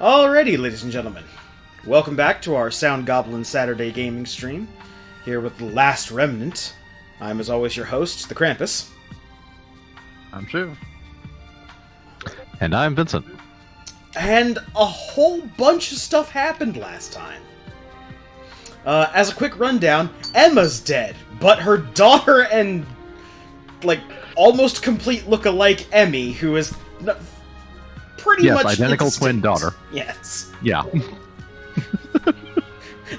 Alrighty, ladies and gentlemen. Welcome back to our Sound Goblin Saturday gaming stream, here with the Last Remnant. I'm, as always, your host, the Krampus. I'm Shiv. And I'm Vincent. And a whole bunch of stuff happened last time. As a quick rundown, Emma's dead, but her daughter and, almost complete look-alike Emmy, who is pretty much identical instinct. twin daughter. Yes. Yeah.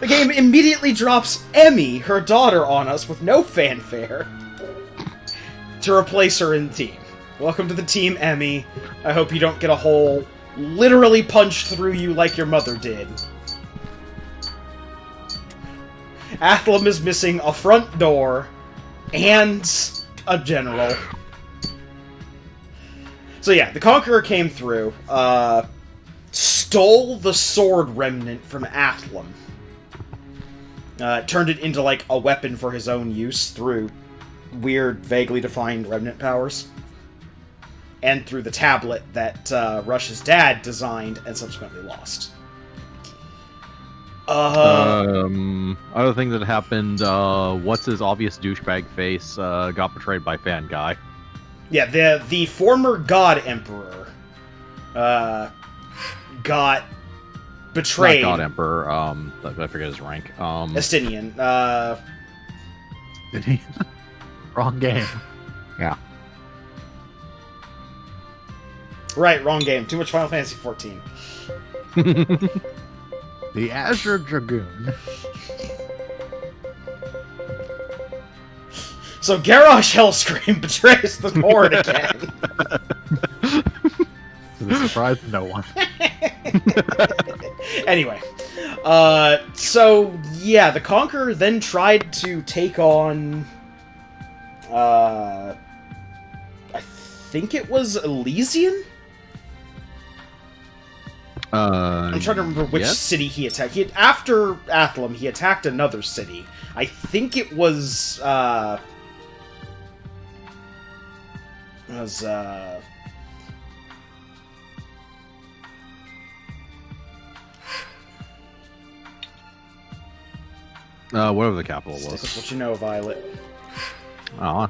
The game immediately drops Emmy, her daughter, on us with no fanfare to replace her in the team. Welcome to the team, Emmy. I hope you don't get a hole literally punched through you like your mother did. Athlum is missing a front door and a general. So yeah, the Conqueror came through, stole the sword remnant from Athlum. Turned it into, a weapon for his own use through weird, vaguely defined remnant powers. And through the tablet that Rush's dad designed and subsequently lost. Other thing that happened, what's his obvious douchebag face, got betrayed by Fan Guy. Yeah, the former God Emperor got betrayed. Not God Emperor, I forget his rank. Estinian. Did he? Wrong game. Yeah. Right, wrong game. Too much Final Fantasy XIV. The Azure Dragoon. So Garrosh Hellscream betrays the Horde again. To the surprise of no one. Anyway, so yeah, the Conqueror then tried to take on, I think it was Elysian? I'm trying to remember which city he attacked. After Athlum, he attacked another city. I think it was, whatever the capital Stick was. with what you know, Violet. Aw.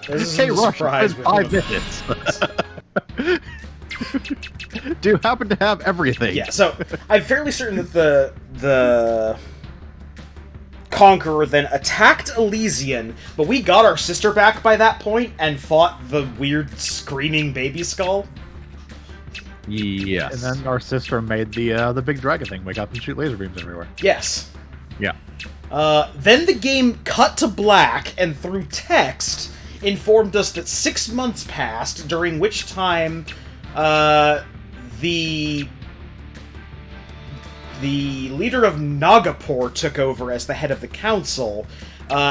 This Hey, is a Rush, surprise. it's been 5 minutes. Do you happen to have everything? Yeah, so I'm fairly certain that the Conqueror then attacked Elysian, but we got our sister back by that point and fought the weird screaming baby skull. Yes. And then our sister made the big dragon thing. We got them shoot laser beams everywhere. Yes. Yeah. Then the game cut to black, and through text, informed us that 6 months passed, during which time the leader of Nagapur took over as the head of the council.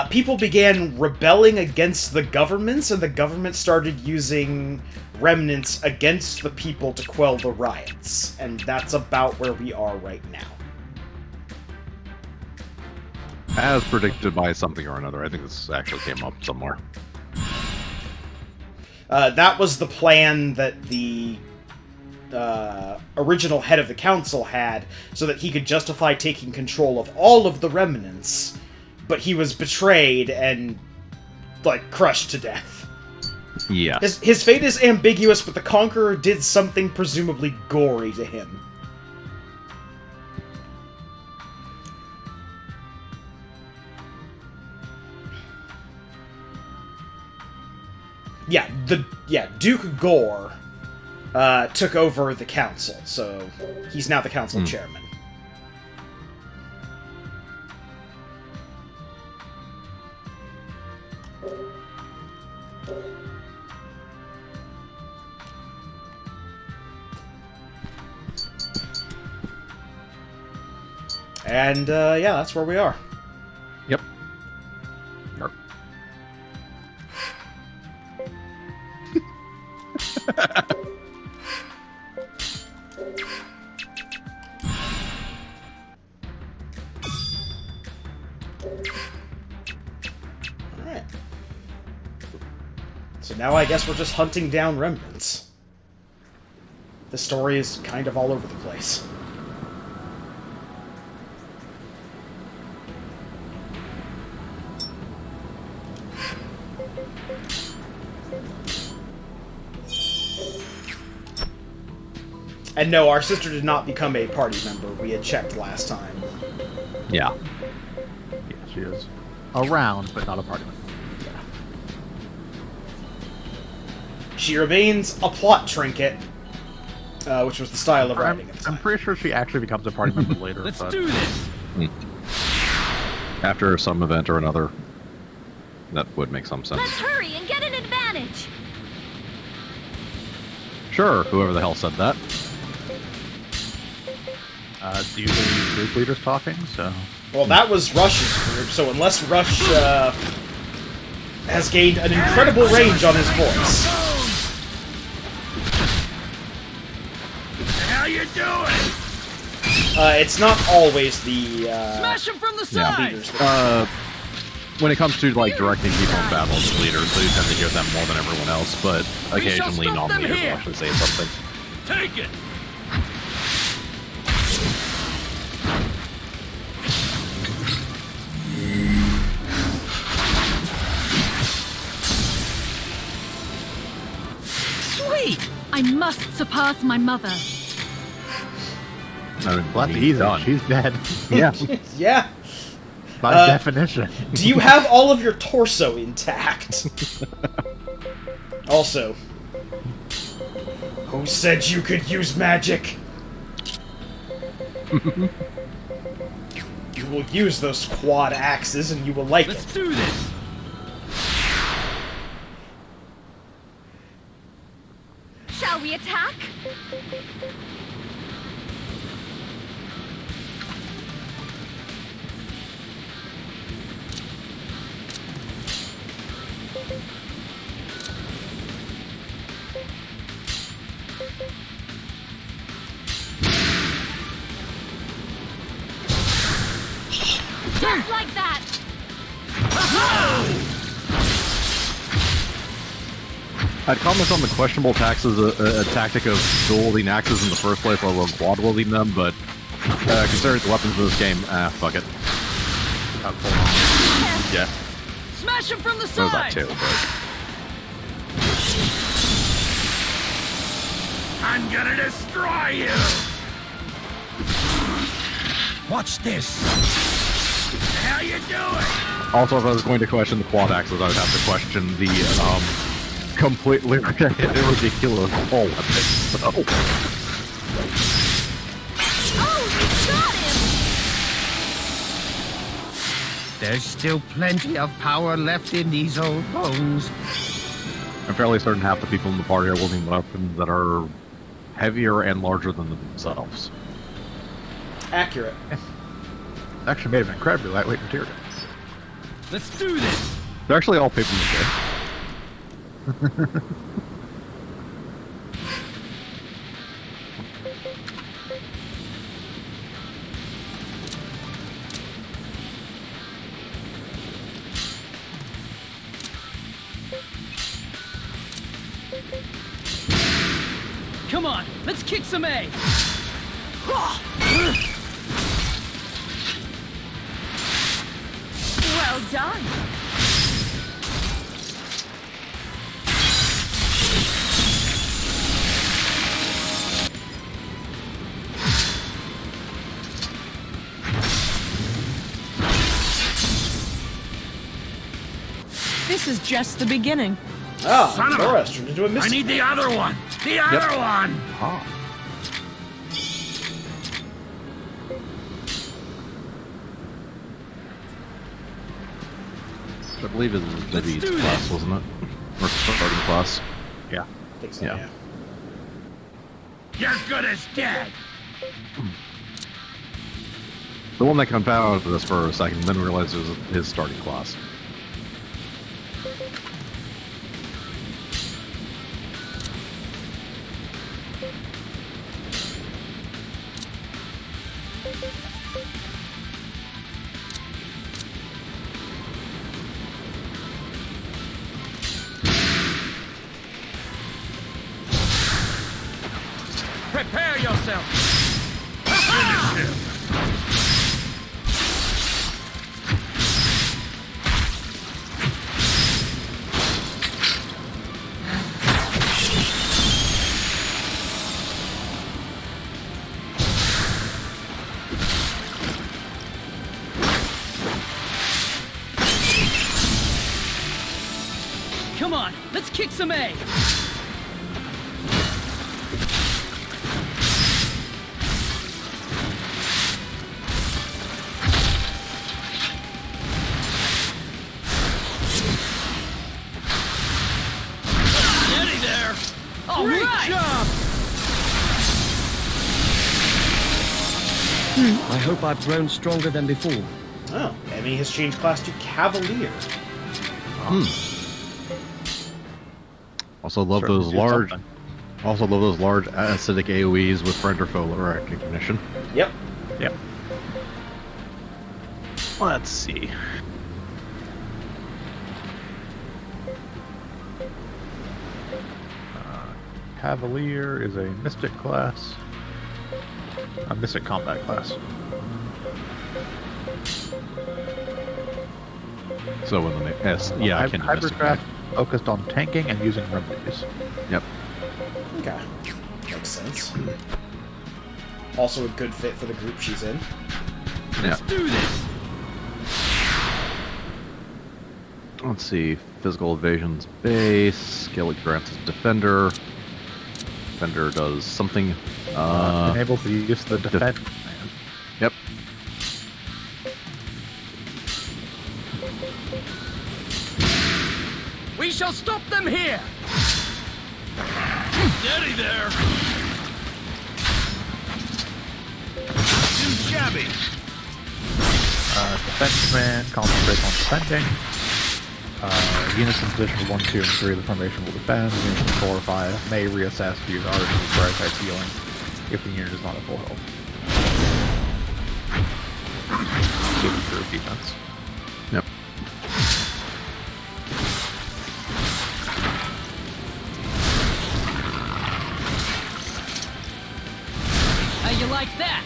People began rebelling against the governments, and the government started using remnants against the people to quell the riots. And that's about where we are right now. As predicted by something or another. I think this actually came up somewhere. That was the plan that the original head of the council had, so that he could justify taking control of all of the remnants, but he was betrayed and, crushed to death. Yes. His fate is ambiguous, but the Conqueror did something presumably gory to him. Yeah, Duke Gore took over the council, so he's now the council chairman. And, yeah, that's where we are. Yep. Alright. So now I guess we're just hunting down remnants. The story is kind of all over the place. And no, our sister did not become a party member. We had checked last time. Yeah. Yeah, she is. Around, but not a party member. She remains a plot trinket, which was the style of writing at the time. I'm pretty sure she actually becomes a party member later. Let's but... do this! After some event or another. That would make some sense. Let's hurry and get an advantage! Sure, whoever the hell said that. Do you believe group leaders talking? So. Well, that was Rush's group, so unless Rush has gained an incredible range on his voice. What the hell you doing? It's not always the Smash him from the side! leaders. That When it comes to like directing people in battle as leaders, so you tend to hear them more than everyone else, but occasionally stop them non-leaders will here. actually say something. Take it! Sweet! I must surpass my mother. I mean, Well, that's he's easy. done. She's dead. Yeah. yeah. By definition. Do you have all of your torso intact? Also, who said you could use magic? You will use those quad axes and you will like Let's it. do this! Shall we attack? Just like that! I'd comment on the questionable tax as a tactic of dual-wielding axes in the first place, let alone quad-wielding them, but considering the weapons of this game, fuck it. Yeah, Smash him from the so that side! too, but... I'm gonna destroy you! Watch this! What the hell you doing? Also, if I was going to question the quad axes, I would have to question the, completely ridiculous whole weapon, so... Oh, you got him! There's still plenty of power left in these old bones. I'm fairly certain half the people in the party are wielding weapons that are heavier and larger than themselves. Accurate. Actually made of incredibly lightweight material. Let's do this! They're actually all paper mache. Come on, let's kick some A! Well done! This is just the beginning. Ah, Son of a- Torres turned into a I mystic. need the other one! The other one! Ah. I believe it's maybe Let's do class, this. wasn't it? Or starting class. Yeah. I think so, Yeah. yeah. You're good as dead! The one that confounded us for a second, then realized it was his starting class. yourself! Finish him. Come on, let's kick some A! Steady there. All Great right. job. I hope I've grown stronger than before. Oh, Emmy has changed class to Cavalier. Also love Certainly those did large. something. Also love those large acidic AOE's with friend or foe recognition. Yep. Yep. Let's see. Cavalier is a mystic class. A mystic combat class. So in the S, yeah, I can do Mystic Hypercraft Knight. focused on tanking and using remedies. Yep. Okay. Makes sense. Also a good fit for the group she's in. Yeah. Do this. Let's see. Physical evasion's base. Skill grants is defender. Defender does something. Enable to use the defense. Yep. We shall stop them here! Steady there. Too shabby. Defenseman, concentrate on defending. Units in position 1, 2, and 3 of the formation will defend. Units in 4 or 5 may reassess to use artists and prioritize healing if the unit is not at full health. Keep through defense. Yep. How you like that?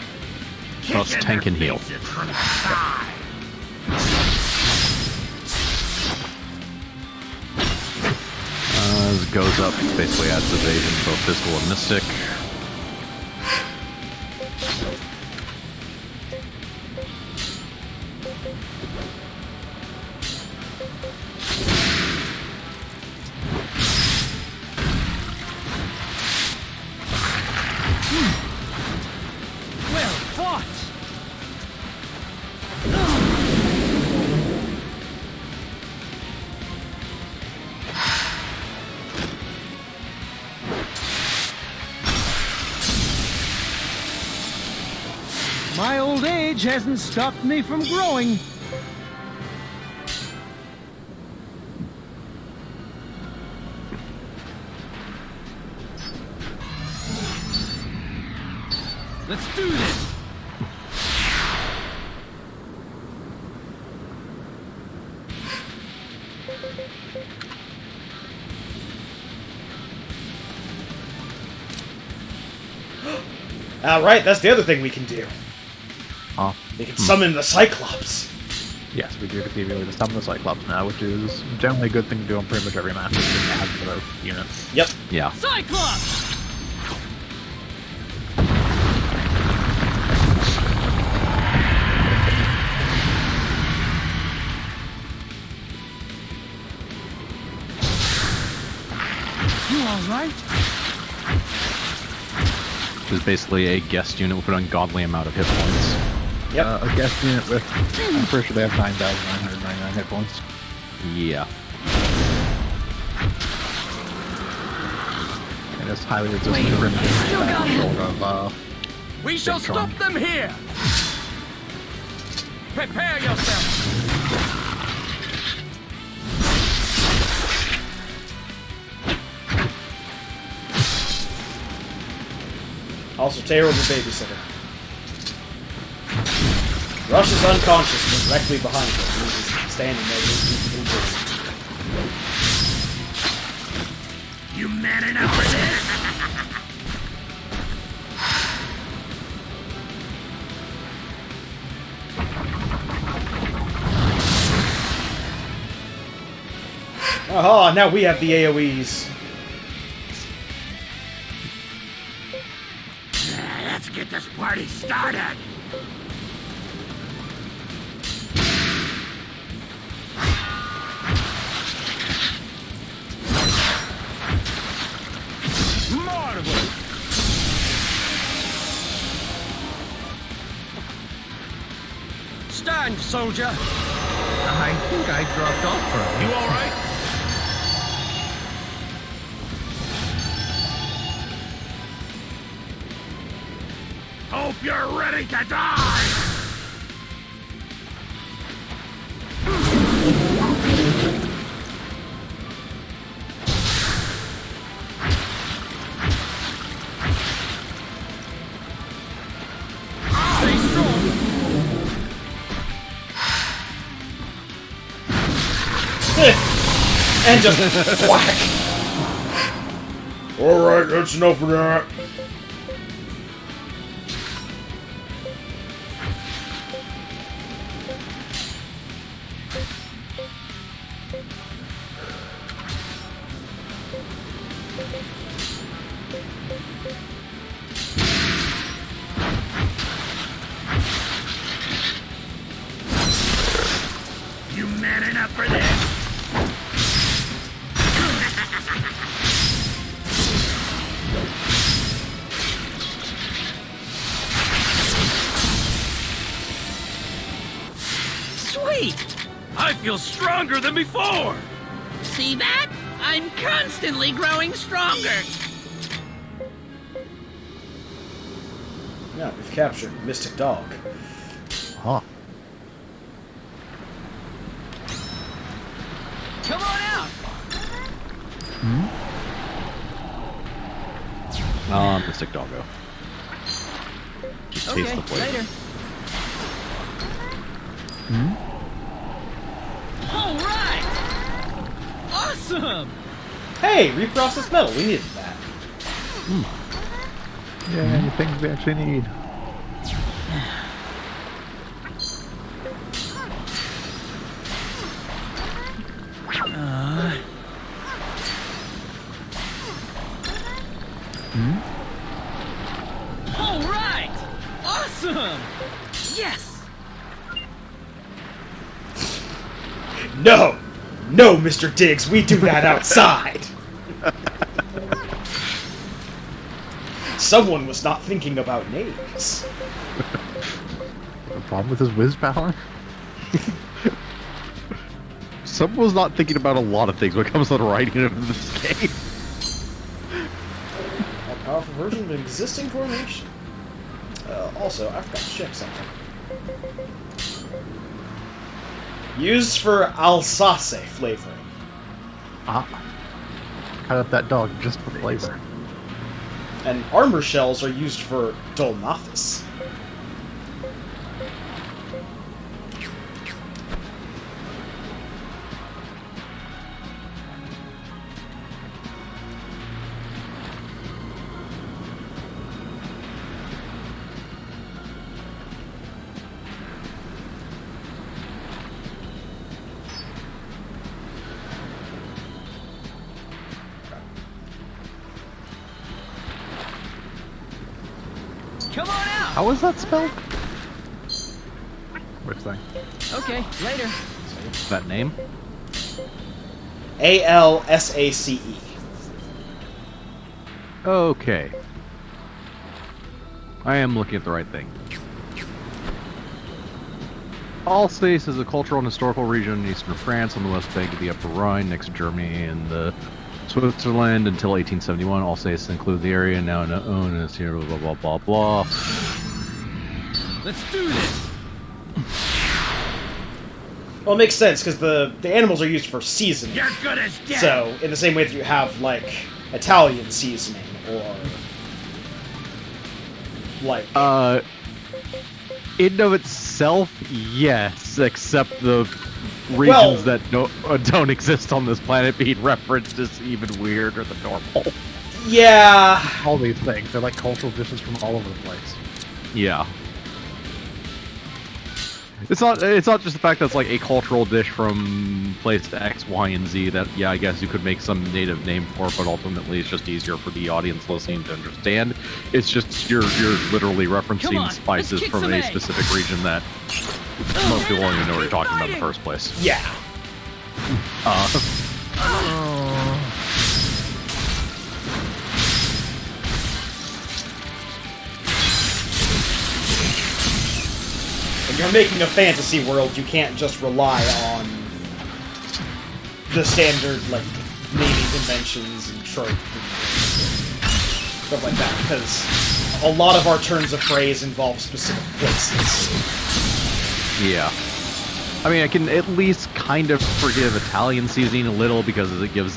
Plus tank and heal. Faces from the side. Goes up, basically adds evasion, both physical and mystic. Well fought! My old age hasn't stopped me from growing. Let's do this! Alright, that's the other thing we can do. Huh? We can summon the Cyclops. Yes, we do get the ability to summon the Cyclops now, which is generally a good thing to do on pretty much every map. Just add to those units. Yep. Yeah. Cyclops! You alright? Which is basically a guest unit with an ungodly amount of hit points. Yep. A guest unit with, I'm pretty sure they have 9,999 hit points. Yeah. And it's highly resistant to remedies. We shall Big Tron. stop them here! Prepare yourself! Also terrible babysitter. Rush is unconscious and directly behind him. He's just standing there with You man enough for this? Oh, now we have the AoEs. Let's get this party started. Marvelous. Stand, soldier. I think I dropped off from You all right? Hope you're ready to die! Stay strong! And just whack. Alright, that's enough of that. You man enough for this? Sweet! I feel stronger than before! See that? I'm constantly growing stronger. Yeah, we've captured Mystic Dog. Huh. Come on out! Mystic Doggo. Just taste Okay, the flavor. later. All right! Awesome! Hey, reprocessed metal. We needed that. Yeah, things we actually need. All right! Awesome! Yes! No! No, Mr. Diggs, we do that outside! Someone was not thinking about names. The problem with his whiz power? Someone was not thinking about a lot of things when it comes to the writing of this game. A powerful version of an existing formation. Also, I forgot to check something. Used for Alsace flavoring. Ah. Cut up that dog just for flavor. And armor shells are used for Dolmathus. Come on out! How is that spelled? Which thing? Okay, later. That name? Alsace. Okay. I am looking at the right thing. Alsace is a cultural and historical region in eastern France on the west bank of the Upper Rhine, next to Germany and Switzerland until 1871. Alsace included the area now known as here, blah, blah, blah, blah. Let's do this! Well, it makes sense, because the animals are used for seasoning. You're good as dead! So, in the same way that you have, like, Italian seasoning, or... like... In of itself, yes, except the regions that don't exist on this planet being referenced is even weirder than normal. yeah... All these things. They're like cultural dishes from all over the place. Yeah. It's not just the fact that it's like a cultural dish from place X, Y, and Z that, yeah, I guess you could make some native name for, but ultimately it's just easier for the audience listening to understand. It's just you're literally Come referencing on, spices let's kick from some a egg. specific region that most people don't even know what you're talking about in the first place. Yeah. When you're making a fantasy world, you can't just rely on the standard, like, naming conventions and tropes and stuff like that, because a lot of our turns of phrase involve specific places. Yeah. I mean, I can at least kind of forgive Italian seasoning a little because it gives...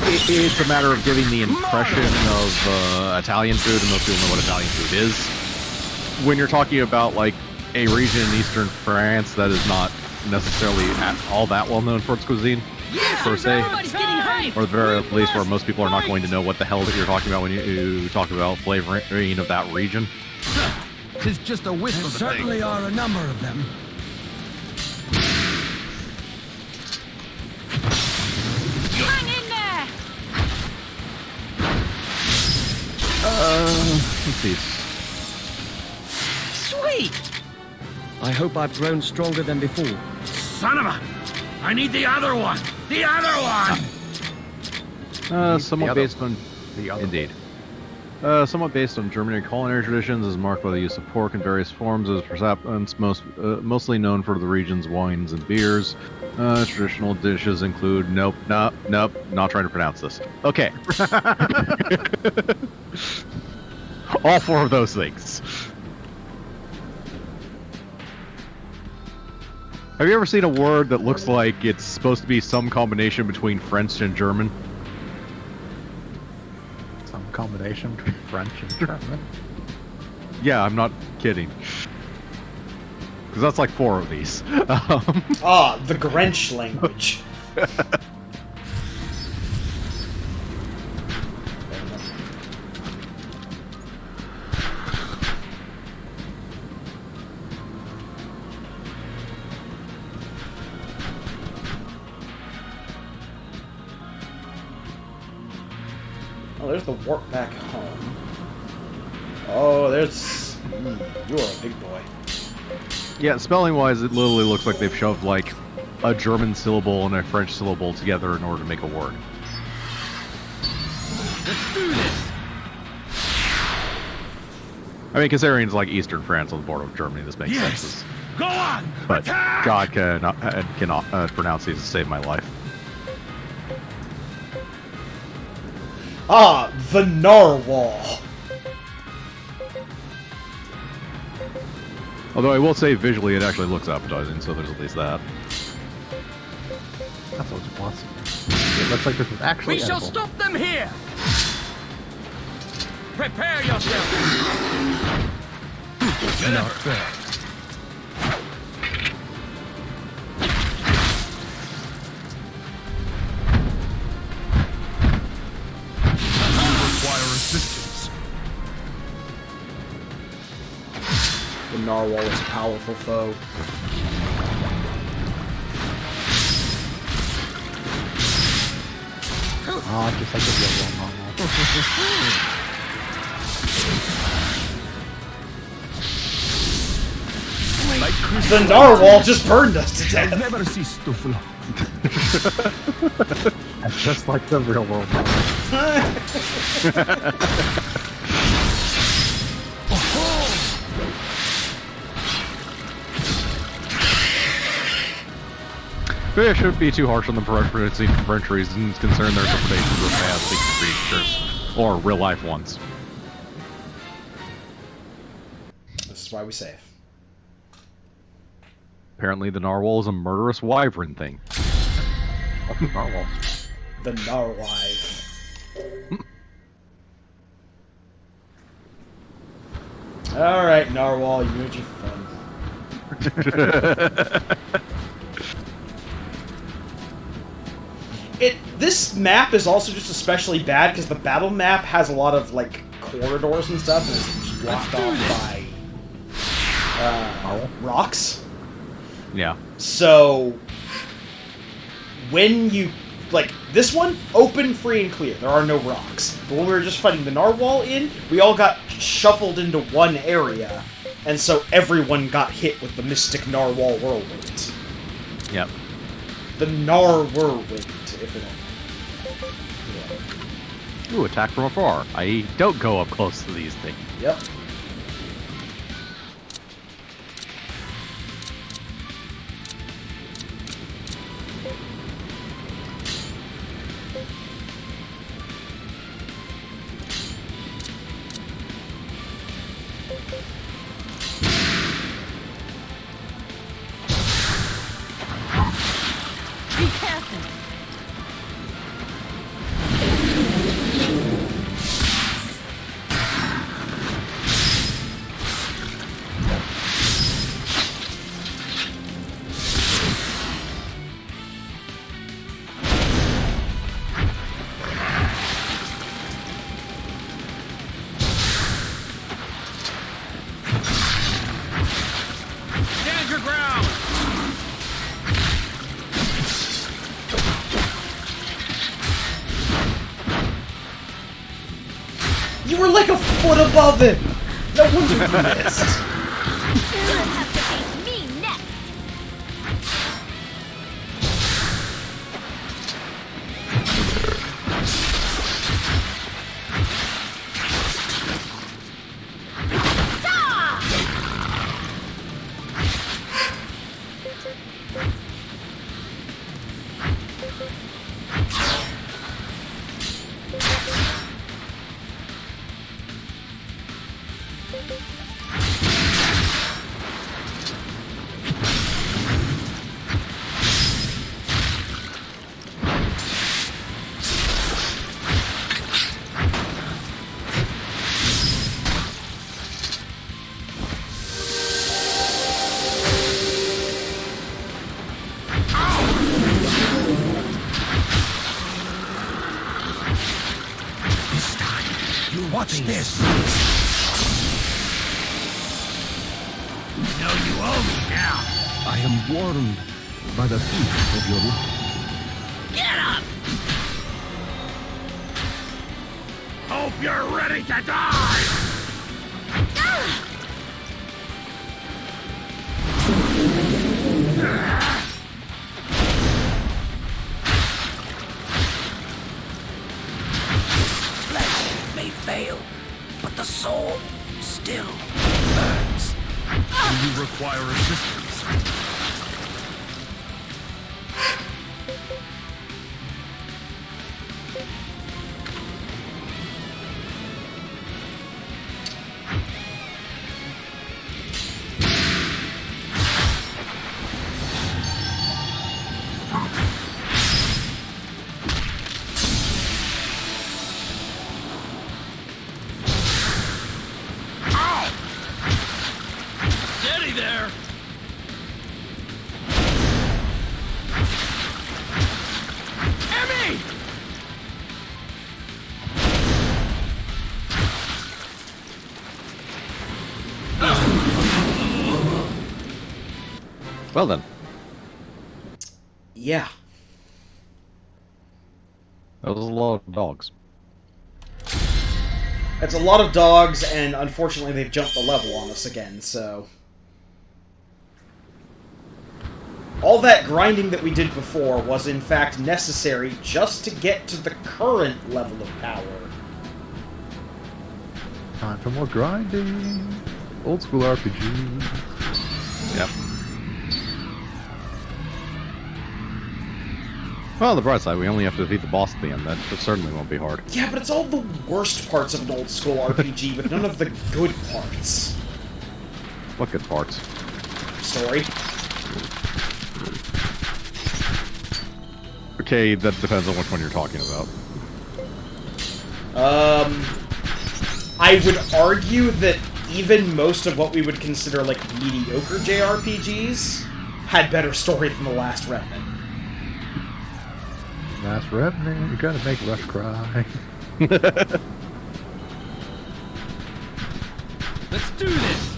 It's a matter of giving the impression of Italian food, and most people know what Italian food is. When you're talking about, like, a region in eastern France that is not necessarily at all that well known for its cuisine, per se, Everybody's getting hyped. or at the very least where most people are not going to know what the hell that you're talking about when you talk about flavoring of that region. Tis just a wisp There of a certainly thing. are a number of them. Hang in there! Let's see. Sweet. I hope I've grown stronger than before. Son of a... I need the other one! The other one! Somewhat other- based on... The other Indeed. Somewhat based on German culinary traditions, is marked by the use of pork in various forms as perhaps mostly known for the region's wines and beers. Traditional dishes include... Nope, not trying to pronounce this. Okay. All four of those things. Have you ever seen a word that looks like it's supposed to be some combination between French and German? Some combination between French and German. Yeah, I'm not kidding. Because that's like four of these. Ah, the Grench language. Oh, there's the warp back home. Oh, there's... you are a big boy. Yeah, spelling-wise, it literally looks like they've shoved, like, a German syllable and a French syllable together in order to make a word. Let's do this. I mean, considering it's like Eastern France on the border of Germany, this makes Yes! sense. Go on! But Attack! God cannot pronounce these to save my life. Ah, the narwhal. Although I will say, visually, it actually looks appetizing, so there's at least that. That's always a plus. It looks like this is actually We shall edible. stop them here. Prepare yourself. Not fair. Require assistance. The narwhal is a powerful foe. Oh, just like the real normal. The narwhal just burned us to Shall death. never cease to flow. That's just like the real world. Maybe I shouldn't be too harsh on the pronouncing for French reasons, concerning their interpretations of fantasy creatures, or real-life ones. This is why we save. Apparently, the narwhal is a murderous wyvern thing. Narwhal. The narwive. Alright, narwhal, you had your fun. This map is also just especially bad because the battle map has a lot of, like, corridors and stuff, and it's just blocked off by rocks. Yeah. So, when you... Like, this one, open, free, and clear. There are no rocks. But when we were just fighting the narwhal we all got shuffled into one area, and so everyone got hit with the Mystic Narwhal Whirlwind. Yep. The Nar-whirlwind, if it will. Ooh, attack from afar. I.e., don't go up close to these things. Yep. Be careful. Stand your ground! You were like a foot above him! No wonder you missed. You'll have to face me next. Watch this. You know you owe me now. I am warmed by the heat of your Get up! Hope you're ready to die! Flesh may fail, but the soul still burns. Do you require assistance? Steady there! Emmy! Well then, Yeah. that was a lot of dogs. That's a lot of dogs, and unfortunately they've jumped the level on us again, so... All that grinding that we did before was in fact necessary just to get to the current level of power. Time for more grinding. Old school RPG. Yep. Well, on the bright side, we only have to defeat the boss at the end. That certainly won't be hard. Yeah, but it's all the worst parts of an old school RPG, but none of the good parts. What good parts? Story. Okay, that depends on which one you're talking about. I would argue that even most of what we would consider, like, mediocre JRPGs had better story than The Last Remnant. Last Remnant, you gotta make Rush cry. Let's do this!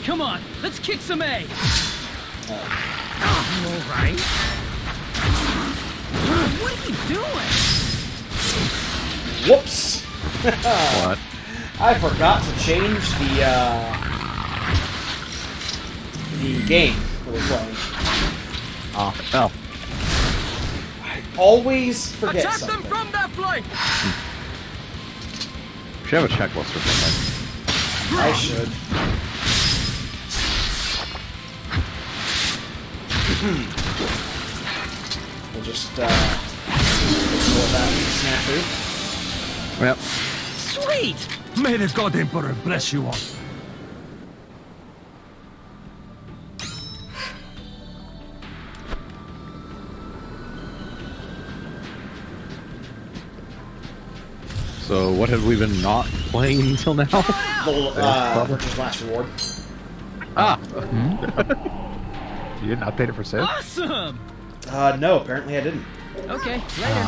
Come on, let's kick some A. You all right? What are you doing? Whoops! What? I forgot to change the game that we're playing. Oh. I always forget Attack them something. from that flank. Should have a checklist or something. I should. We'll just ignore that snafu. Yep. Sweet! May the God Emperor bless you all. So what have we been not playing until now? Virtue's Last Reward. Ah. You didn't update it for Civ? Awesome. No, apparently I didn't. Okay, later.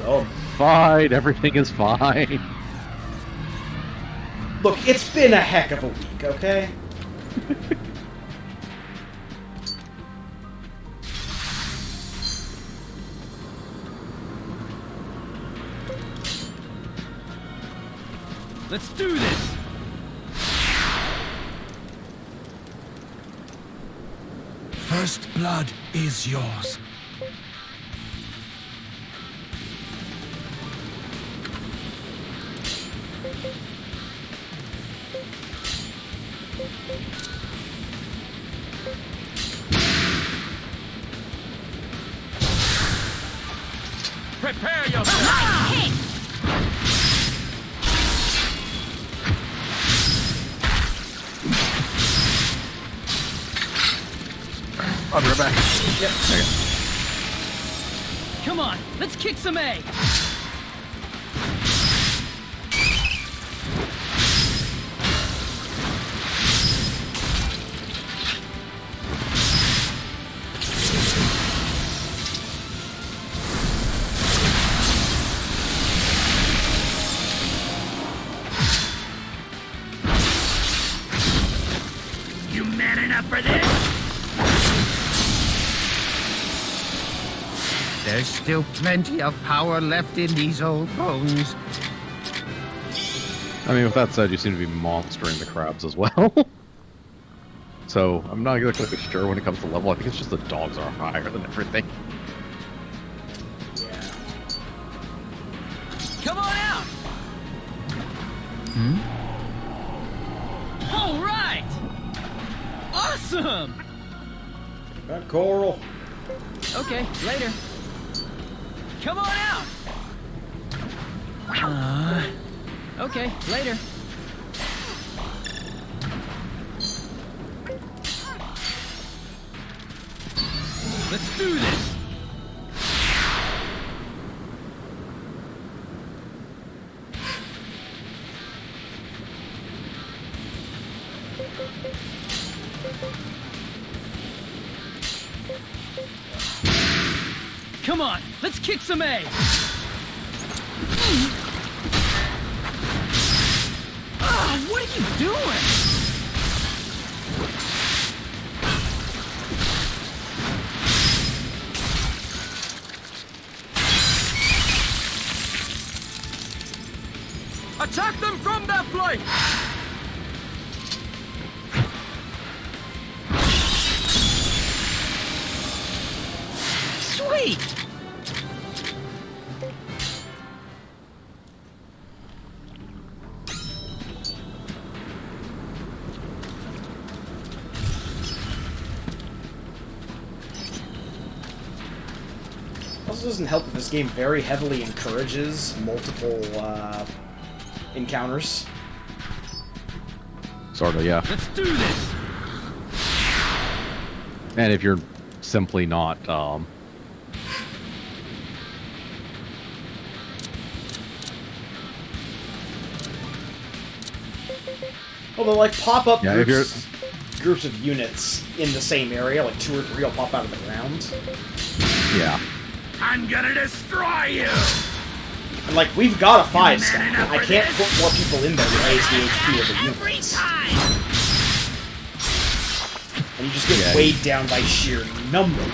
Oh. Fine, everything is fine. Look, it's been a heck of a week, okay? Let's do this. First blood is yours. Prepare yourself. I'll be right back. Yep. Come on, let's kick some A. You man enough for this? There's still plenty of power left in these old bones. I mean, with that said, you seem to be monstering the crabs as well. So, I'm not exactly sure when it comes to level. I think it's just the dogs are higher than everything. Yeah. Come on out. All right. Awesome. Got coral. Okay, later. Come on out. Okay, later. Let's do this. Come on, let's kick some A. What are you doing? Attack them from that flank! Sweet! Also doesn't help that this game very heavily encourages multiple encounters. Sort of, yeah. Let's do this! And if you're simply not, Although, like, pop-up Yeah, if groups of units in the same area, like 2 or 3 will pop out of the ground. yeah. I'm gonna destroy you! And, like, we've got a 5-stack. I can't put more people in there to raise the HP of the units. And you just get weighed down by sheer numbers.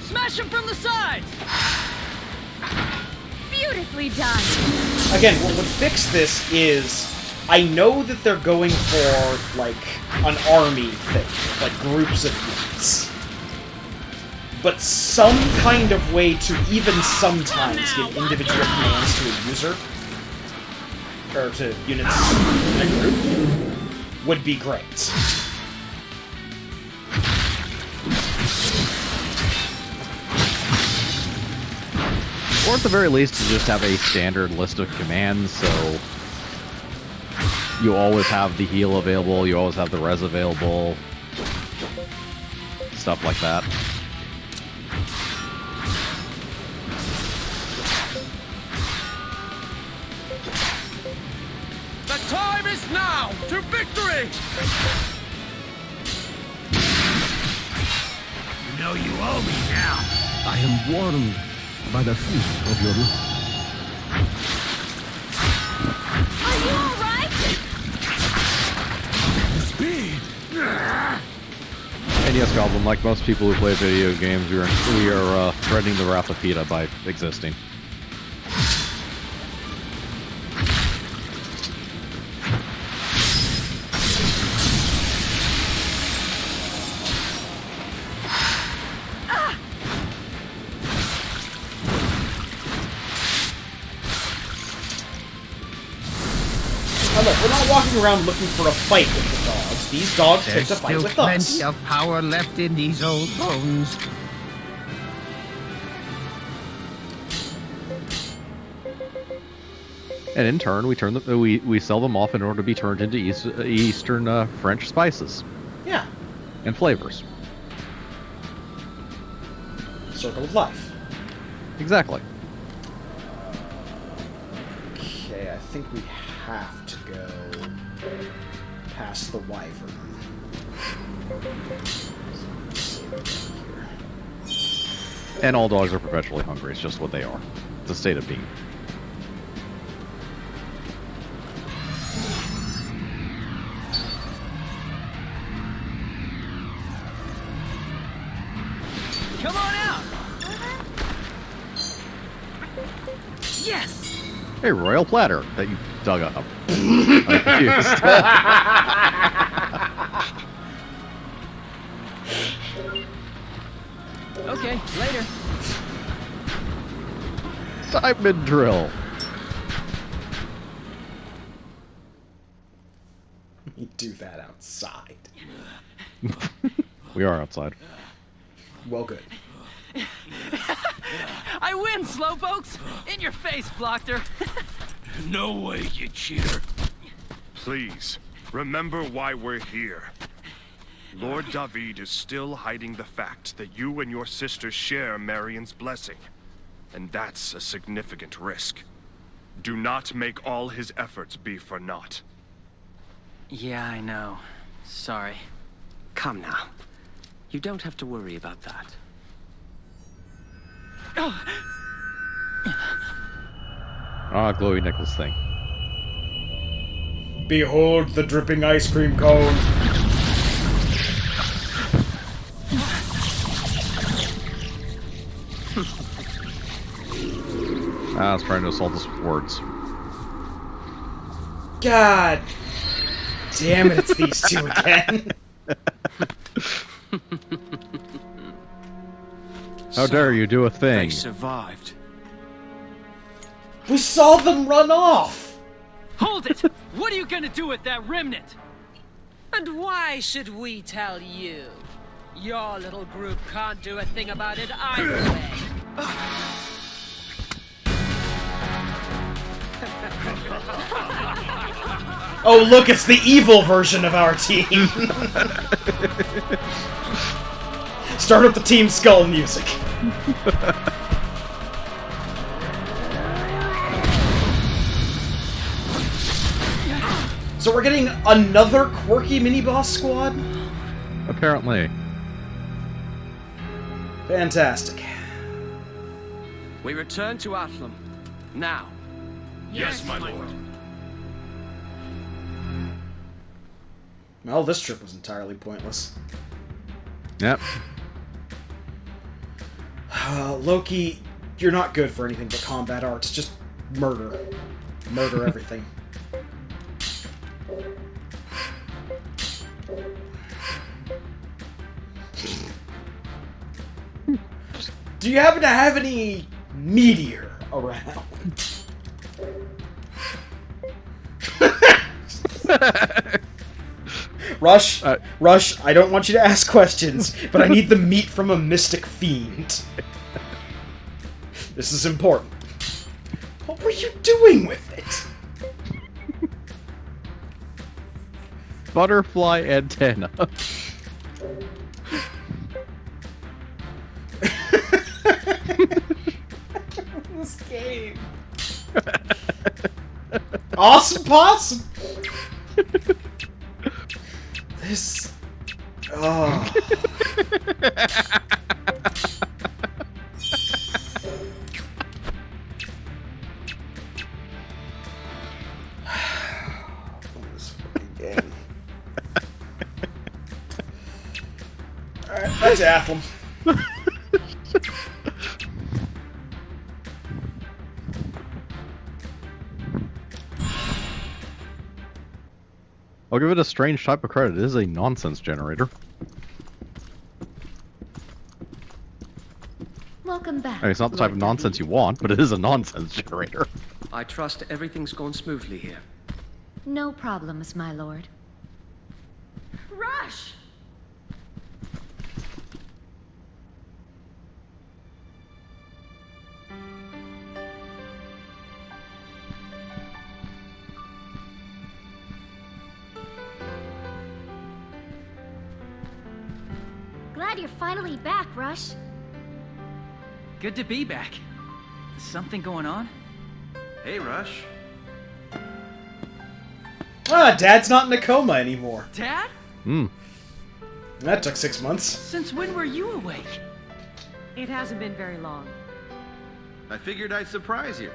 Smash him from the sides! Beautifully done. Again, what would fix this is, I know that they're going for, like, an army thing, like groups of units. But some kind of way to even sometimes give individual commands to a user, or to units in a group, would be great. Or at the very least, to just have a standard list of commands, so you always have the heal available, you always have the res available, stuff like that. The time is now to victory! You know you owe me now. I am warmed by the feet of your love. Are you alright? Speed! And yes, Goblin, like most people who play video games, we are threatening the wrath of PETA by existing. Now look, we're not walking around looking for a fight with the dogs. These dogs picked There's a fight still with plenty us. of power left in these old bones. And in turn, we sell them off in order to be turned into Eastern French spices Yeah. and flavors. Circle of life. Exactly. Okay, I think we have to go past the wyvern. And all dogs are perpetually hungry. It's just what they are. It's a state of being. Come on out! Yes! A royal platter that you dug up. I'm confused. Okay, later. Diamond drill. You do that outside. We are outside. Well, good. I win, slowpokes! In your face, Blockter! No way, you cheater. Please, remember why we're here. Lord David is still hiding the fact that you and your sister share Marion's blessing. And that's a significant risk. Do not make all his efforts be for naught. Yeah, I know. Sorry. Come now. You don't have to worry about that. Ah, glowy necklace thing. Behold the dripping ice cream cone. I was trying to assault us with words. God damn it, it's these two again. How dare you do a thing? They survived. We saw them run off! Hold it! What are you gonna do with that remnant? And why should we tell you? Your little group can't do a thing about it either way. Oh look, it's the evil version of our team! Start up the Team Skull music. So we're getting another quirky mini-boss squad? Apparently. Fantastic. We return to Athlum. Now. Yes, my lord. Well, this trip was entirely pointless. Yep. Loki, you're not good for anything but combat arts. Just murder. Murder everything. Do you happen to have any meteor around? Rush, Rush, I don't want you to ask questions, but I need the meat from a mystic fiend. This is important. What were you doing with it? Butterfly antenna. This game. Awesome possum. This. Oh. This fucking game. Alright, back to Athlum. I'll give it a strange type of credit. It is a nonsense generator. Welcome back. I mean, it's not the type of nonsense you want, but it is a nonsense generator. I trust everything's gone smoothly here. No problems, my lord. Rush! Glad you're finally back, Rush. Good to be back. Something going on? Hey, Rush. Ah, Dad's not in a coma anymore. Dad? Hmm. That took 6 months. Since when were you awake? It hasn't been very long. I figured I'd surprise you.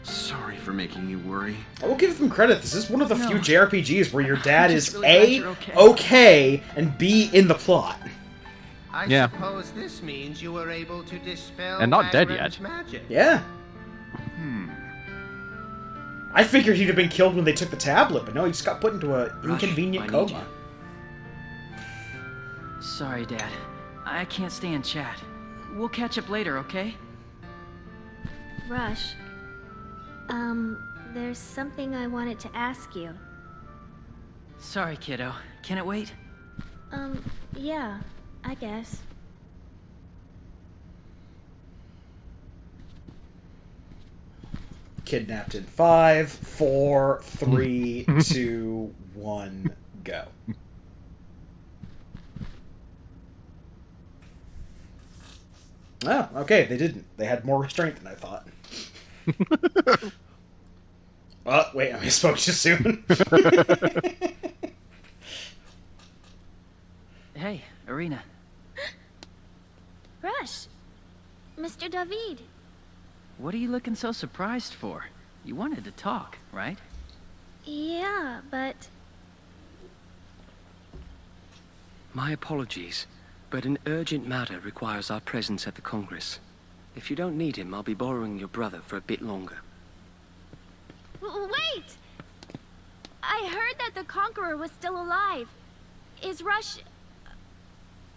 Sorry for making you worry. I will give them credit. This is one of the few JRPGs where your dad I'm is just really glad A, you're okay. okay, and B, in the plot. I Yeah. suppose this means you were able to dispel And not dead Magram's yet. magic. Yeah. I figured he'd have been killed when they took the tablet, but no, he just got put into an inconvenient I need coma. Sorry, Dad. I can't stay and chat. We'll catch up later, okay? Rush, there's something I wanted to ask you. Sorry, kiddo. Can it wait? Yeah, I guess. Kidnapped in 5, 4, 3, 2, 1, go. Oh, okay, they didn't. They had more restraint than I thought. Oh, wait, I spoke too soon. Hey, Arena. Rush! Mr. David. What are you looking so surprised for? You wanted to talk, right? Yeah, but... My apologies, but an urgent matter requires our presence at the Congress. If you don't need him, I'll be borrowing your brother for a bit longer. Wait! I heard that the Conqueror was still alive. Is Rush...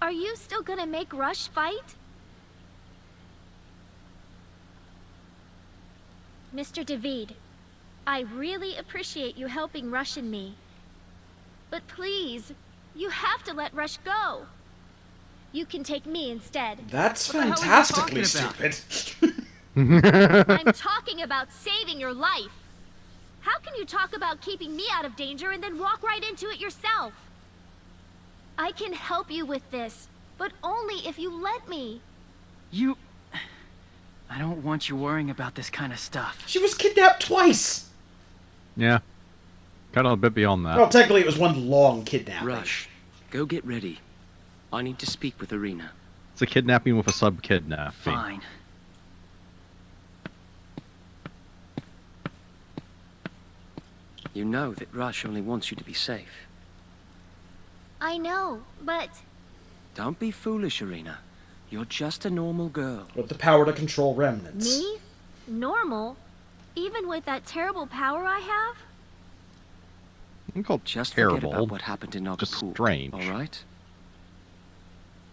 Are you still gonna make Rush fight? Mr. David, I really appreciate you helping Rush and me. But please, you have to let Rush go. You can take me instead. That's What the hell are you fantastically talking stupid. I'm talking about saving your life. How can you talk about keeping me out of danger and then walk right into it yourself? I can help you with this, but only if you let me. You... I don't want you worrying about this kind of stuff. She was kidnapped twice! Yeah. Kind of a bit beyond that. Well, technically it was one long kidnapping. Rush, go get ready. I need to speak with Arena. It's a kidnapping with a sub-kidnapping. Fine. You know that Rush only wants you to be safe. I know, but... Don't be foolish, Arena. You're just a normal girl. With the power to control remnants. Me? Normal? Even with that terrible power I have? I'm called Just terrible. forget about what happened in Nagapur. Just strange. Alright?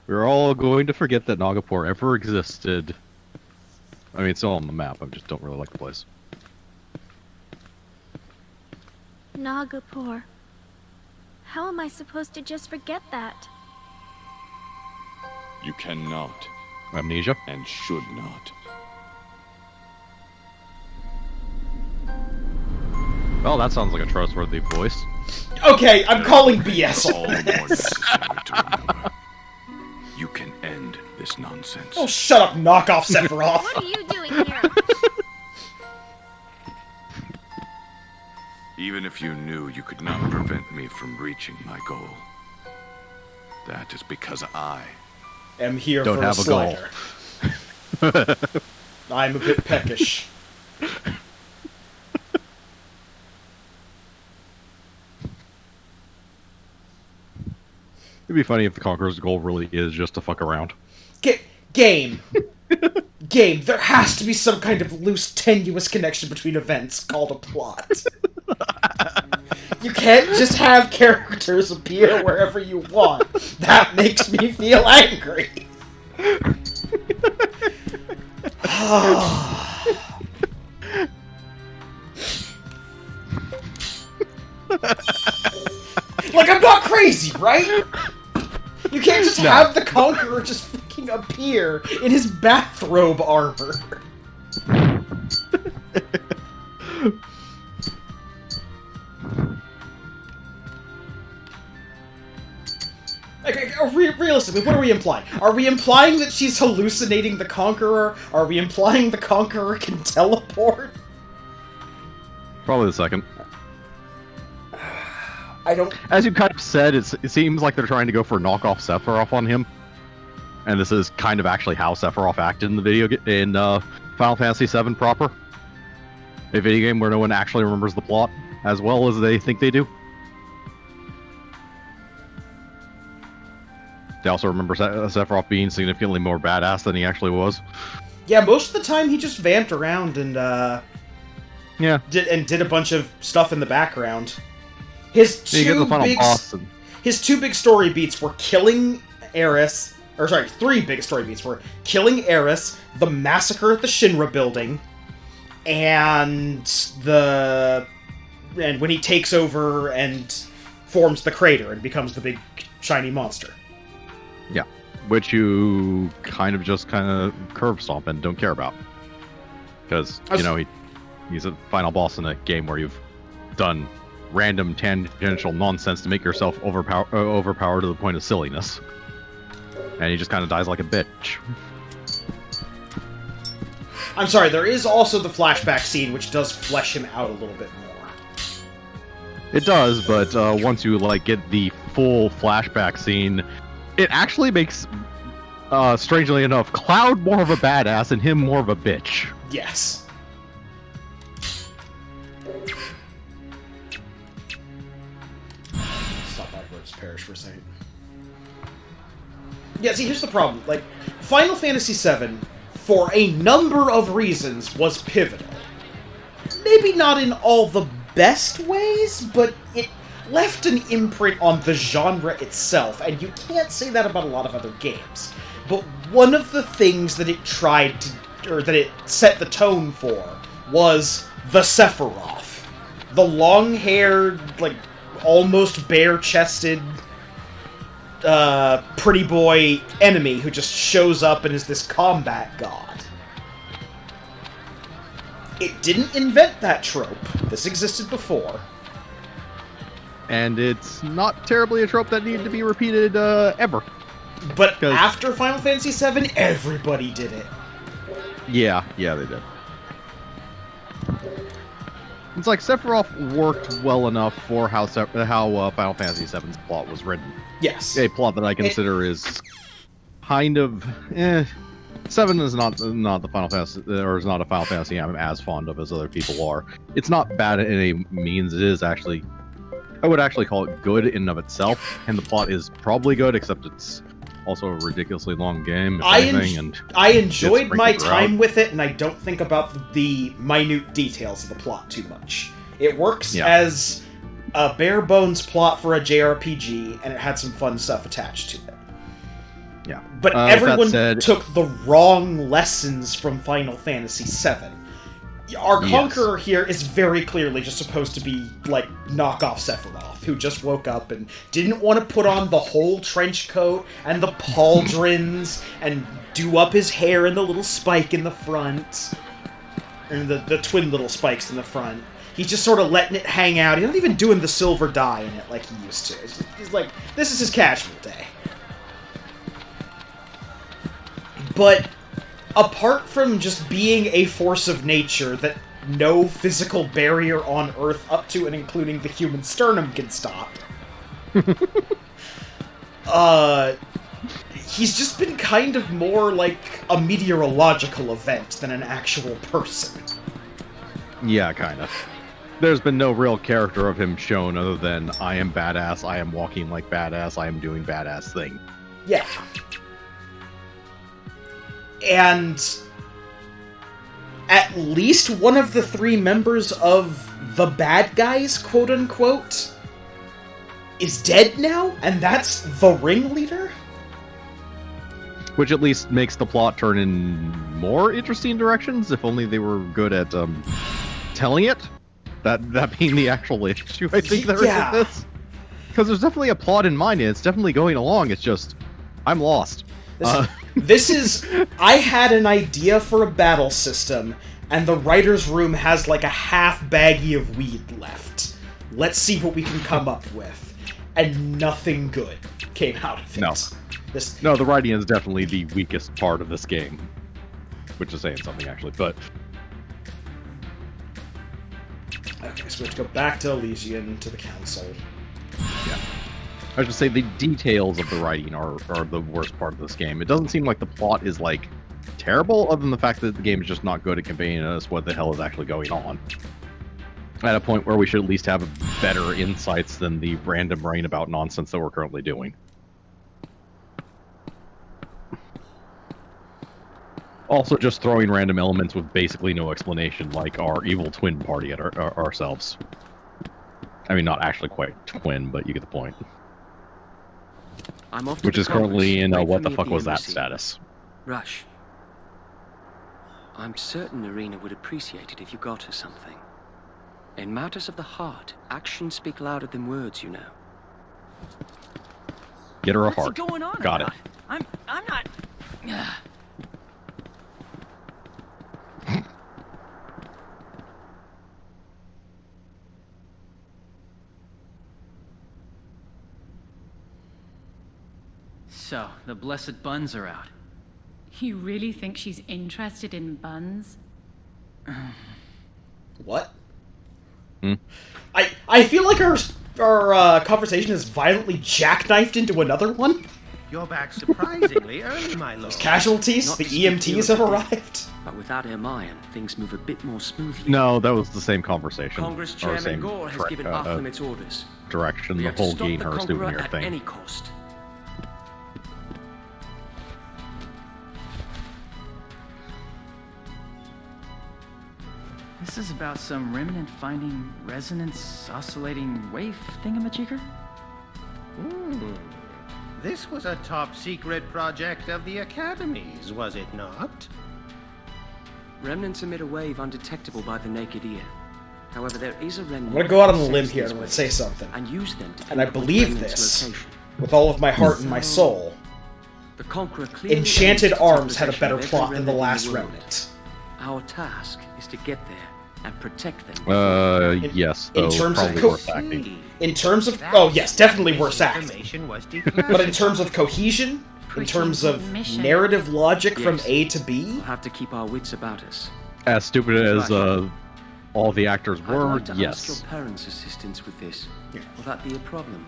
We're all going to forget that Nagapur ever existed. I mean, it's all on the map. I just don't really like the place. Nagapur. How am I supposed to just forget that? You cannot. Amnesia? And should not. Well, that sounds like a trustworthy voice. Okay, I'm calling BS All on the more this. necessary to remember. You can end this nonsense. Oh, shut up, knockoff Sephiroth. What are you doing here? Even if you knew you could not prevent me from reaching my goal. That is because I am here don't for have a slider. I'm a bit peckish. It'd be funny if the Conqueror's goal really is just to fuck around. Game. Game, there has to be some kind of loose, tenuous connection between events called a plot. You can't just have characters appear wherever you want. That makes me feel angry. Like, I'm not crazy, right? You can't just have the Conqueror just fucking appear in his bathrobe armor. Realistically, what are we implying? Are we implying that she's hallucinating the Conqueror? Are we implying the Conqueror can teleport? Probably the second. I don't... As you kind of said, it seems like they're trying to go for knockoff Sephiroth on him. And this is kind of actually how Sephiroth acted in the in Final Fantasy VII proper. A video game where no one actually remembers the plot as well as they think they do. They also remember Sephiroth being significantly more badass than he actually was. Yeah, most of the time he just vamped around and did a bunch of stuff in the background. His two big story beats were killing Eris, or sorry, 3 big story beats were killing Eris, the massacre at the Shinra building, and when he takes over and forms the crater and becomes the big shiny monster. Yeah, which you kind of curve stomp and don't care about. Because, you know, he's a final boss in a game where you've done random tangential nonsense to make yourself overpowered to the point of silliness. And he just kind of dies like a bitch. I'm sorry, there is also the flashback scene, which does flesh him out a little bit more. It does, but once you get the full flashback scene, it actually makes, strangely enough, Cloud more of a badass and him more of a bitch. Yes. Stop by Bird's Parish for a second. Yeah, see, here's the problem. Final Fantasy VII, for a number of reasons, was pivotal. Maybe not in all the best ways, but it left an imprint on the genre itself, and you can't say that about a lot of other games. But one of the things that it tried to, or that it set the tone for, was the Sephiroth. The long-haired, almost bare-chested, pretty boy enemy who just shows up and is this combat god. It didn't invent that trope. This existed before. And it's not terribly a trope that needed to be repeated ever. But after Final Fantasy VII, everybody did it. Yeah, they did. It's like Sephiroth worked well enough for how Final Fantasy VII's plot was written. Yes. A plot that I consider is kind of 7 is not the Final Fantasy, or is not a Final Fantasy I'm as fond of as other people are. It's not bad in any means. It is actually, I would actually call it good in and of itself, and the plot is probably good, except it's also a ridiculously long game. I enjoyed my time with it, and I don't think about the minute details of the plot too much. It works as a bare bones plot for a JRPG, and it had some fun stuff attached to it. Yeah. But everyone took the wrong lessons from Final Fantasy VII. Our Conqueror here is very clearly just supposed to be, like, knockoff Sephiroth, who just woke up and didn't want to put on the whole trench coat and the pauldrons and do up his hair in the little spike in the front. And the twin little spikes in the front. He's just sort of letting it hang out. He's not even doing the silver dye in it like he used to. He's like, this is his casual day. But apart from just being a force of nature that no physical barrier on Earth up to and including the human sternum can stop, he's just been kind of more like a meteorological event than an actual person. Yeah, kind of. There's been no real character of him shown other than, I am badass, I am walking like badass, I am doing badass thing. Yeah. And at least one of the 3 members of the bad guys, quote-unquote, is dead now, and that's the ringleader? Which at least makes the plot turn in more interesting directions, if only they were good at telling it. That being the actual issue, I think, there is with this. Because there's definitely a plot in mind, and it's definitely going along, it's just, I'm lost. This is... I had an idea for a battle system, and the writer's room has like a half baggie of weed left. Let's see what we can come up with. And nothing good came out of it. No, the writing is definitely the weakest part of this game. Which is saying something, actually, but... Okay, so we have to go back to Elysian, to the Council. Yeah. I should say the details of the writing are the worst part of this game. It doesn't seem like the plot is, like, terrible, other than the fact that the game is just not good at conveying us what the hell is actually going on. At a point where we should at least have better insights than the random brain-about nonsense that we're currently doing. Also just throwing random elements with basically no explanation, like our evil twin party at ourselves. I mean, not actually quite twin, but you get the point. I'm off to Which the is currently in Congress. what the Wait for fuck me at was the that embassy. status? Rush. I'm certain Irina would appreciate it if you got her something. In matters of the heart, actions speak louder than words, you know. Get her a What's heart. going on Got about? it. I'm not... So, the blessed buns are out. You really think she's interested in buns? What? I feel like our conversation is violently jackknifed into another one. You're back surprisingly early, my lord. Those casualties, Not the to steal EMTs the have day, arrived. But without Hermione, things move a bit more smoothly. No, that was the same conversation. Congress Or Chairman same Gore has given Arkham its orders. direction, We the have to whole stop the Gainhurst Conqueror souvenir at thing. any cost. This is about some remnant finding resonance oscillating wave thingamajigger? This was a top-secret project of the Academy's, was it not? Remnants emit a wave undetectable by the naked ear. However, there is a remnant... I'm gonna go out on a that limb sense here these and I'm gonna waves say something. And use them to And I pinpoint believe remnant's this location. with all of my heart and my soul. The Conqueror clearly Enchanted aims to Arms take had a possession better of every plot than The remnant in Last world. Remnant. Our task is to get there and protect them. Yes, in though terms of probably worth acting. In terms of... Oh, yes, definitely worse acting. Information was But in terms of cohesion, in terms of mission. narrative logic from Yes. A to B, We'll have to keep our wits about us. As stupid as all the actors I'd were, like to yes. ask your parents' assistance with this. Yeah. Will that be a problem?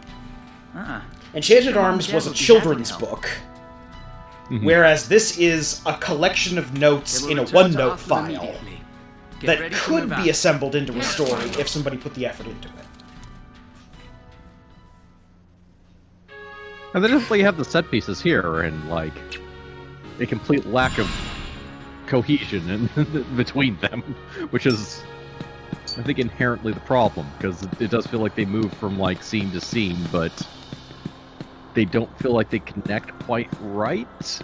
Enchanted Arms was a children's book, whereas this is a collection of notes in a OneNote file that could be assembled into a story if somebody put the effort into it. And they definitely have the set pieces here, and like a complete lack of cohesion between them, which is, I think, inherently the problem, because it does feel like they move from like scene to scene, but they don't feel like they connect quite right.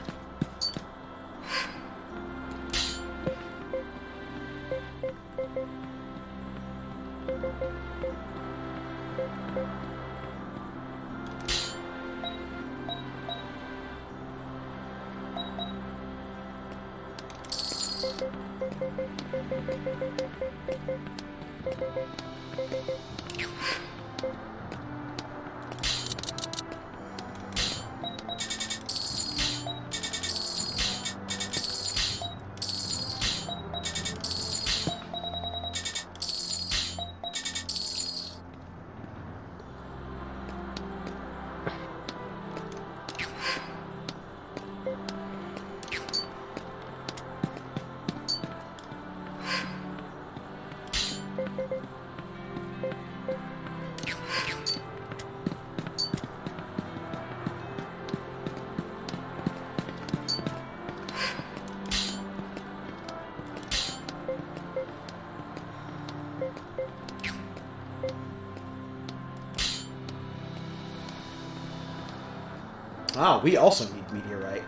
Ah, we also need meteorite.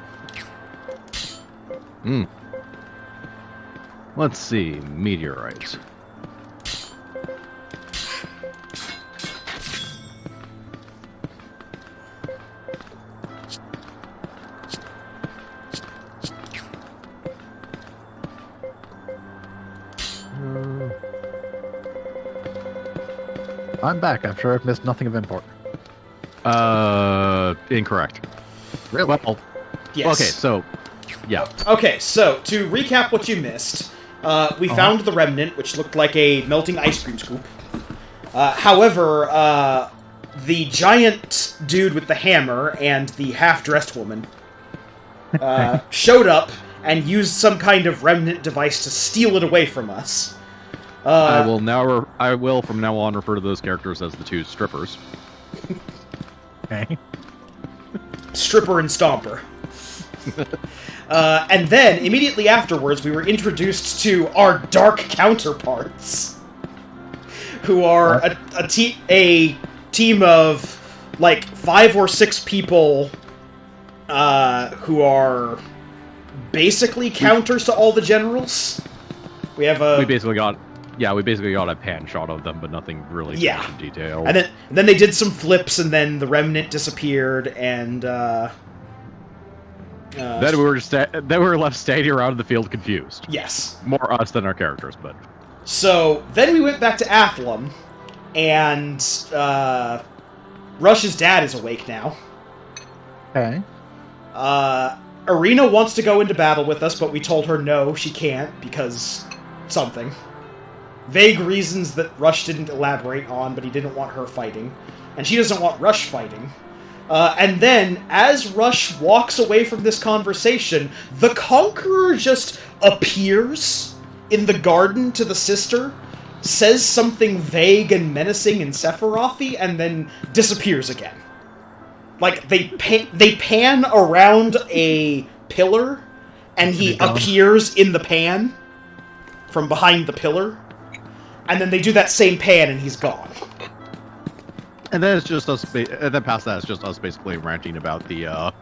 Let's see, meteorites. I'm back. I'm sure I've missed nothing of import. Incorrect. Really? Well, Yes. okay, so, yeah. Okay, so, to recap what you missed, we found the Remnant, which looked like a melting ice cream scoop. However, the giant dude with the hammer and the half-dressed woman showed up and used some kind of Remnant device to steal it away from us. I will from now on refer to those characters as the two strippers. Okay. Stripper and Stomper. And then, immediately afterwards, we were introduced to our dark counterparts, who are a team of, like, 5 or 6 people who are basically counters to all the generals. We have a... We basically got a pan shot of them, but nothing really too much in detail. And then they did some flips, and then the Remnant disappeared, and then we were left standing around in the field confused. Yes. More us than our characters, but... So, then we went back to Athlum, and Rush's dad is awake now. Okay. Irina wants to go into battle with us, but we told her no, she can't, because something. Vague reasons that Rush didn't elaborate on, but he didn't want her fighting. And she doesn't want Rush fighting. And then, as Rush walks away from this conversation, the Conqueror just appears in the garden to the sister, says something vague and menacing in Sephiroth-y, and then disappears again. Like, they pan around a pillar, and he appears in the pan from behind the pillar, and then they do that same pan, and he's gone. And then it's just us. And then past that, it's just us basically ranting about the.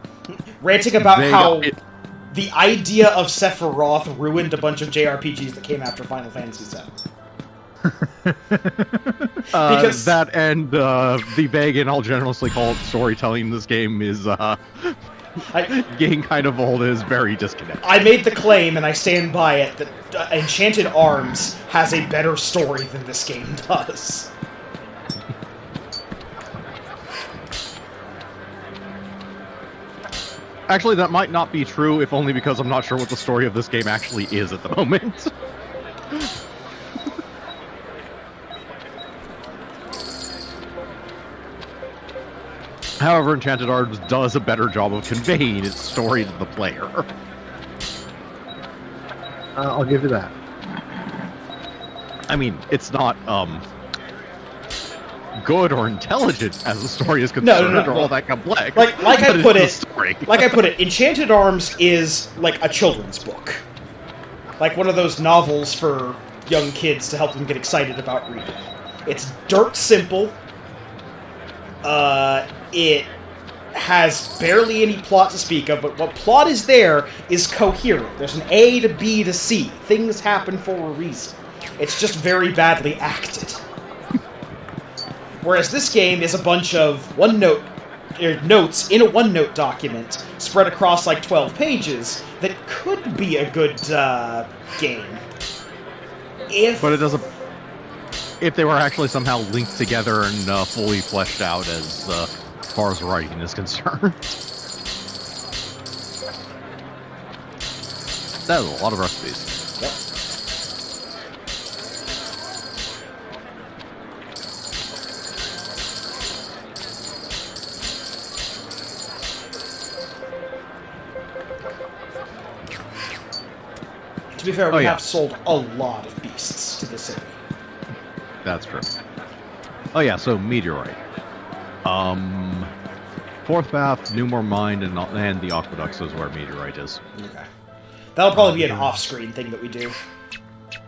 Ranting about how the idea of Sephiroth ruined a bunch of JRPGs that came after Final Fantasy VII. Because that and the vague and all generously called storytelling in this game is getting kind of old. Is very disconnected. I made the claim, and I stand by it, that Enchanted Arms has a better story than this game does. Actually, that might not be true, if only because I'm not sure what the story of this game actually is at the moment. However, Enchanted Arms does a better job of conveying its story to the player. I'll give you that. I mean, it's not good or intelligent as the story is concerned, or all that complex. Like I put it, Enchanted Arms is like a children's book, like one of those novels for young kids to help them get excited about reading. It's dirt simple. It has barely any plot to speak of, but what plot is there is coherent. There's an A to B to C. Things happen for a reason. It's just very badly acted. Whereas this game is a bunch of notes in a OneNote document spread across like 12 pages that could be a good game. But it doesn't. If they were actually somehow linked together and fully fleshed out as far as writing is concerned. That is a lot of recipes. Yep. To be fair, we have sold a lot of beasts to the city. That's true. Oh yeah, so Meteorite. Fourth Path, Newmore Mine, and the Aqueducts is where Meteorite is. Okay. That'll probably be an off-screen thing that we do.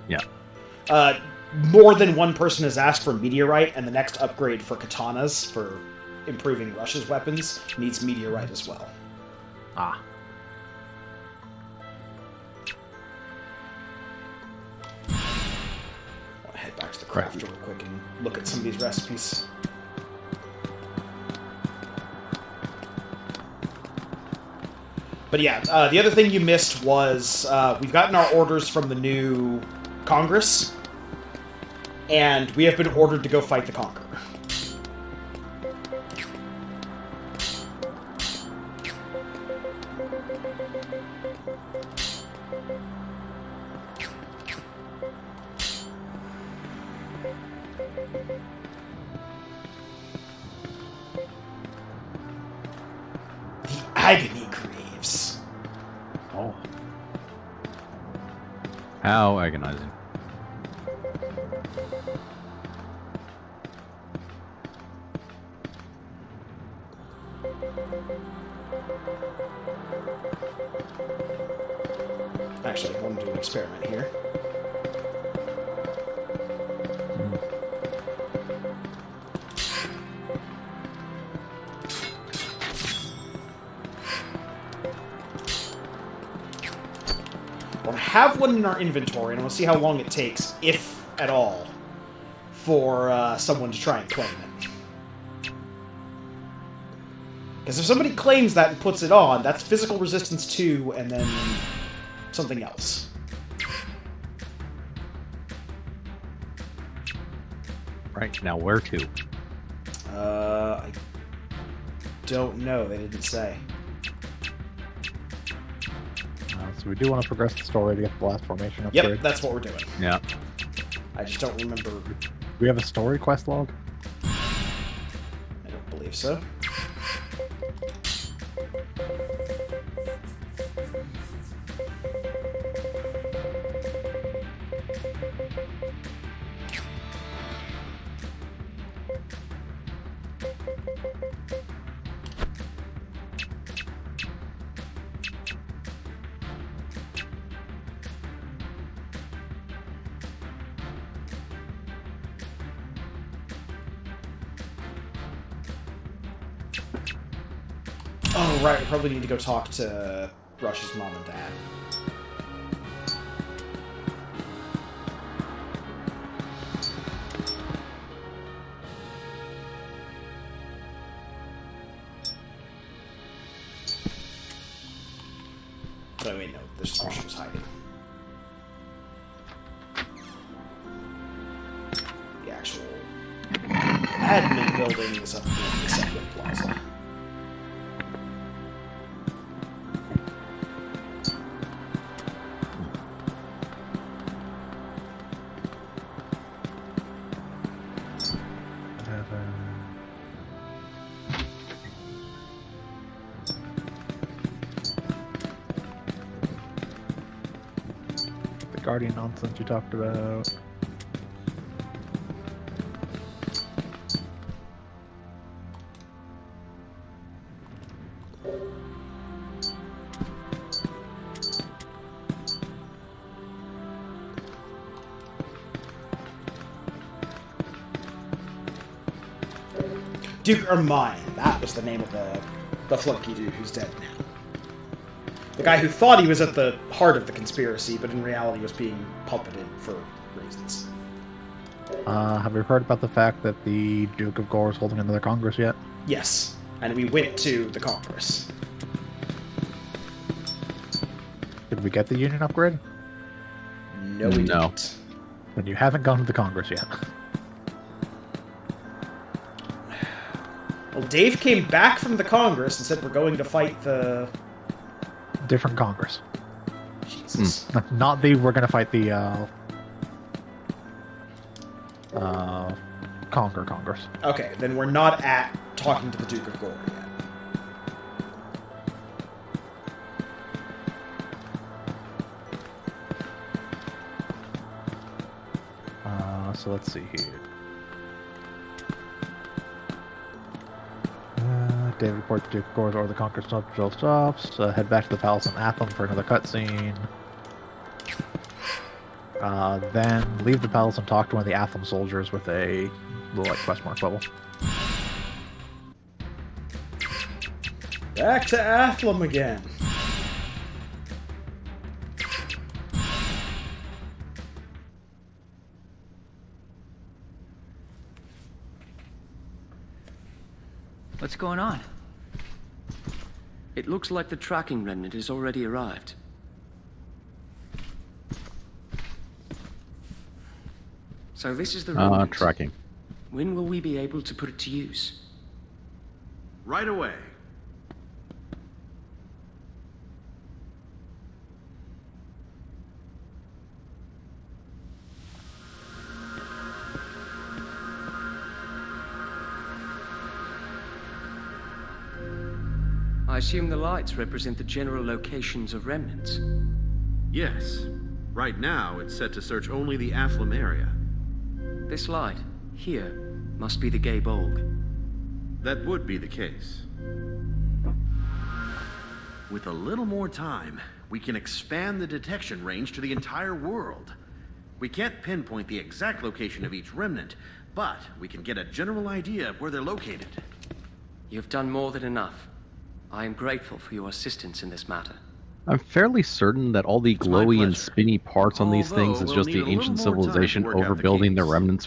Yeah. More than one person has asked for Meteorite, and the next upgrade for katanas, for improving Rush's weapons, needs Meteorite as well. Ah. I'll head back to the crafter real quick and look at some of these recipes. But yeah, the other thing you missed was we've gotten our orders from the new Congress, and we have been ordered to go fight the Conqueror. The Agony Greaves. Oh. How agonizing. Actually, I want to do an experiment here. We'll have one in our inventory, and we'll see how long it takes, if at all, for someone to try and claim it. Because if somebody claims that and puts it on, that's physical resistance 2, and then something else. Right, now where to? I don't know. They didn't say. So we do want to progress the story to get the last formation upgrade. Yep, that's what we're doing. Yeah. I just don't remember. Do we have a story quest log? I don't believe so. Oh, right, we probably need to go talk to Rush's mom and dad. Oh, wait, no, this Rush was hiding. The actual admin building is up in the second plaza. Guardian nonsense you talked about. Duke Ermine, that was the name of the flunky dude who's dead now. The guy who thought he was at the heart of the conspiracy, but in reality was being puppeted for reasons. Have you heard about the fact that the Duke of Gore is holding another Congress yet? Yes, and we went to the Congress. Did we get the Union upgrade? No, we didn't. Then you haven't gone to the Congress yet. Well, Dave came back from the Congress and said we're going to fight the... Different Congress. Jesus. Not the we're going to fight the Conquer Congress. Okay, then we're not at talking to the Duke of Gore yet. So let's see here. David reports to Duke of Gore or the Conqueror stops. Head back to the palace in Atham for another cutscene. Then leave the palace and talk to one of the Atham soldiers with a little quest mark bubble. Back to Atham again. What's going on? It looks like the tracking remnant has already arrived. So this is the remnant. Tracking. When will we be able to put it to use? Right away. I assume the lights represent the general locations of remnants. Yes. Right now, it's set to search only the Athlam area. This light, here, must be the Gay Bolg. That would be the case. With a little more time, we can expand the detection range to the entire world. We can't pinpoint the exact location of each remnant, but we can get a general idea of where they're located. You've done more than enough. I am grateful for your assistance in this matter. I'm fairly certain that all the glowy and spinny parts on these things is just the ancient civilization overbuilding the remnants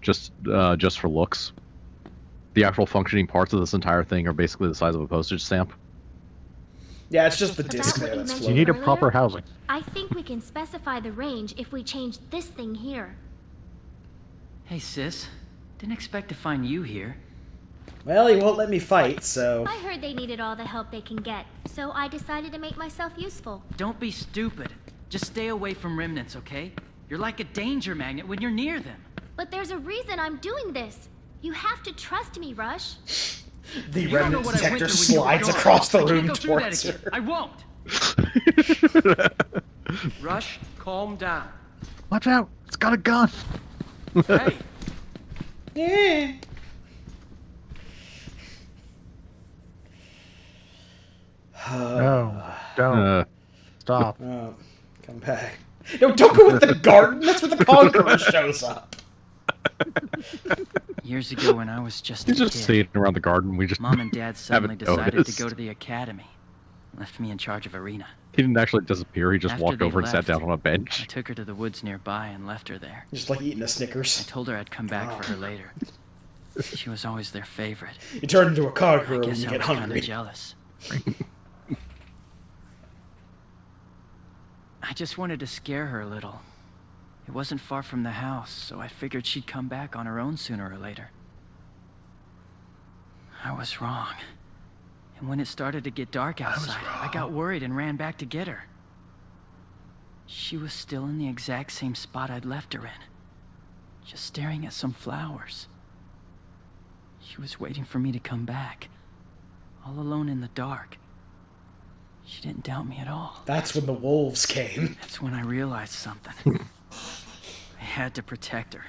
just for looks. The actual functioning parts of this entire thing are basically the size of a postage stamp. Yeah, it's just the disc there that's floating. You need a proper housing. I think we can specify the range if we change this thing here. Hey, sis. Didn't expect to find you here. Well, he won't let me fight, so... I heard they needed all the help they can get, so I decided to make myself useful. Don't be stupid. Just stay away from remnants, okay? You're like a danger magnet when you're near them. But there's a reason I'm doing this. You have to trust me, Rush. The remnant detector slides across the room towards her. I won't! Rush, calm down. Watch out! It's got a gun! Hey! Yeah. No, don't. Stop. Oh, come back. No, don't go with the garden. That's where the Conqueror shows up. Years ago when I was just a He's just kid, staying around the garden. We just Mom and Dad suddenly haven't decided noticed. to go to the academy. Left me in charge of Arena. He didn't actually disappear. He just After walked they over and sat left, down on a I bench. took her to the woods nearby and left her there. Just like eating a I Snickers. told her I'd come back for her later. She was always their favorite. You turn into a I Conqueror when guess you I get was kind hungry. of jealous. I just wanted to scare her a little. It wasn't far from the house, so I figured she'd come back on her own sooner or later. I was wrong. And when it started to get dark outside, I got worried and ran back to get her. She was still in the exact same spot I'd left her in, just staring at some flowers. She was waiting for me to come back, all alone in the dark. She didn't doubt me at all. That's when the wolves came. That's when I realized something. I had to protect her.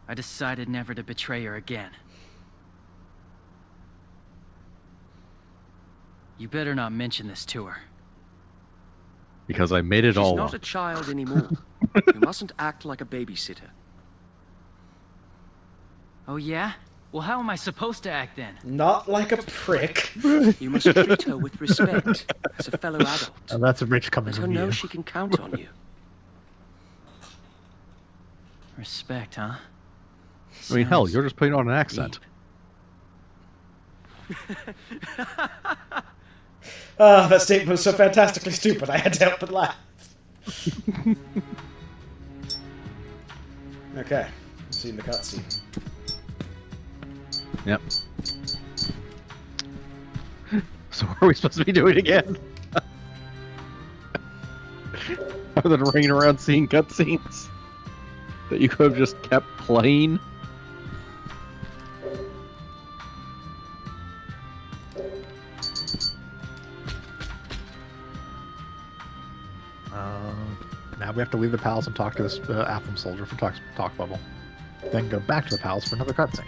I decided never to betray her again. You better not mention this to her. Because I made it all She's not up. a child anymore. You mustn't act like a babysitter. Oh yeah? Well, how am I supposed to act then? Not like a prick. You must treat her with respect as a fellow adult. And that's rich coming Let her from know you. she can count on you. Respect, huh? I mean, hell, you're just putting on an accent. That statement was so fantastically stupid, I had to help but laugh. Okay, seen the cutscene. Yep. So what are we supposed to be doing again? Other than running around seeing cutscenes that you could have just kept playing? Now we have to leave the palace and talk to this Atham soldier for talk bubble. Then go back to the palace for another cutscene.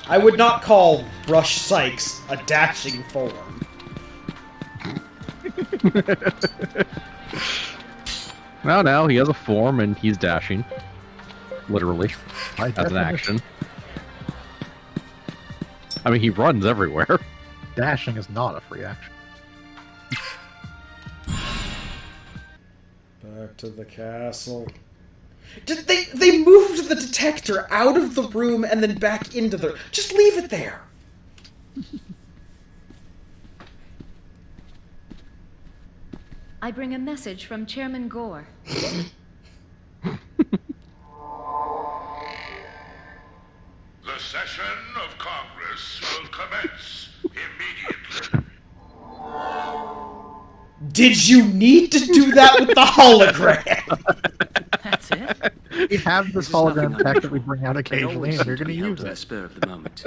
I would not call Brush Sykes a dashing form. Well, now he has a form and he's dashing. Literally. As an action. I mean, he runs everywhere. Dashing is not a free action. Back to the castle. Did they moved the detector out of the room and then back into the... Just leave it there. I bring a message from Chairman Gore. The session of Congress will commence immediately. Did you need to do that with the hologram? That's it? We have this hologram tech that we bring out occasionally, and you're going to use the it. spur of the moment.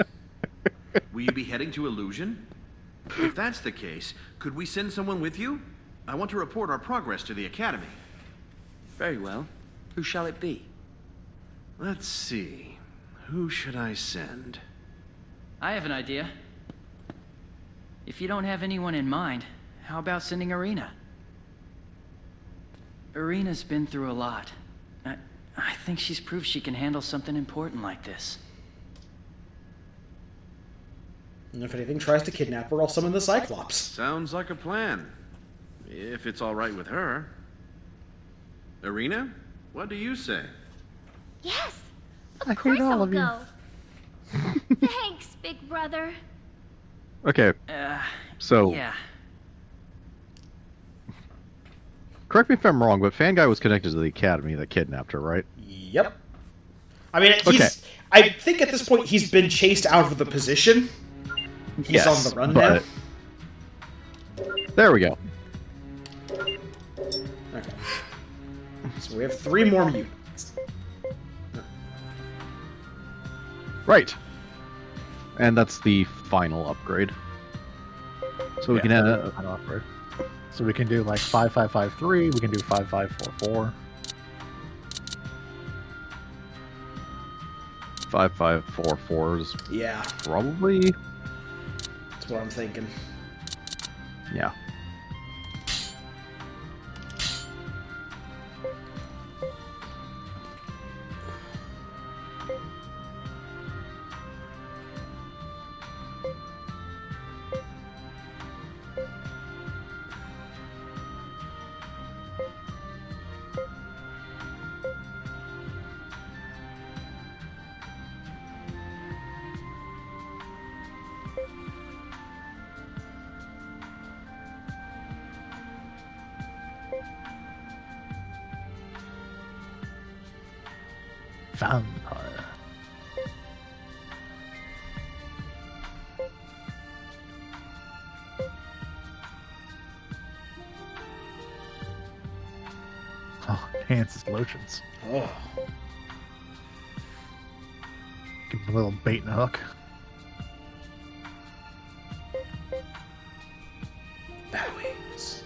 Will you be heading to Illusion? If that's the case, could we send someone with you? I want to report our progress to the Academy. Very well. Who shall it be? Let's see. Who should I send? I have an idea. If you don't have anyone in mind, how about sending Irina? Irina's been through a lot. I think she's proved she can handle something important like this. And if anything tries to kidnap her, I'll summon the Cyclops. Sounds like a plan. If it's all right with her. Irina, what do you say? Yes, of course I'll go. Thanks, big brother. Okay, so... Yeah. Correct me if I'm wrong, but Fanguy was connected to the Academy that kidnapped her, right? Yep. I mean, I think at this point he's been chased out of the position. He's on the run now. There we go. Okay. So we have 3 more mutants. Right. And that's the final upgrade. So we can add a final upgrade. So we can do like 5553, we can do 5544. 5544 is Yeah. probably... That's what I'm thinking. Yeah. Vampire. fanciest lotions. Oh. Give him a little bait and hook. Batwings.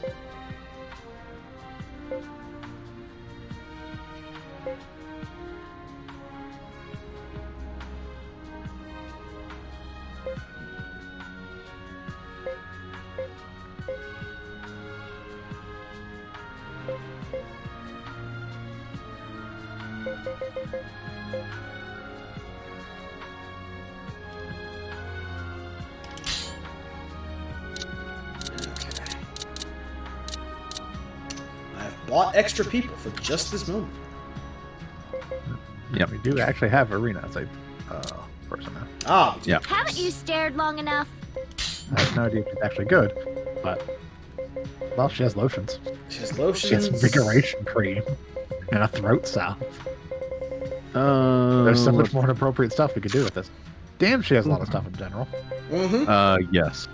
Bought extra people for just this moment. Yeah, we do actually have Arena as a person now. Ah, yeah. Haven't you stared long enough? I have no idea if she's actually good, but well, she has lotions. She has lotions. She has invigoration cream and a throat salve. There's so much more inappropriate stuff we could do with this. Damn, she has a lot of stuff in general. Yes.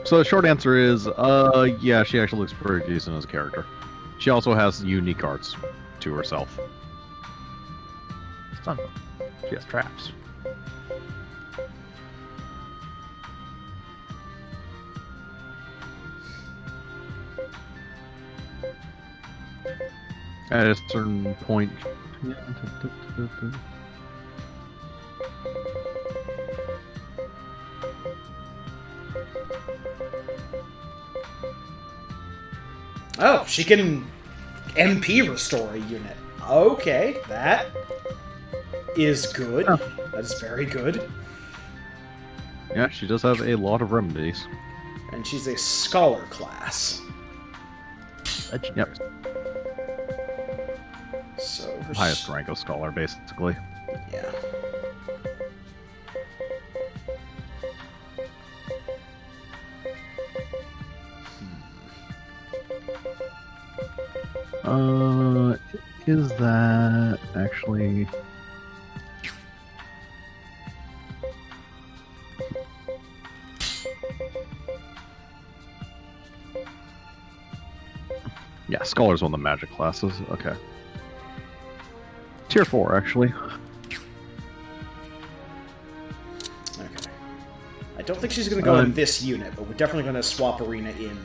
So the short answer is, yeah, she actually looks pretty decent as a character. She also has unique arts to herself. Son, she has traps. At a certain point. Oh, she can MP restore a unit. Okay, that is good. Oh. That is very good. Yeah, she does have a lot of remedies. And she's a scholar class. Yep. So her highest rank of scholar, basically. Yeah. Is that actually... Yeah, Scholar's one of the magic classes. Okay. Tier 4, actually. Okay. I don't think she's going to go in this unit, but we're definitely going to swap Arena in.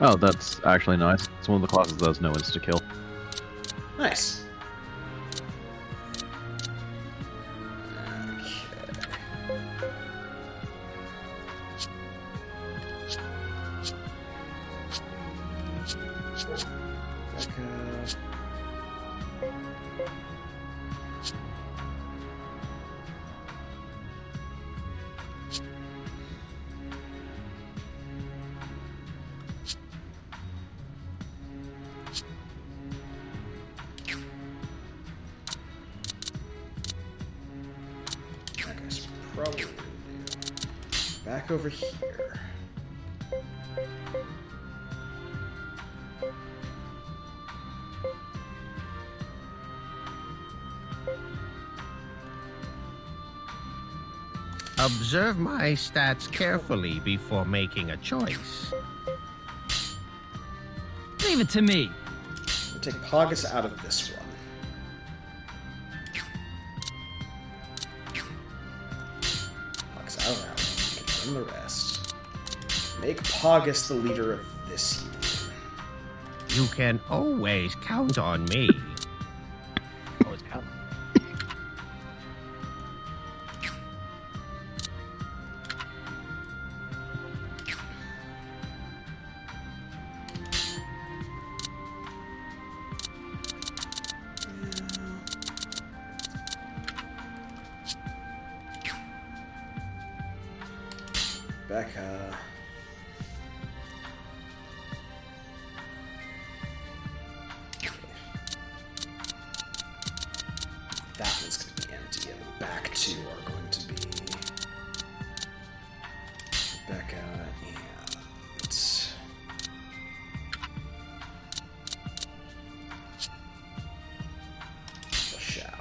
Oh, that's actually nice. It's one of the classes that has no insta-kill. Nice. Probably back over here. Observe my stats carefully before making a choice. Leave it to me. We'll take Pogus out of this one. Pogus out of that one. We can run the rest. Make Pogus the leader of this unit. You can always count on me. Always count. Becca. That one's going to be empty, and the back two are going to be Becca and Shao.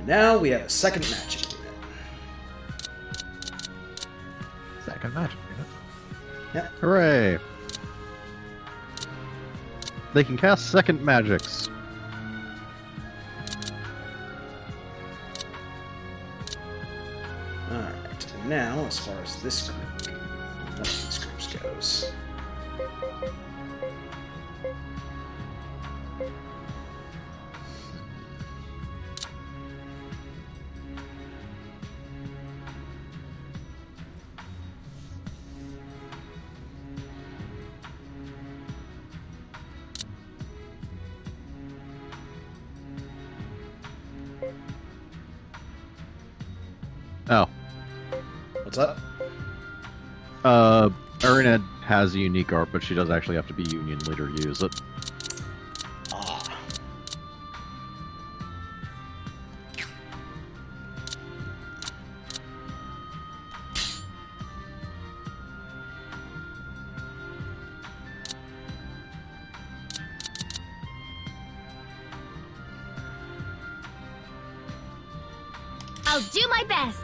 Now we have a second matching unit. second magic unit. Yep. Hooray! They can cast second magics. Alright, and now, as far as this group, one of these groups goes. Oh. What's up? Arena has a unique art, but she does actually have to be Union Leader to use it. Ah. I'll do my best.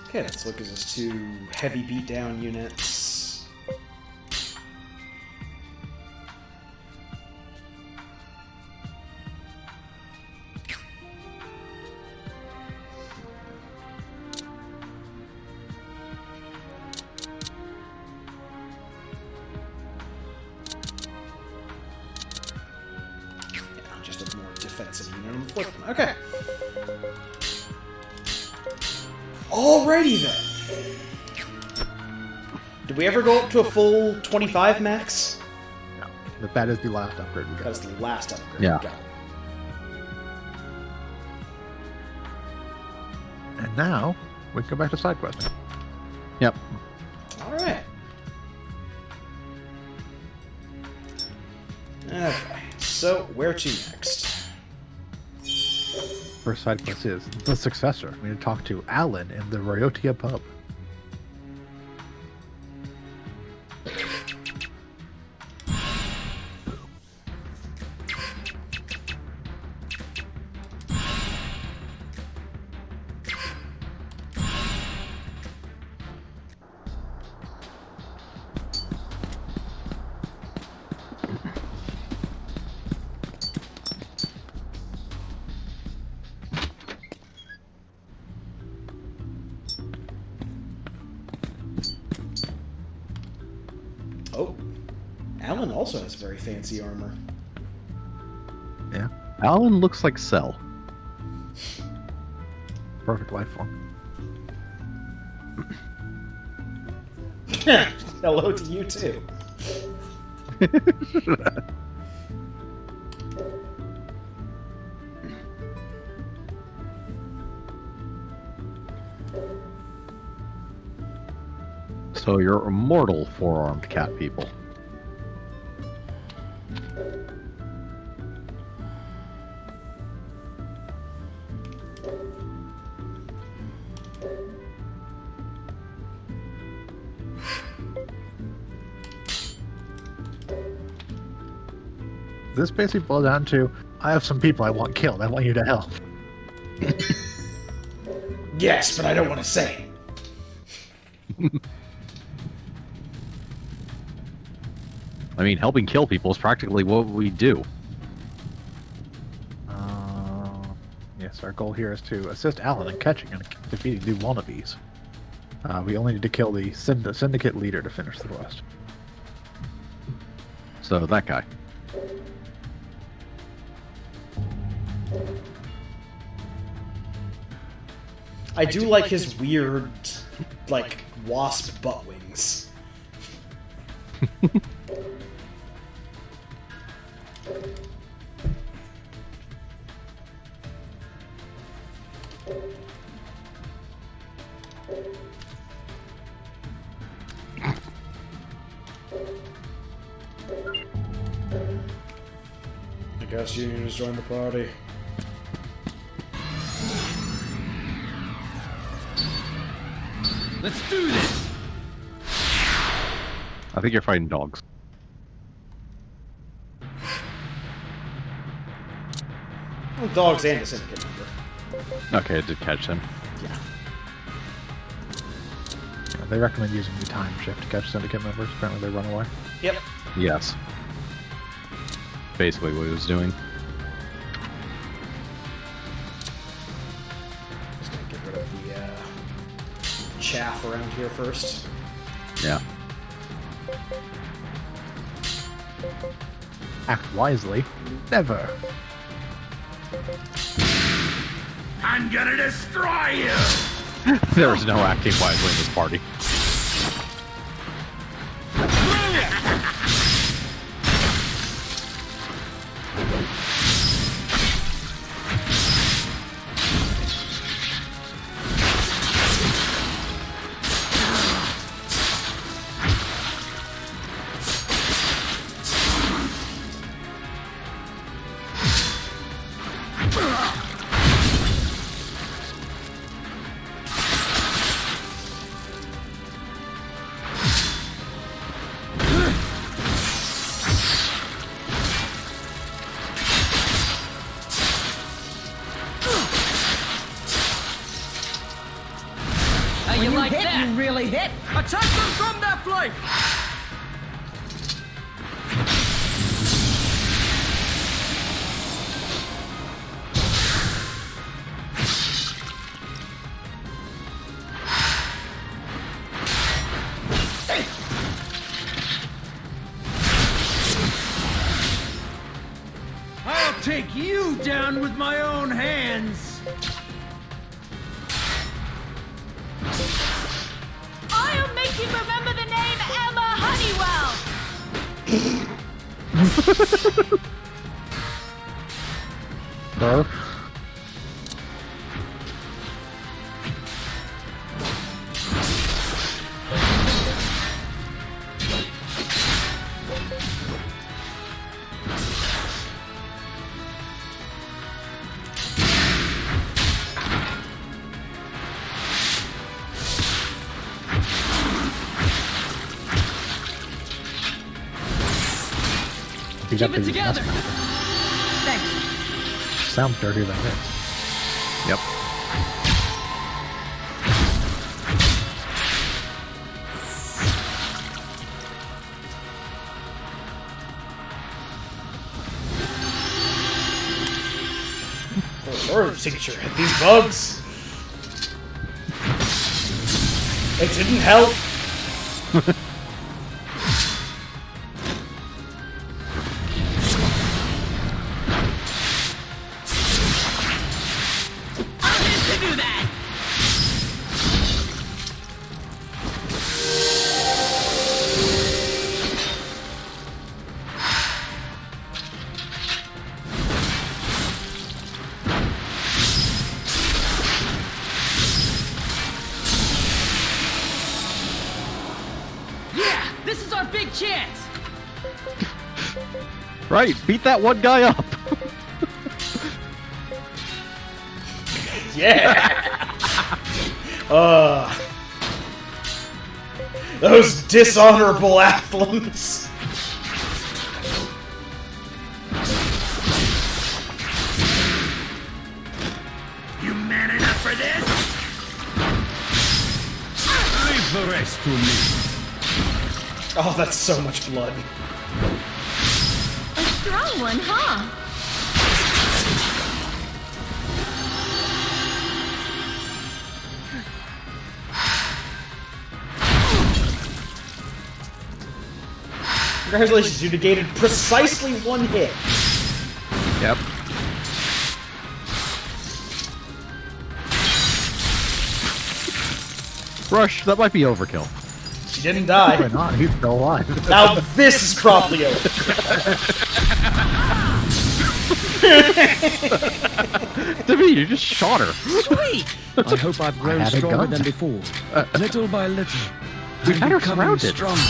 Okay, let's look at those two heavy beatdown units. Yeah, just a more defensive unit on the fourth one. Okay. Alrighty then. Did we ever go up to a full 25 max? No. But that is the last upgrade we got. That's the last upgrade Yeah. we got. And now, we can go back to side questing. Yep. Alright. Okay, so where to next? First side quest is the successor. We need to talk to Alan in the Ryotia pub. Oh, Alan also has very fancy armor. Yeah. Alan looks like Cell. Perfect life form. Hello to you too. So you're immortal, four-armed cat people. This basically boils down to, I have some people I want killed. I want you to help. Yes, but I don't want to say it. I mean, helping kill people is practically what we do. Yes, our goal here is to assist Alan in catching and defeating the wannabes. We only need to kill the syndicate leader to finish the quest. So that guy. I do like his weird, like, wasp butt wings. I guess you need to join the party. Let's do this! I think you're fighting dogs. Well, dogs and a syndicate member. Okay, I did catch him. Yeah. Yeah, they recommend using the time shift to catch syndicate members. Apparently they run away. Yep. Yes. Basically what he was doing. Just gonna get rid of the chaff around here first. Yeah. Act wisely. Never. I'm gonna destroy you! There is no acting wisely in this party. How you like that? You really hit. Attack them from that flank. I'll take you down with my own hands. I'll make you remember the name Emma Honeywell! Bro. Keep it together. Thanks. Sounds dirtier than this. Yep. Or signature hit these bugs. It didn't help. This is our big chance! Right, beat that one guy up! Yeah! Those dishonorable athletes! You man enough for this? Leave the rest to me. Oh, that's so much blood. A strong one, huh? Congratulations, you negated precisely one hit. Yep. Rush, that might be overkill. She didn't die. Probably not. He's still alive. Now this is probably over. David, you just shot her. Sweet! I hope I've grown had a stronger gun. than before. Little by little. We've I'm had her becoming surrounded. stronger.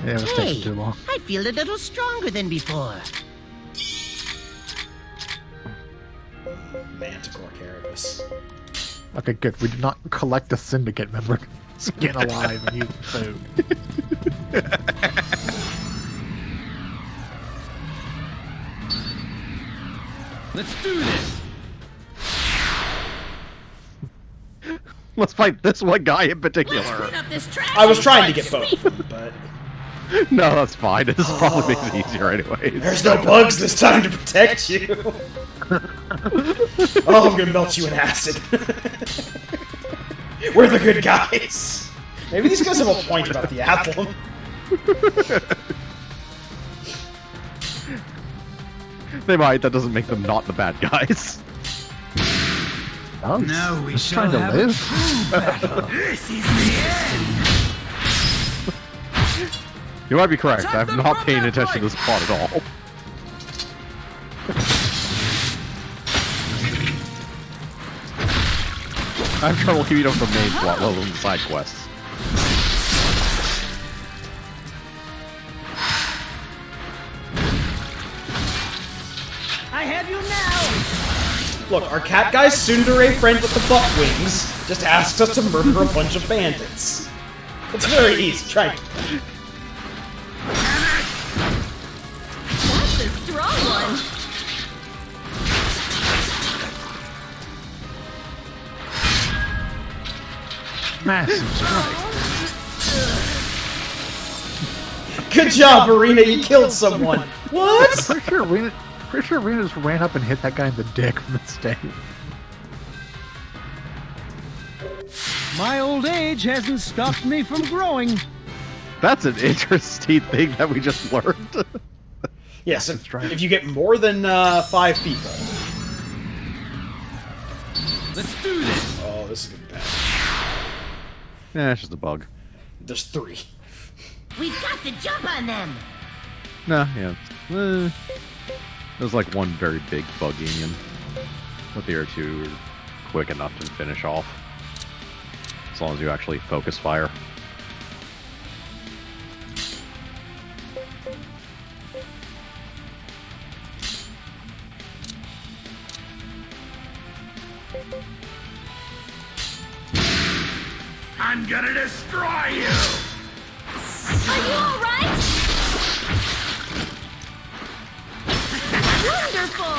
Yeah, it was taking too long. I feel a little stronger than before. Manticore Carapace. Okay, good. We did not collect a syndicate member, skin alive, and use food. Let's do this! Let's fight this one guy in particular. I was trying to get both, but... No, that's fine. This probably makes it easier anyways. There's no bugs this time to protect you! Oh, I'm gonna melt you in acid. We're the good guys! Maybe these guys have a point about the apple. They might, that doesn't make them not the bad guys. Oh, Now we just shall trying to have live. a true battle. This is the end! You might be correct. Attack I'm them not from paying their attention to this plot at all. I have trouble keeping up with the main plot, let alone the side quests. I have you now! Look, our cat guy's tsundere friend with the butt wings just asked us to murder a bunch of bandits. It's very easy, try it. That's a strong one. Massive strike. Good job, Arena, you killed someone! What? Pretty sure Arena just ran up and hit that guy in the dick from the stage. My old age hasn't stopped me from growing. That's an interesting thing that we just learned. Yes, if you get more than 5 people. Let's do this. Oh, this is gonna be bad. Yeah, it's just a bug. There's 3. We've got to jump on them! Nah, yeah. There's like one very big bug union. But the other two are quick enough to finish off. As long as you actually focus fire. I'm gonna destroy you! Are you alright? Wonderful!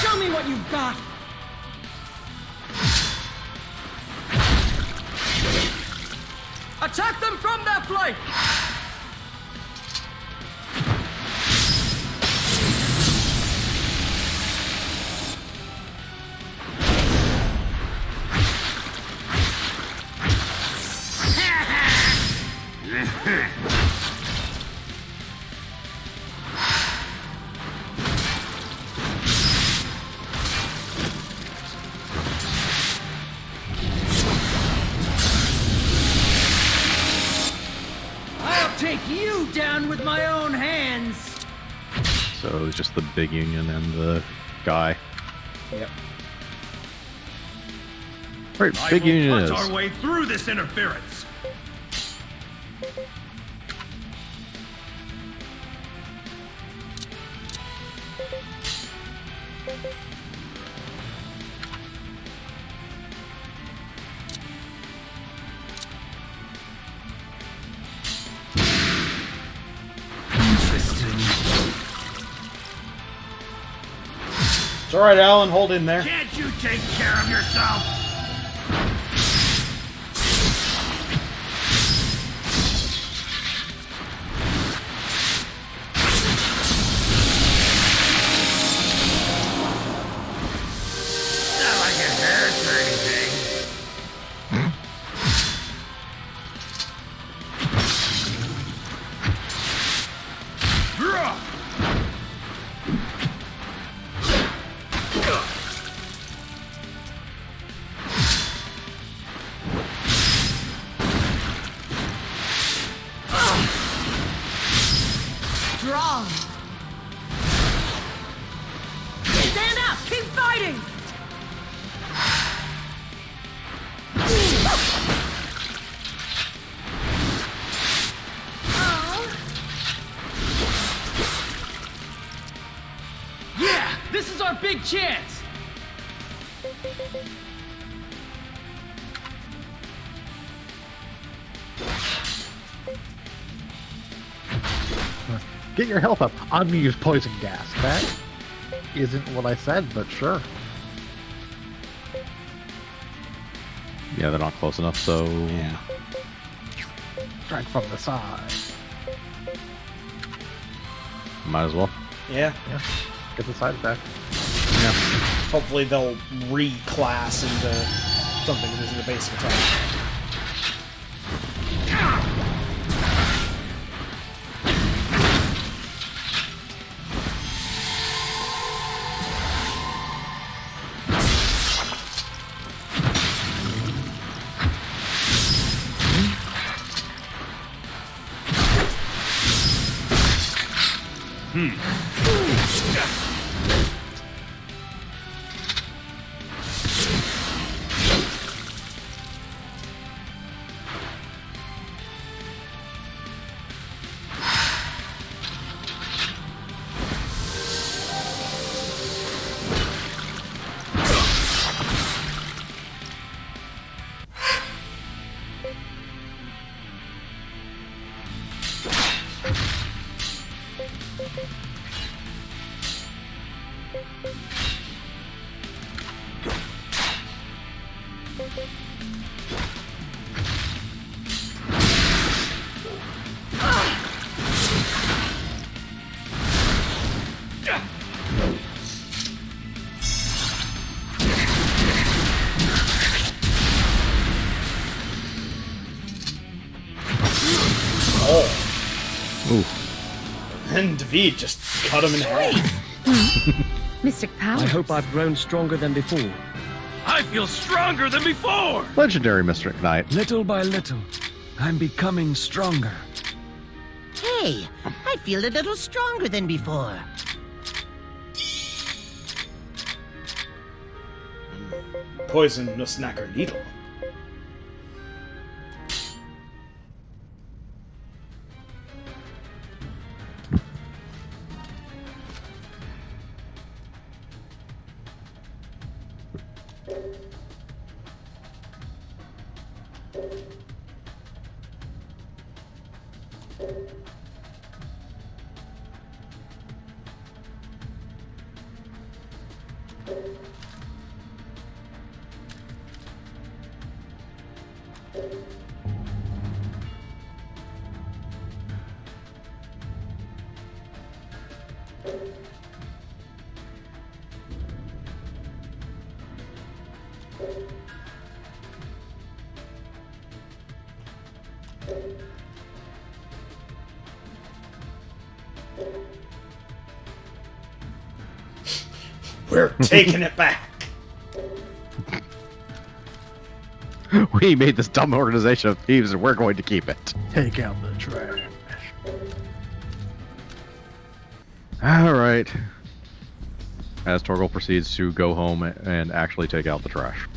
Show me what you've got! Attack them from their flank! I'll take you down with my own hands! So it's just the big union and the guy. Yep. Right, I big will union punch is. our way through this interference. It's alright, Alan, hold in there. Can't you take care of yourself? Not like it hurts or anything. strong. Stand up! Keep fighting! Yeah, this is our big chance. Get your health up. I'm gonna use poison gas. That isn't what I said, but sure. Yeah, they're not close enough, so... Yeah. Strike from the side. Might as well. Yeah. Yeah. Get the side attack. Yeah. Hopefully they'll reclass into something that isn't a basic attack. And David just cut him in half. Mystic powers. I hope I've grown stronger than before. I feel stronger than before! Legendary Mystic Knight. Little by little, I'm becoming stronger. Hey, I feel a little stronger than before. Poison no snacker needle. We're taking it back. We made this dumb organization of thieves and we're going to keep it. Take out the trash. Alright. As Torgal proceeds to go home and actually take out the trash.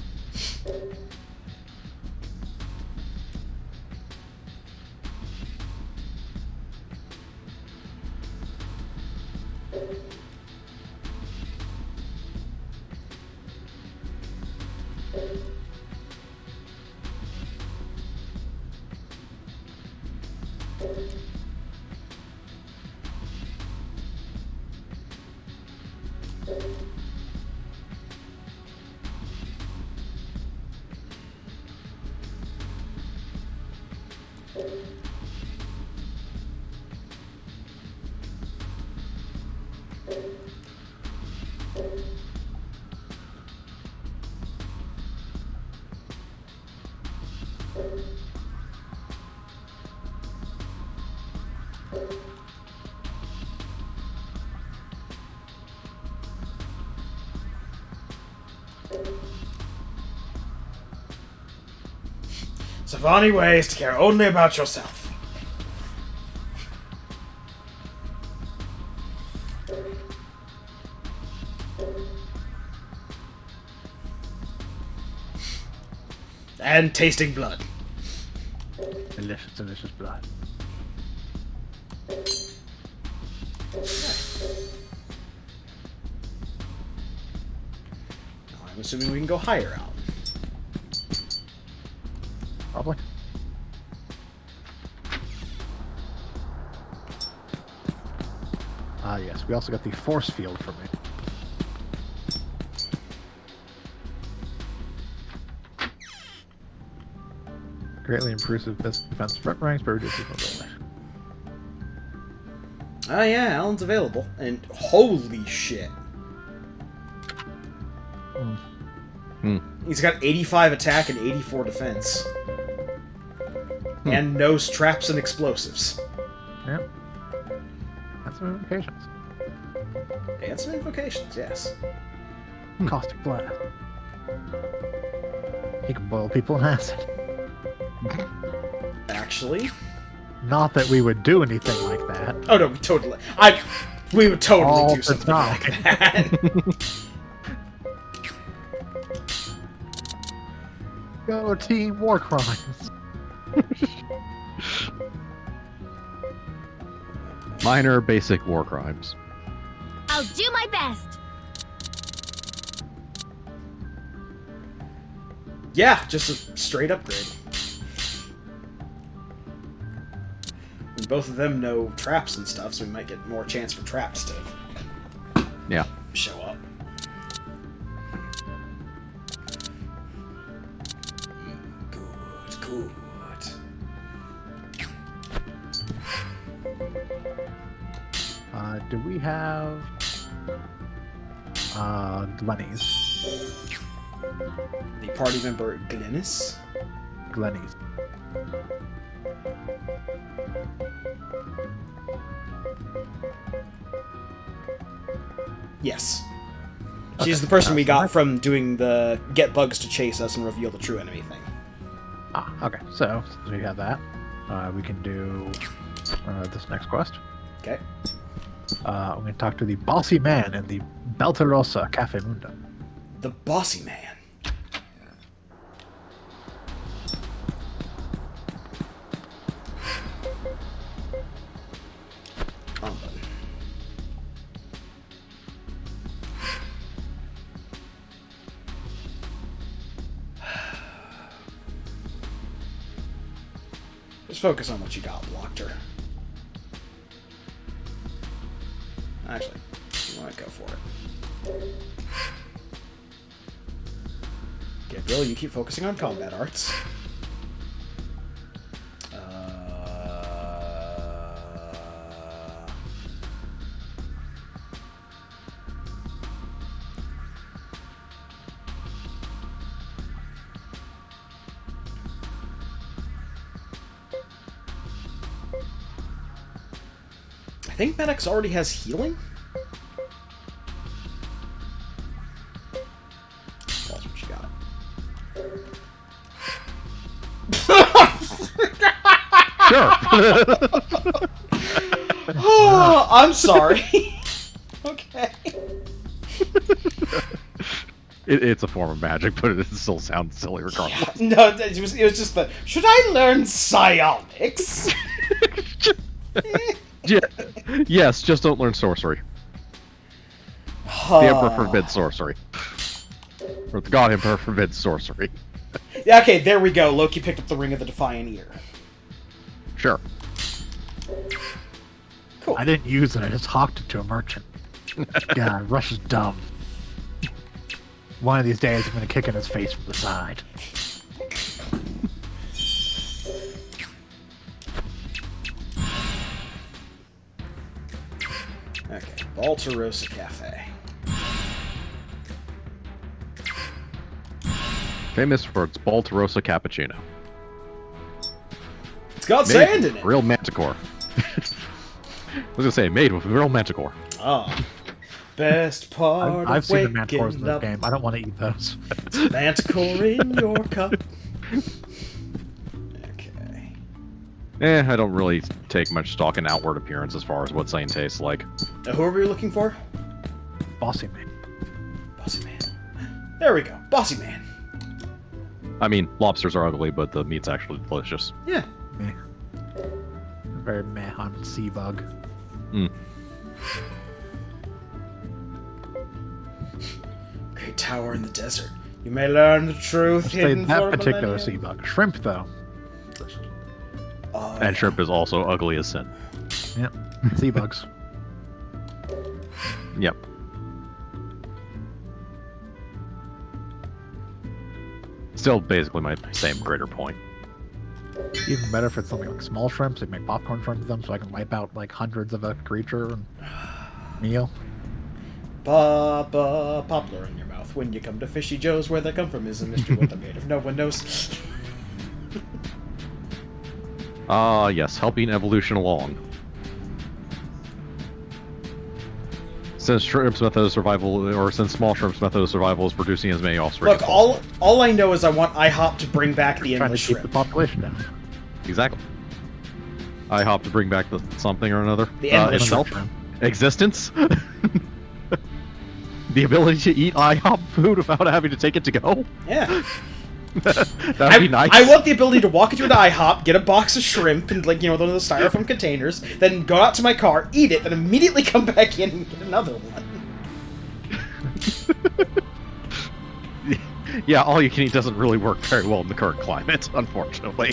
So funny ways to care only about yourself. And tasting blood. Delicious, delicious blood. Now, I'm assuming we can go higher out. Probably. Ah, yes. We also got the force field from it. Greatly improves defense front ranks, but reduces mobility. Oh yeah, Alan's available. And holy shit. He's got 85 attack and 84 defense. And knows traps and explosives. Yep. And some invocations. And some invocations, yes. Caustic blast. He can boil people in acid. Actually? Not that we would do anything like that. Oh no, we would totally All do something the like that. Go team war crimes. Minor, basic war crimes. I'll do my best. Yeah, just a straight upgrade. And both of them know traps and stuff, so we might get more chance for traps to show up. Good. Do we have Glennies? The party member Glennis? Glennies. Yes. She's the person we got from doing the get bugs to chase us and reveal the true enemy thing. Ah, okay. So, since we have that, we can do this next quest. Okay. I'm going to talk to the bossy man in the Belterosa Cafe Mundo. The bossy man. On button. Just focus on what you got, Blockter. Actually, you want to go for it. Gabriel, you keep focusing on combat arts. I think Medix already has healing? That's what you got. Sure. Oh, I'm sorry. Okay. It's a form of magic, but it still sounds silly regardless. No, it was just the, should I learn psionics? Yes, just don't learn sorcery. The Emperor forbids sorcery. Or the God Emperor forbids sorcery. Yeah, okay, there we go. Loki picked up the Ring of the Defiant Ear. Sure. Cool. I didn't use it, I just hawked it to a merchant. God, Rush is dumb. One of these days I'm going to kick in his face from the side. Okay, Balterosa Cafe. Famous for its Balterosa cappuccino. It's got Made sand in it. Real manticore. I was gonna say made with real manticore. Oh. Best part I've of seen the waking manticores in this up. game. I don't want to eat those. Manticore in your cup. Okay. I don't really take much stock in outward appearance as far as what Sane tastes like. Who are we looking for? Bossy man. Bossy man. There we go. Bossy man. I mean, lobsters are ugly, but the meat's actually delicious. Yeah. Meh. Very meh on sea bug. Great tower in the desert. You may learn the truth hidden That for particular millennia. sea bug. Shrimp, though. And shrimp is also ugly as sin. Yep. Sea bugs. Yep. Still basically my same greater point. Even better if it's something like small shrimps. They make popcorn shrimp with them, so I can wipe out like hundreds of a creature and meal. Poplar in your mouth. When you come to Fishy Joe's, where they come from is a mystery. What they're made of, no one knows. Yes, helping evolution along. Since shrimp's method of survival, or since small shrimp's method of survival is producing as many offspring. Look, all I know is I want IHOP to bring back the endless Keep shrimp. the population down. Exactly. I hope to bring back the something or another. The endless itself. shrimp. Existence. The ability to eat IHOP food without having to take it to go. Yeah. That'd be nice. I want the ability to walk into an IHOP, get a box of shrimp and, like, you know, one of those styrofoam containers, then go out to my car, eat it, then immediately come back in and get another one. Yeah, all you can eat doesn't really work very well in the current climate, unfortunately.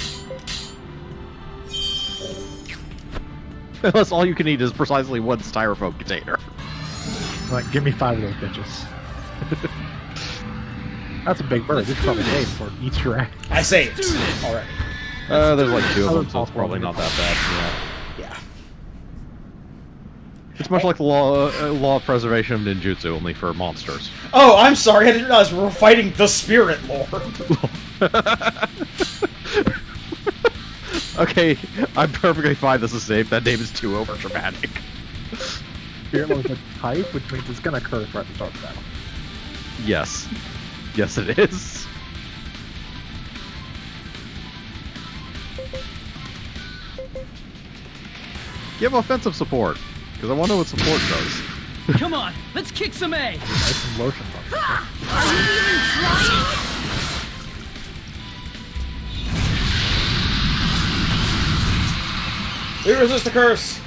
Unless all you can eat is precisely one styrofoam container. Like, give me 5 of those bitches. That's a big bird. This is probably day before it eats your ass. I saved already. There's like 2 of them, so it's probably not that bad. Yeah. It's much like the law of preservation of ninjutsu, only for monsters. Oh, I'm sorry, I didn't realize we were fighting the Spirit Lord. Okay, I'm perfectly fine. This is safe. That name is too overdramatic. Spirit Lord's a type, which means it's gonna curse right at the start of battle. Yes. Yes, it is. Give offensive support, because I want to know what support does. Come on, let's kick some A. Nice and lotion. Are you even trying? We resist the curse.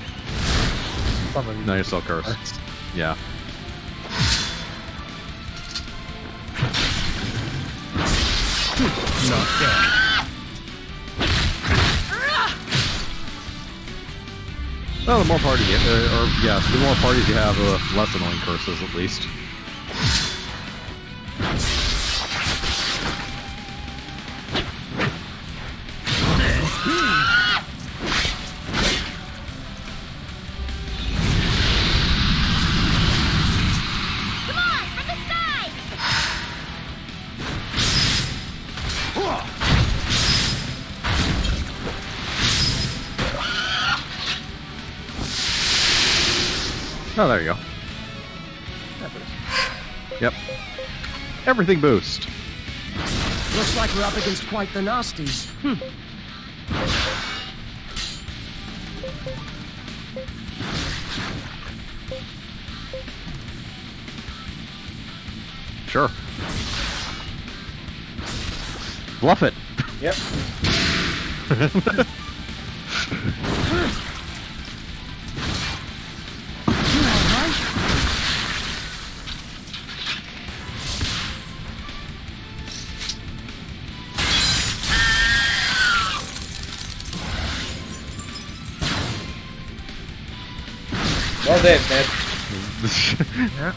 No, you're still cursed. Yeah. Not dead. Well, the more parties you the more parties you have, the less annoying curses, at least. Come on, from the side! Oh, there you go. Yep. Everything boost. Looks like we're up against quite the nasties. Sure. Bluff it. Yep. Well dead, man. Yeah.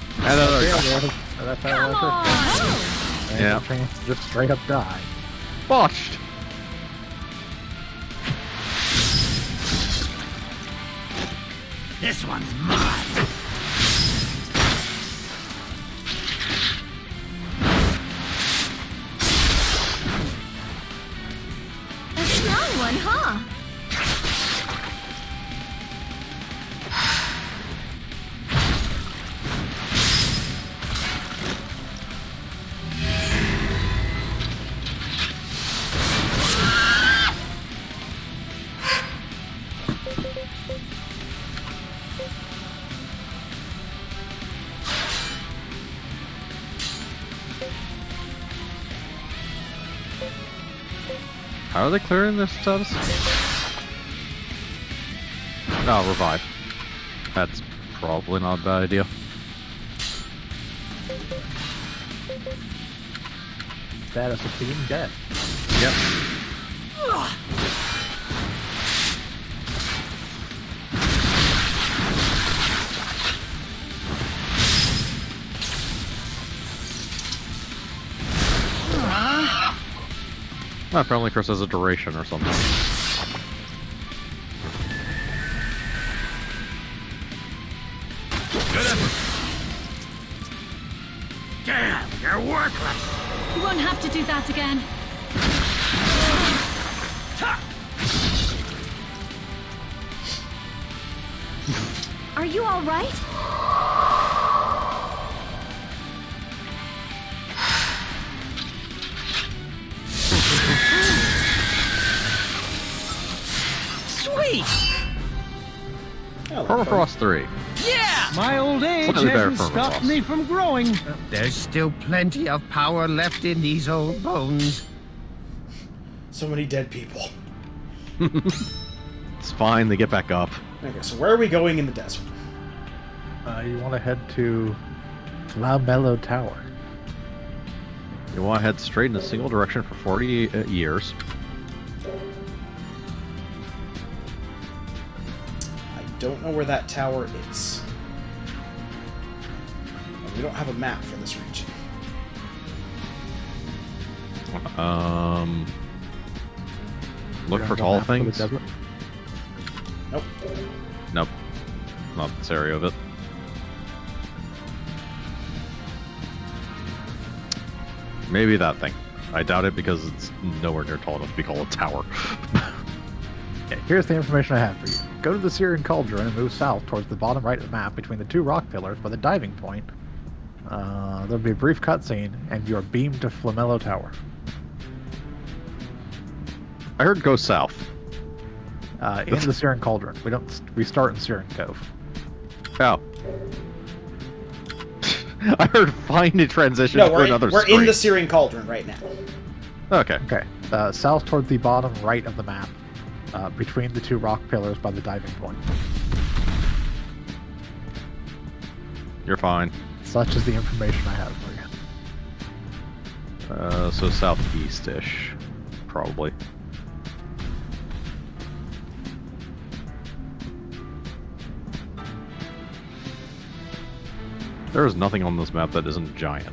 Come Yeah. Just straight up die. Botched. This one's mine. A strong one, huh? How are they clearing their status? Oh, revive. That's probably not a bad idea. Status of being dead. Yep. Apparently Chris has a duration or something. Good effort. Damn, you're worthless. You won't have to do that again. Are you all right? Sweet! Permafrost 3. Yeah! My old age Slightly better hasn't stopped permafrost. me from growing. There's still plenty of power left in these old bones. So many dead people. It's fine, they get back up. Okay, so where are we going in the desert? You want to head to Flamello Tower. You want to head straight in a single direction for 40 years. I don't know where that tower is. We don't have a map for this region. Look for have a tall map for the things. desert? Nope. Nope. Not this area of it. Maybe that thing. I doubt it because it's nowhere near tall enough to be called a tower. Okay, here's the information I have for you. Go to the Syrian Cauldron and move south towards the bottom right of the map between the two rock pillars by the diving point. There'll be a brief cutscene, and you're beamed to Flamello Tower. I heard go south. In the Syrian Cauldron. We start in Syrian Cove. Oh. I heard find a transition No, to another we're screen. in the Searing Cauldron right now. Okay. Okay. South towards the bottom right of the map, between the two rock pillars by the diving point. You're fine. Such is the information I have for you. So southeast-ish, probably. There is nothing on this map that isn't giant.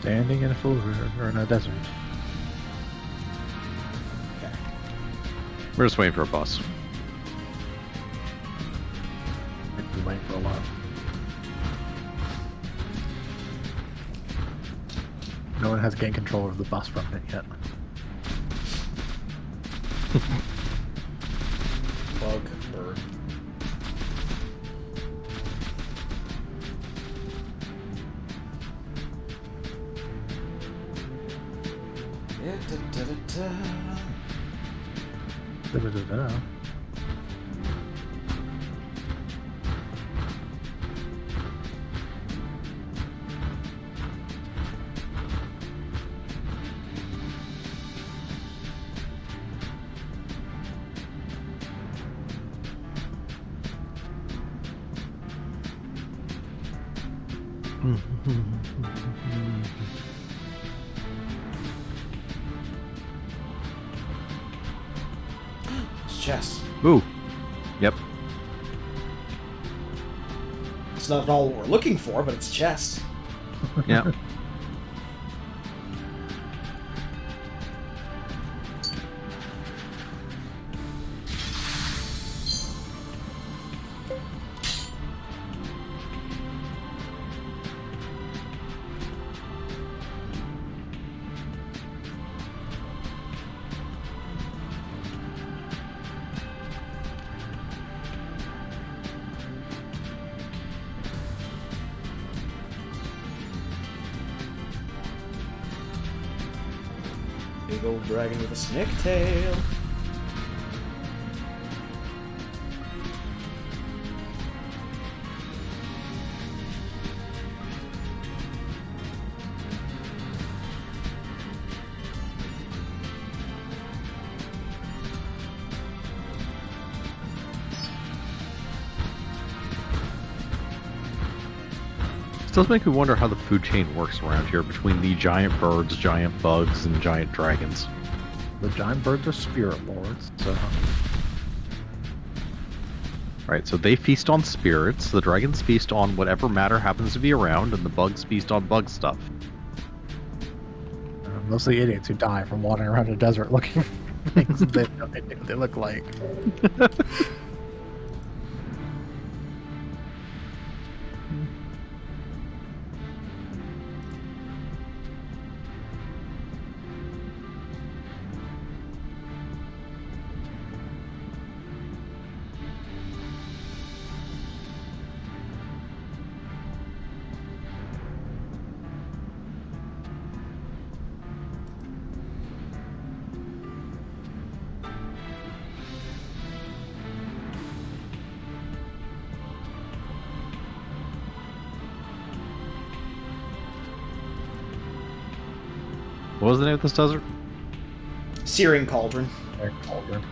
Standing in a full river or in a desert. Okay. We're just waiting for a bus. We've been waiting for a while. No one has gained control of the bus from it yet. Bug, bird. Da-da-da-da. It's chest. Ooh. Yep. It's not all we're looking for, but it's chest. Yep. Big old dragon with a snake tail. It does make me wonder how the food chain works around here between the giant birds, giant bugs, and giant dragons. The giant birds are spirit lords, so... Right, so they feast on spirits, the dragons feast on whatever matter happens to be around, and the bugs feast on bug stuff. Mostly idiots who die from wandering around a desert looking for things that they don't know what they look like. What was the name of this desert? Searing Cauldron. Searing Cauldron.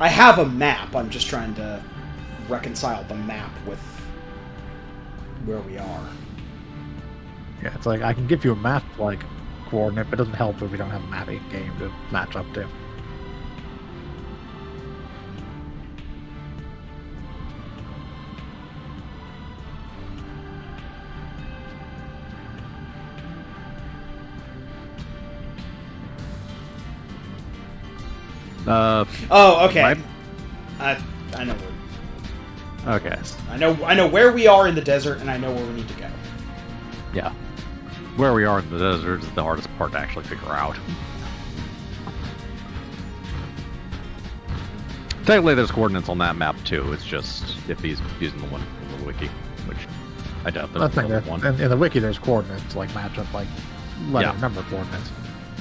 I have a map. I'm just trying to reconcile the map with where we are. Yeah, it's like I can give you a map like coordinate, but it doesn't help if we don't have a mapping game to match up to. Oh, okay. I know where. Okay. I know where we are in the desert, and I know where we need to go. Yeah. Where we are in the desert is the hardest part to actually figure out. Technically, there's coordinates on that map too. It's just if he's using the one from the wiki, which I doubt there's one. In the wiki, there's coordinates like match up like letter number coordinates,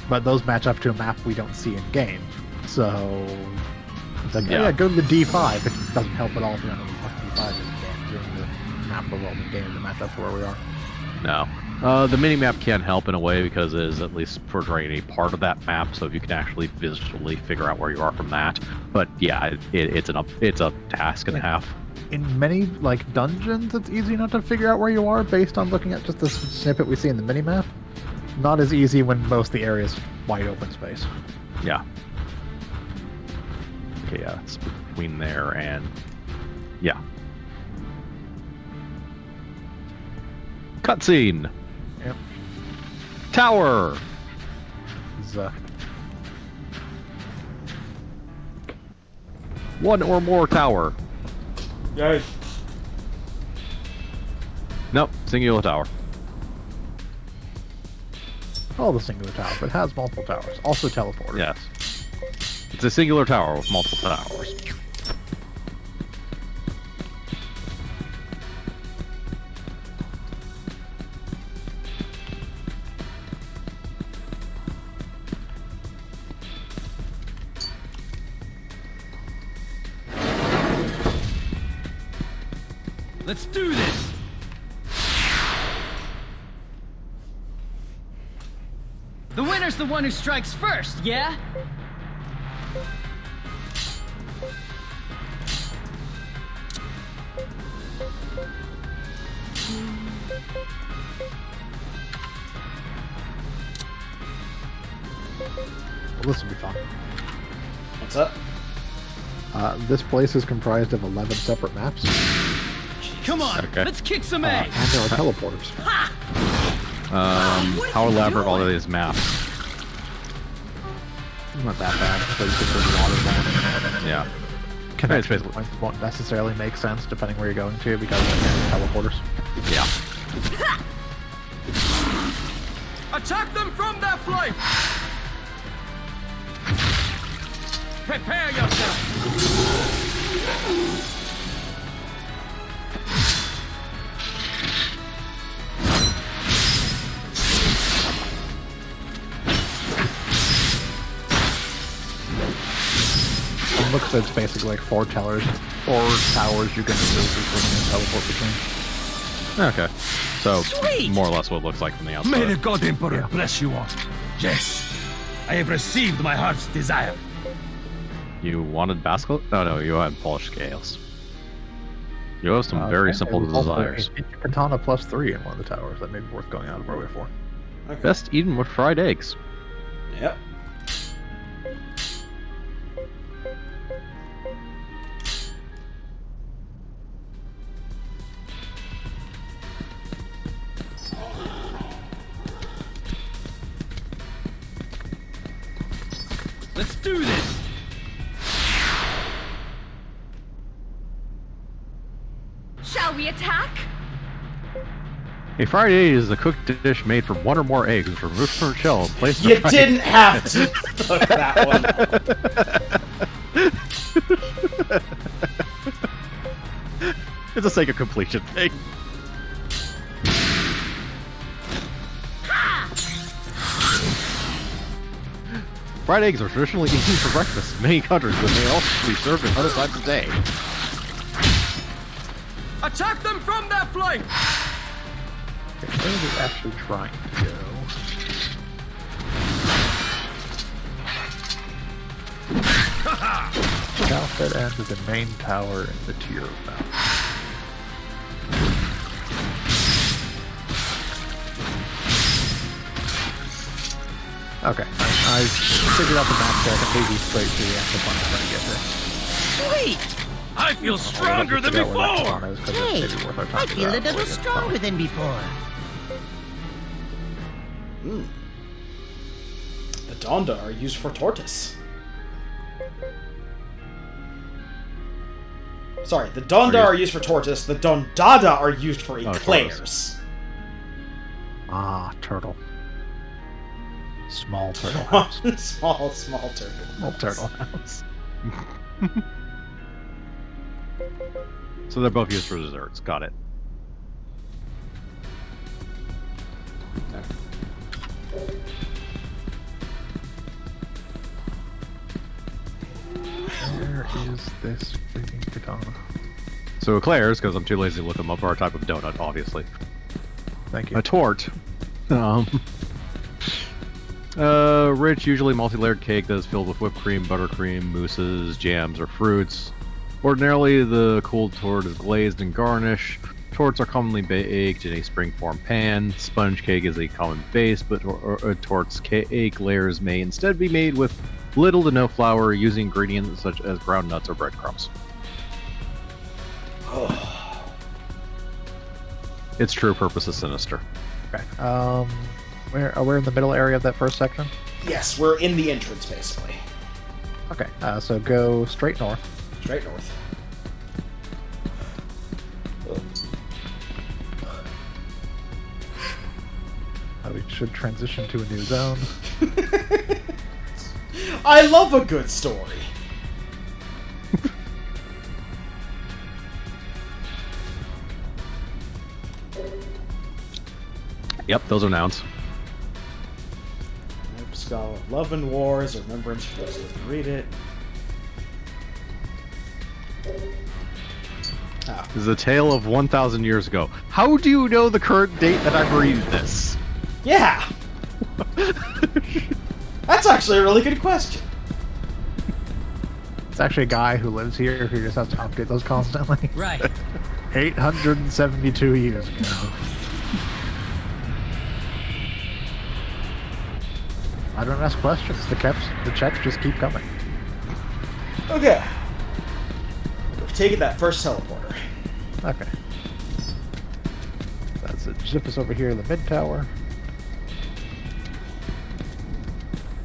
but those match up to a map we don't see in game. So it's like, yeah, go to the D5. It doesn't help at all if you don't know what D5 is during the map we're rolling game to match up to where we are. No. The mini-map can help in a way because it is at least portraying a part of that map, so if you can actually visually figure out where you are from that. But yeah, it's a task and a half. In many like dungeons, it's easy not to figure out where you are based on looking at just this snippet we see in the mini-map. Not as easy when most of the area is wide open space. Yeah. Okay, yeah, it's between there and... Yeah. Cutscene! Yep. Tower! One or more tower. Yay. Nope, singular tower. Oh, the singular tower, but it has multiple towers. Also teleporter. Yes. It's a singular tower with multiple towers. Let's do this! The winner's the one who strikes first, yeah? Well, this will be fun. What's up? This place is comprised of 11 separate maps. Come on, Okay. let's kick some And ass! there are teleporters. How elaborate are these maps? Not that bad, but you can put a lot of them. Yeah. Connection points won't necessarily make sense depending where you're going to because of teleporters. Yeah. Attack them from their flank! Prepare yourself! It looks like it's basically like four towers you can move between and teleport between. Okay. So, Sweet! more or less what it looks like from the outside. May the God Emperor bless you all. Yes, I have received my heart's desire. You wanted basket? No, you had polished scales. You have some very simple It was also desires. a katana +3 in one of the towers that may be worth going out of our way for. Okay. Best eaten with fried eggs. Yep. Let's do this! Shall we attack? A fried egg is a cooked dish made from one or more eggs, which are removed from a shell and placed in You a fried didn't have to cook that one. It's a sake of completion thing. Fried eggs are traditionally eaten for breakfast in many countries, but may also be served at other times of day. Attack them from their flank! Okay, where are we actually trying to go? South that ends with the main tower and the tier map. Okay, I figured out the map there. I can lead you straight to the actual point I'm trying to get there. Sweet! I feel stronger than Figure out where that before! spawn is, 'cause Hey, it's maybe worth our time I to feel go a out little before it gets stronger found. than before. The Donda are used for tortoise. Sorry, the Donda are used for tortoise, the Dondada are used for eclairs. Ah, turtle. Small turtle house. small turtle. Small turtle house. So they're both used for desserts. Got it. Where is this freaking katana? So eclairs, because I'm too lazy to look them up, are a type of donut, obviously. Thank you. A tort. Rich, usually multi-layered cake that is filled with whipped cream, buttercream, mousses, jams, or fruits. Ordinarily, the cooled tort is glazed and garnished. Torts are commonly baked in a spring-form pan. Sponge cake is a common base, but tort's cake layers may instead be made with little to no flour, using ingredients such as ground nuts or breadcrumbs. Its true purpose is sinister. Okay. We're in the middle area of that first section? Yes, we're in the entrance, basically. Okay, so go straight north. Straight north. We should transition to a new zone. I love a good story. Yep, those are nouns. Skull, Love and Wars, Remembrance for those who read it. Oh. This is a tale of 1,000 years ago. How do you know the current date that I'm reading this? Yeah! That's actually a really good question. It's actually a guy who lives here who just has to update those constantly. Right. 872 years ago. I don't ask questions. The checks just keep coming. Okay. We've taken that first teleporter. Okay. That's it. Zip us over here to the mid tower.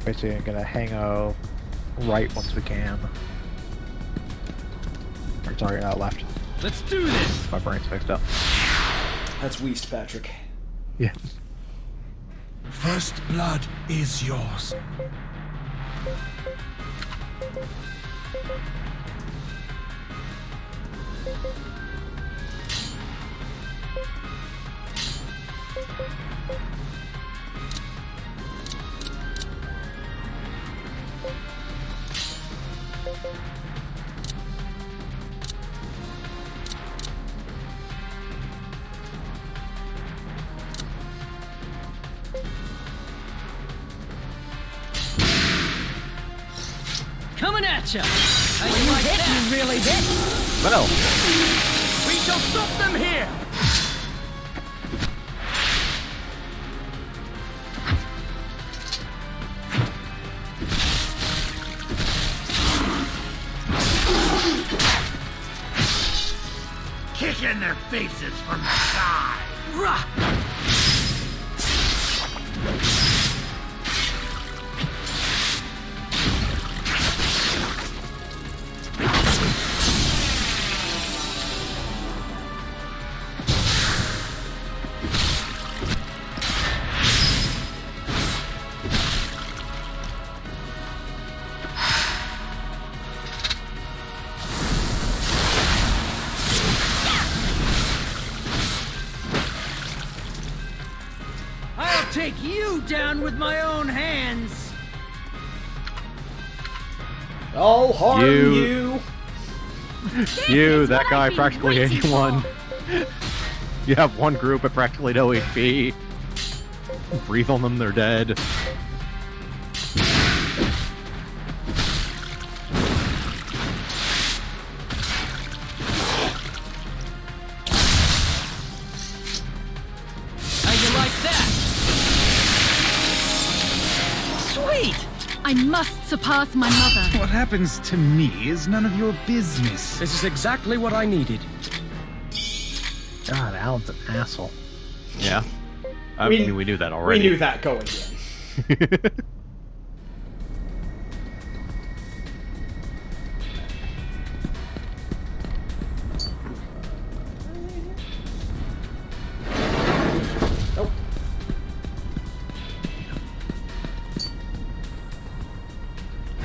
Basically, I'm gonna hang a right once we can. Or sorry, left. Let's do this. My brain's mixed up. That's Weast, Patrick. Yeah. First blood is yours. Coming at ya! How you like that? You really did. Well, We shall stop them here! Kick in their faces from the side. Rah! I'll take you down with my own hands! I'll harm you! You, that guy, practically anyone. You have one group at practically no HP. Breathe on them, they're dead. How you like that? Sweet! I must surpass my mother. What happens to me is none of your business. This is exactly what I needed. God, Alan's an asshole. Yeah. I mean, we knew that already. We knew that going in. Nope.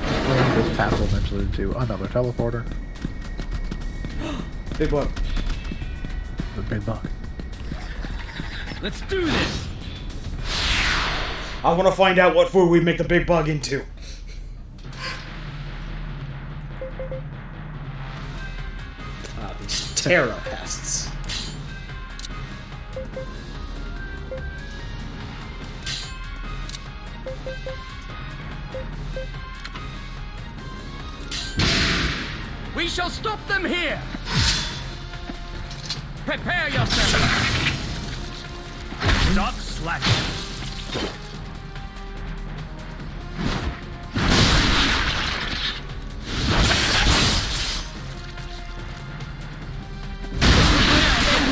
And this path will eventually to another teleporter. Big one. The big bug. Let's do this! I want to find out what food we make the big bug into. These terror pests. We shall stop them here! Prepare yourself! Stop slashing!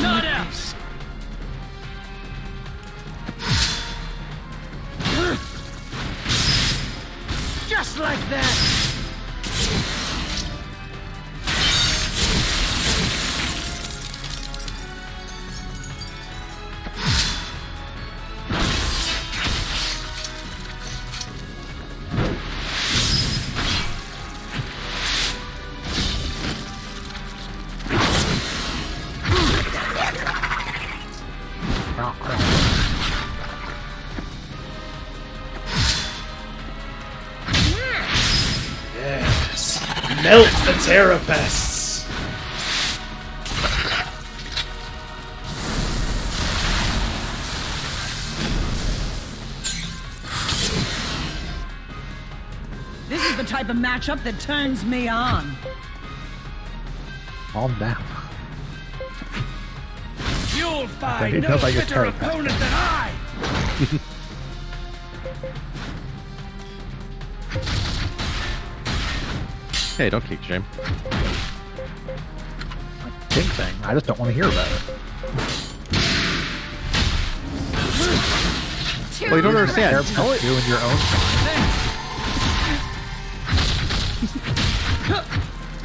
Not out! Just like that! Yes. Melt the Terrapests! This is the type of matchup that turns me on. Calm down. You'll find it no feels like it's fitter terrifying. opponent than I! Hey, don't kick shame. King thing. I just don't want to hear about it. Well, you don't understand. They're doing your own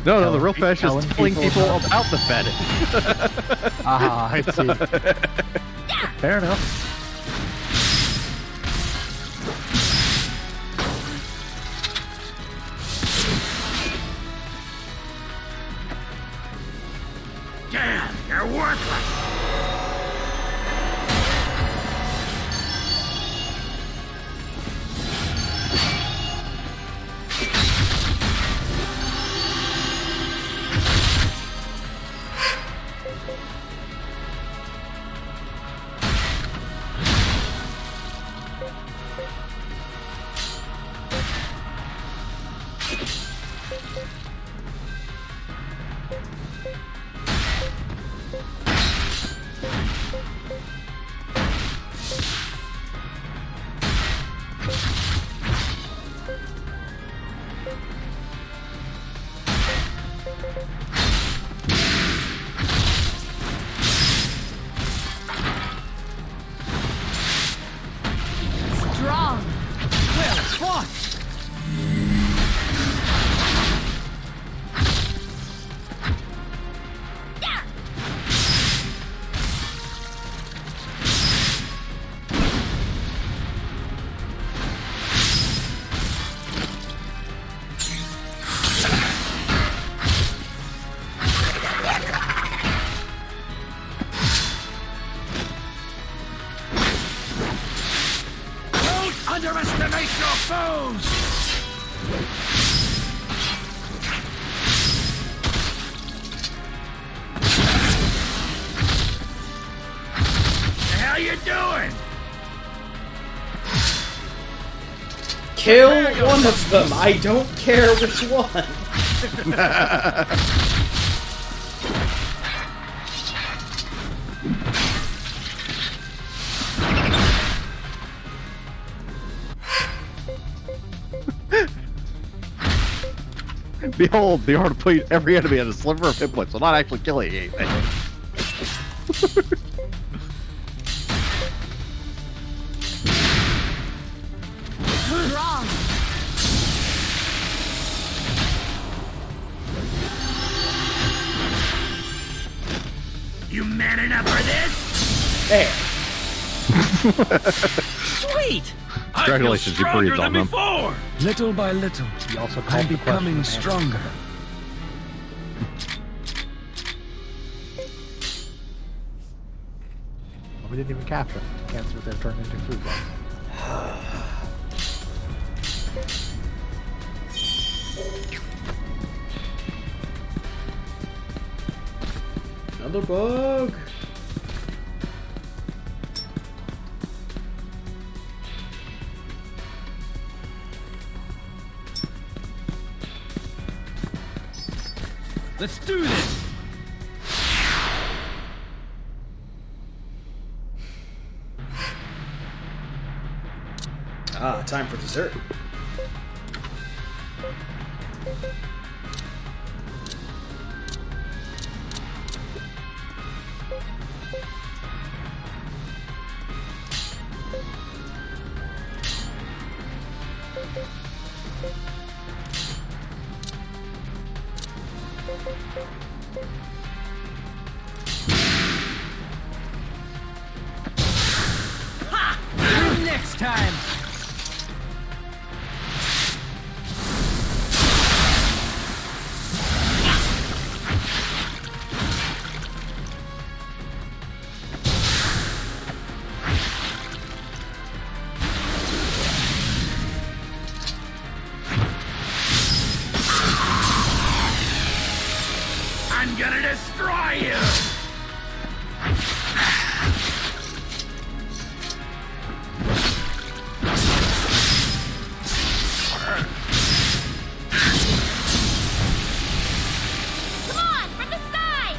No, the real fetish is telling people about the fetish. Ah, I see. Fair enough. Damn, you're worthless! Strong. Well fought. Don't underestimate your foes! The hell you doing? Kill one of them. I don't care which one. Behold, the art of putting every enemy at a sliver of hit points, so not actually killing anything. Strong. You man enough for this? There. Sweet. Congratulations, you breathed on them. Before. Little by little, You also I'm called the becoming question stronger. We didn't even capture them. Cancers that turned into food bugs. Another bug. Let's do this! Ah, time for dessert. time. I'm gonna destroy you! Come on, from the side!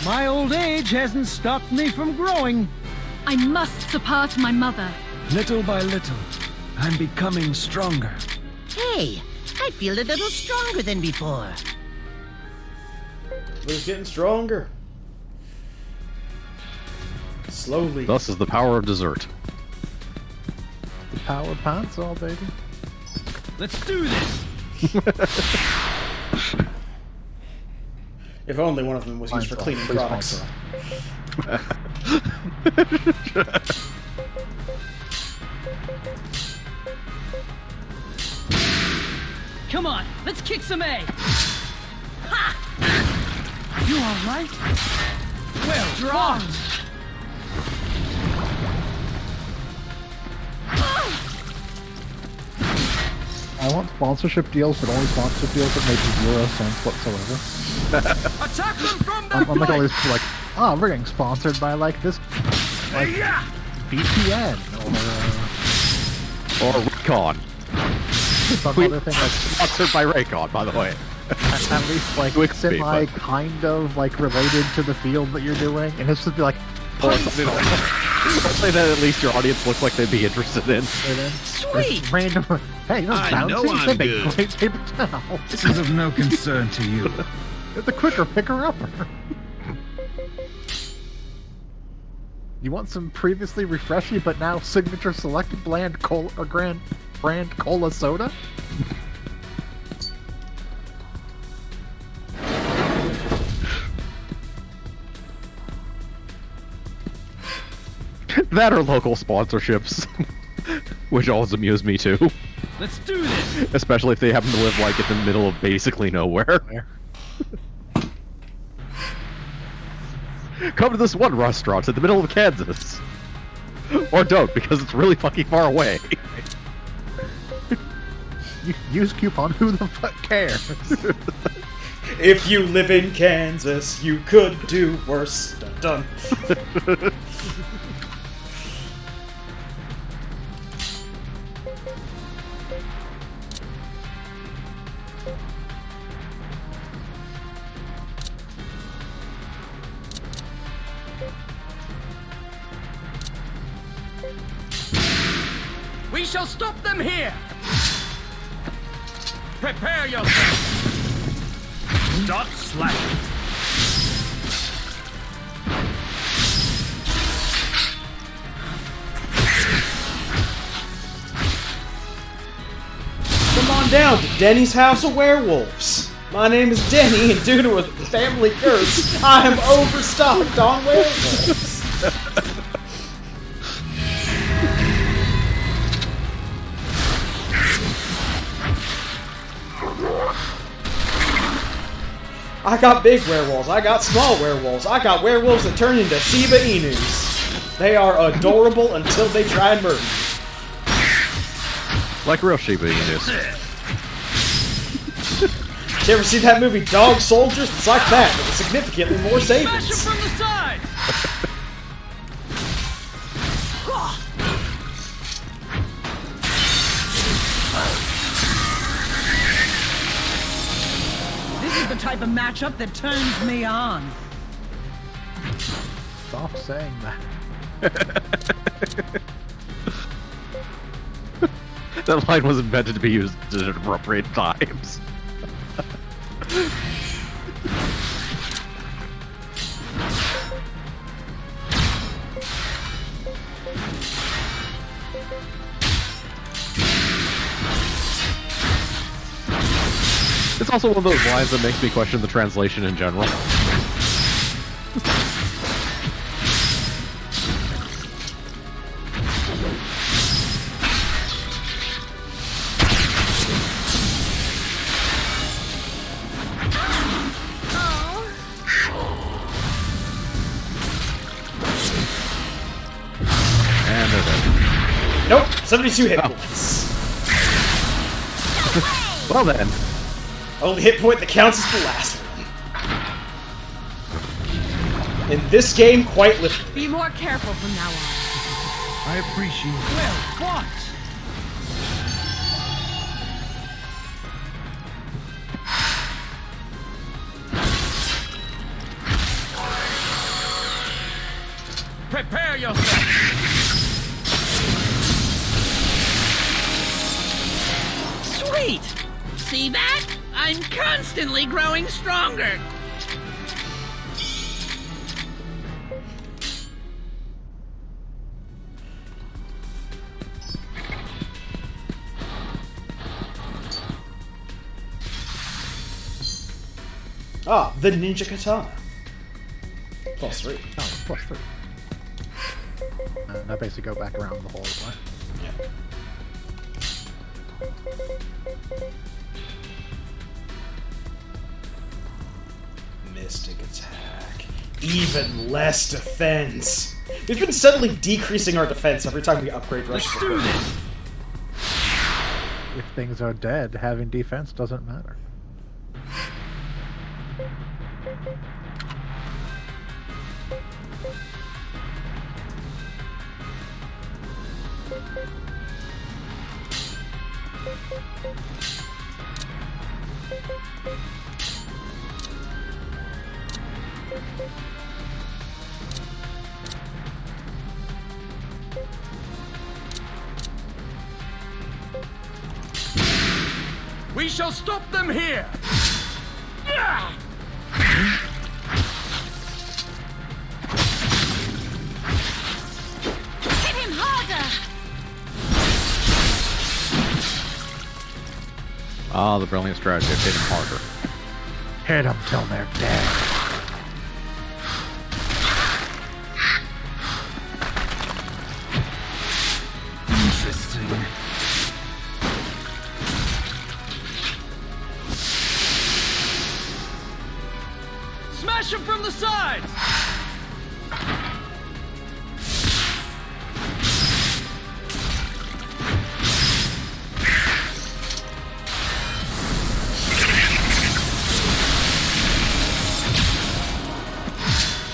My old age hasn't stopped me from growing. I must surpass my mother. Little by little, I'm becoming stronger. Hey, I feel a little stronger than before. But it's getting stronger. Slowly. Thus is the power of dessert. The power pants all, baby. Let's do this. If only one of them was used for cleaning products. Come on, let's kick some A. Ha! You all right? Well drawn. I want sponsorship deals, but only sponsorship deals that make 0 sense whatsoever. Attack them from the I'm like always like, oh, we're getting sponsored by like this, like VPN Or Raycon. some other thing like Sponsored by Raycon, by the way. at least like semi kind of like related to the field that you're doing, and it's just be like, Or something that at least your audience looks like they'd be interested in. Sweet! Random. Hey, those I know bouncing, I'm they good. make great paper towels. This is of no concern to you. The quicker picker-upper. You want some previously refreshy but now signature selected bland cola or brand cola soda? That or local sponsorships. Which always amuse me too. Let's do this. Especially if they happen to live like in the middle of basically nowhere. Come to this one restaurant in the middle of Kansas. Or don't, because it's really fucking far away. Use coupon who the fuck cares? If you live in Kansas, you could do worse. Dun dun. We shall stop them here! Prepare yourself! Stop slacking! Come on down to Denny's House of Werewolves. My name is Denny, and due to a family curse, I am overstocked on werewolves. I got big werewolves, I got small werewolves, I got werewolves that turn into Shiba Inus. They are adorable until they try and murder me. Like real Shiba Inus. You ever see that movie Dog Soldiers? It's like that, but with significantly more Smash savings. it from the side. This is the type of matchup that turns me on. Stop saying that. That line was invented to be used at appropriate times. It's also one of those lines that makes me question the translation in general. And they're dead. Nope, 72 hit points. Well then. Only hit point that counts is the last one. In this game, quite literally. Be more careful from now on. I appreciate it. Well, what? Prepare yourself! Sweet! See that? I'm constantly growing stronger. Ah, the Ninja Katana. +3. Oh, +3. And I basically go back around the whole way. Yeah. Mystic attack. Even less defense. We've been steadily decreasing our defense every time we upgrade Rush. If things are dead, having defense doesn't matter. We shall stop them here! Hit him harder! Ah, the brilliant strategy of hitting harder. Hit them till they're dead. Interesting. Smash him from the sides!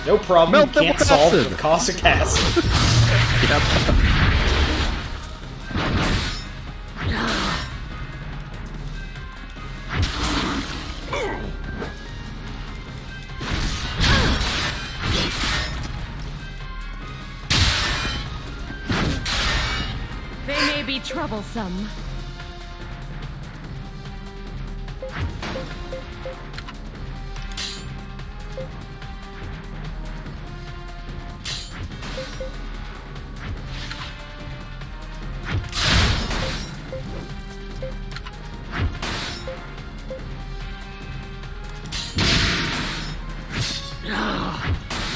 No problem, Melt we them can't with solve acid. with caustic acid. Yep. They may be troublesome.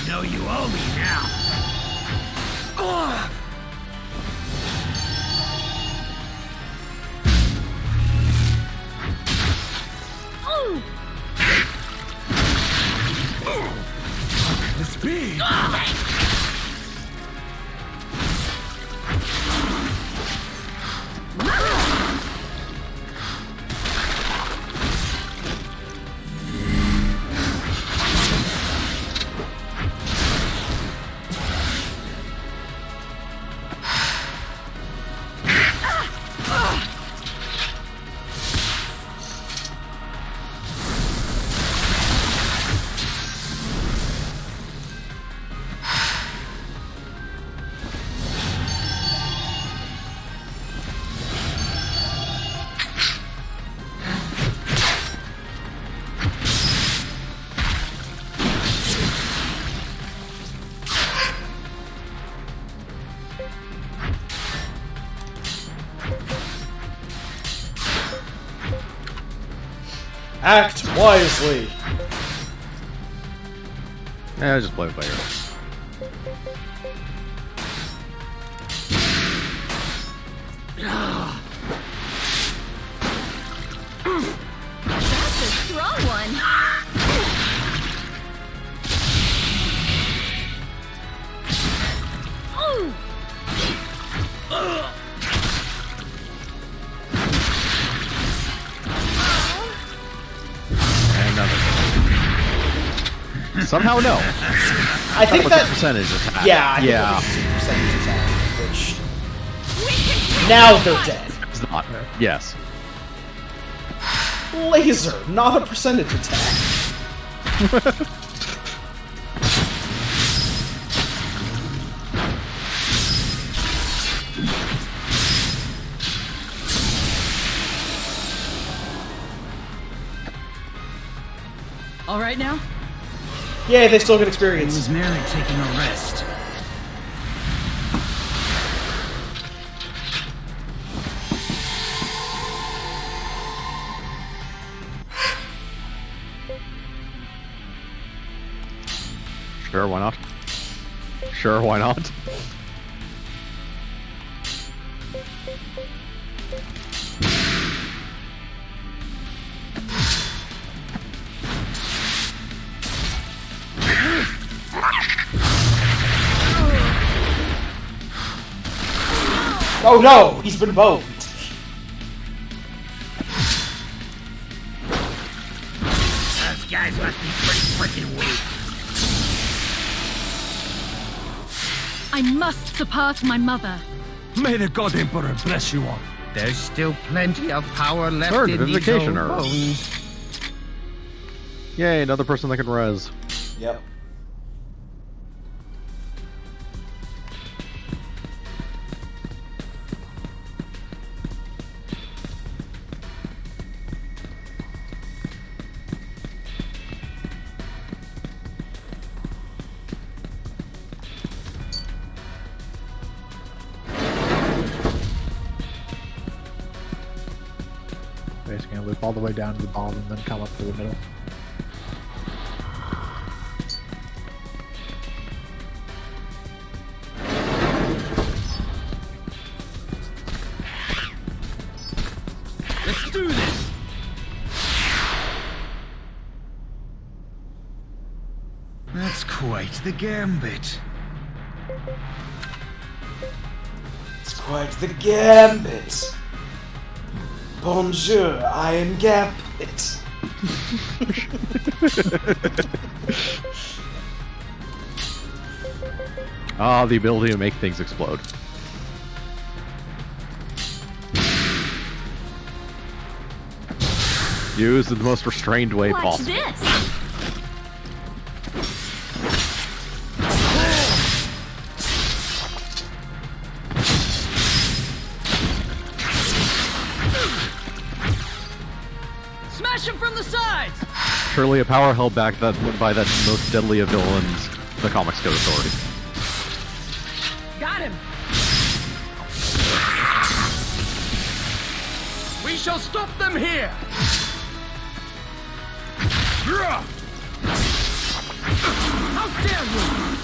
No, you owe me now. This be? Act wisely. Yeah, just play it by ear. That's a strong one. Ooh. Somehow no. I think That was that a percentage attack. Yeah, I think yeah. that was a percentage attack, which now they're dead. It's not. Yes. Laser, not a percentage attack. All right now? Yay, they still get experience. It was merely taking a rest. Sure, why not? Sure, why not? Oh no, he's been boned. Those guys must be pretty freaking weak. I must surpass my mother. May the God Emperor bless you all. There's still plenty of power left Third in these old Vivification Herb. bones. Yay, another person that can res. Yep. Basically, gonna loop all the way down to the bottom and then come up to the middle. Let's do this! That's quite the gambit. It's quite the gambit. Bonjour, I am Gambit. Ah, the ability to make things explode. Used in the most restrained way Watch possible. this. Smash him from the sides! Surely a power held back by that most deadly of villains, the Comics Code Authority. Got him! We shall stop them here! How dare you!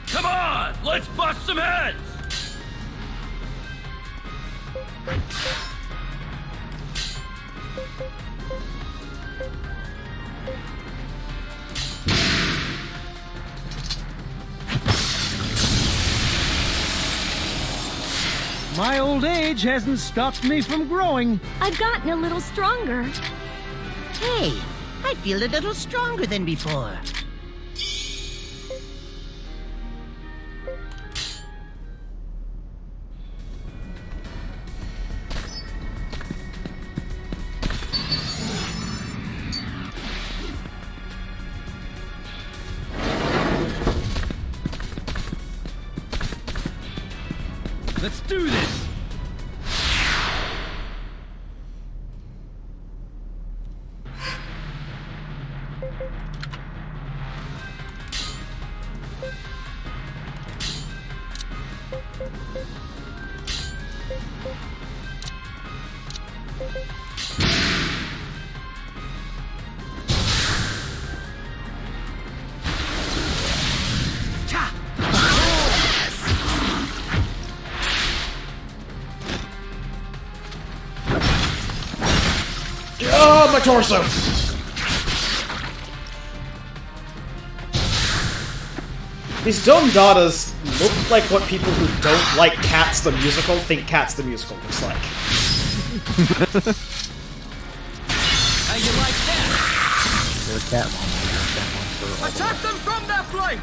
Come on, let's bust some heads! My old age hasn't stopped me from growing. I've gotten a little stronger. Hey, I feel a little stronger than before. Let's do this! Oh, my torso! These dumb daughters look like what people who don't like Cats the Musical think Cats the Musical looks like. How you like that? They're a cat monster. They're a cat monster. all the Attack them from that flank!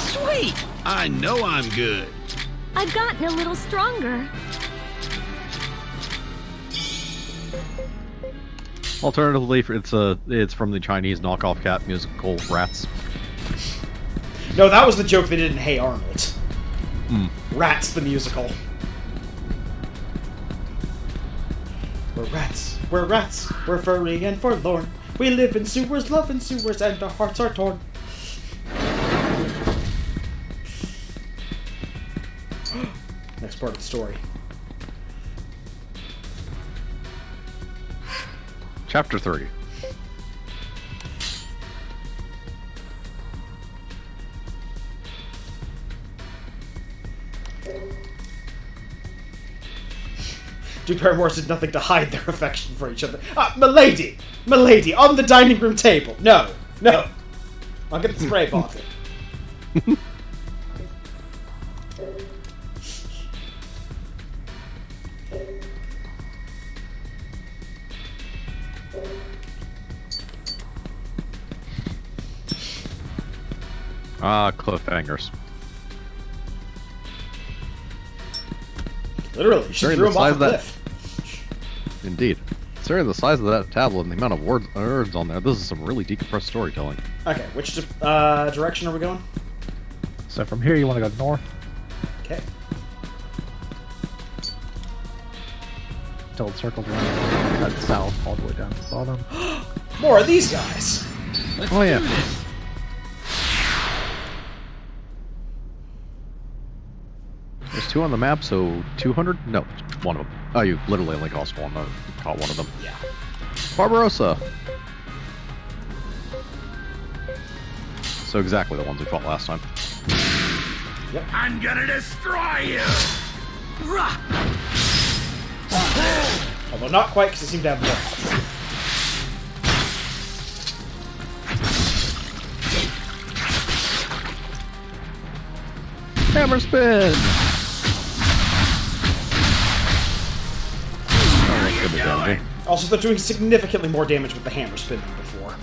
Sweet! I know I'm good. I've gotten a little stronger. Alternatively, it's from the Chinese knockoff cat musical Rats. No, that was the joke they did in Hey Arnold. Hmm. Rats the Musical. We're rats, we're furry and forlorn. We live in sewers, love in sewers, and our hearts are torn. Next part of the story. Chapter 30. Two paramours did nothing to hide their affection for each other. Milady! Milady, on the dining room table! No! No! I'll get the spray bottle. Cliffhangers. Literally, she threw him off a cliff. Indeed. Considering the size of that tablet and the amount of words on there, this is some really decompressed storytelling. Okay, which direction are we going? So from here, you want to go north. Okay. Until it circles around, head south all the way down to the bottom. More of these guys! Oh yeah. There's 2 on the map, so 200? No, 1 of them. Oh, you literally only caught one of them. Yeah. Barbarossa! So exactly the ones we fought last time. Yep. I'm gonna destroy you! Although not quite, because they seem to have more. Hammer spin! Also, they're doing significantly more damage with the hammer spin than before.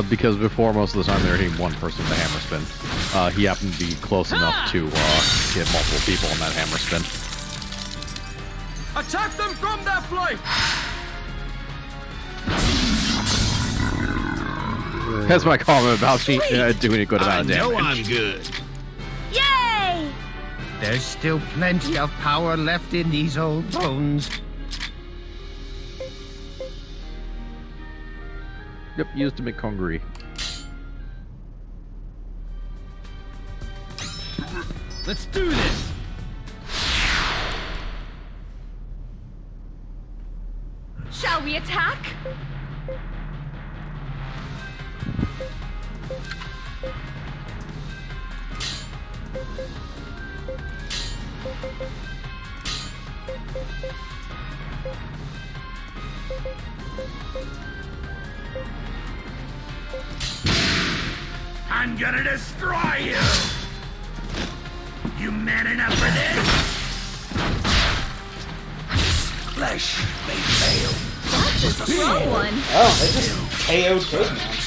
Because before, most of the time, they were hitting one person with the hammer spin. He happened to be close enough to hit multiple people on that hammer spin. Attack them from that flank! That's my comment about me doing a good amount of damage. I know I'm good. Yay! There's still plenty of power left in these old bones. Yep, used to make hungry. Let's do this! Shall we attack? I'm gonna destroy you! You man enough for this? Flesh may fail. That's a strong one. Oh, they just KO'd Caveman.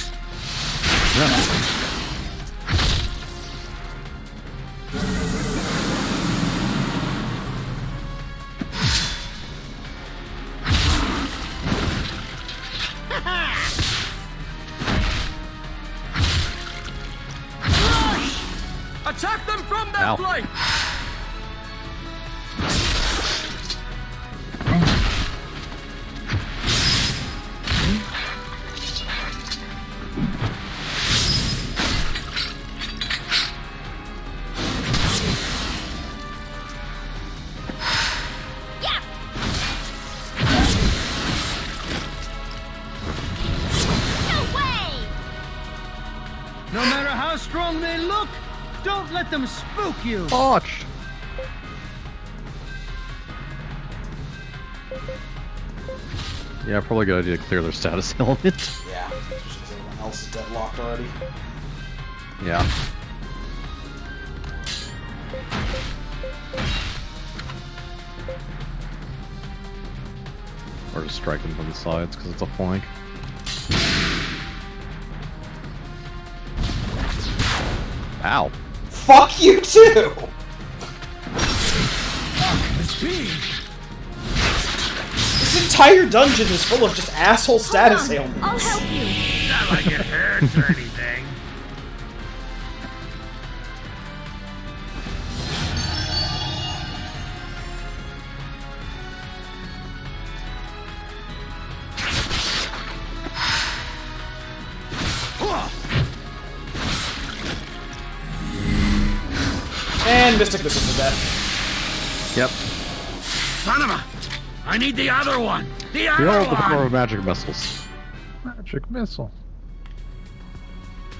Ow. flank! No matter how strong they look, don't let them spook you. Botch! Yeah, probably a good idea to clear their status element. Yeah, especially because everyone else is deadlocked already. Yeah. Or just strike them from the sides because it's a flank. Ow. Fuck you too! This entire dungeon is full of just asshole status ailments. I'll help you. Not like it hurts or anything. And Mystic Missile to death. Yep. Son of a... I need the other one! The other Behold the one! power of magic missiles. Magic missile.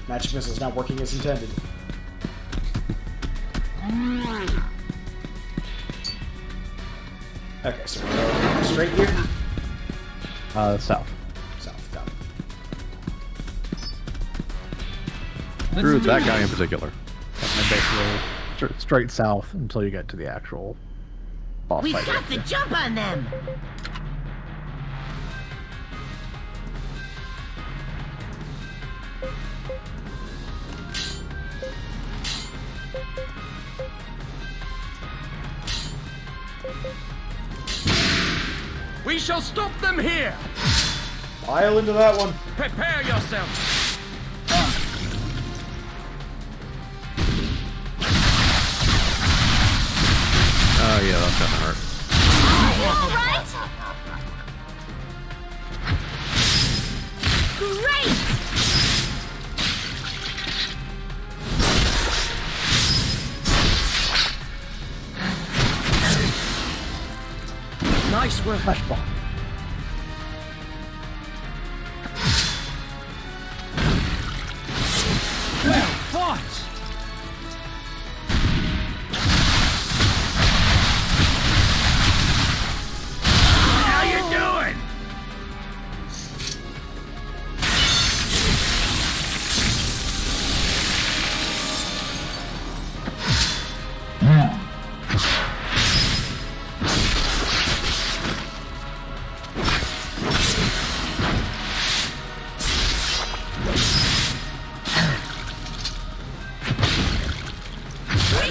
Magic Missile is not working as intended. Okay, so we're going straight here? South. South, got it. Screw that guy in particular. And basically straight south until you get to the actual boss We've fight. got to jump on them. We shall stop them here! Pile into that one. Prepare yourself! Oh yeah, that's gonna hurt. You alright? Great! Nice work. Flashball. Well fought. How you doing?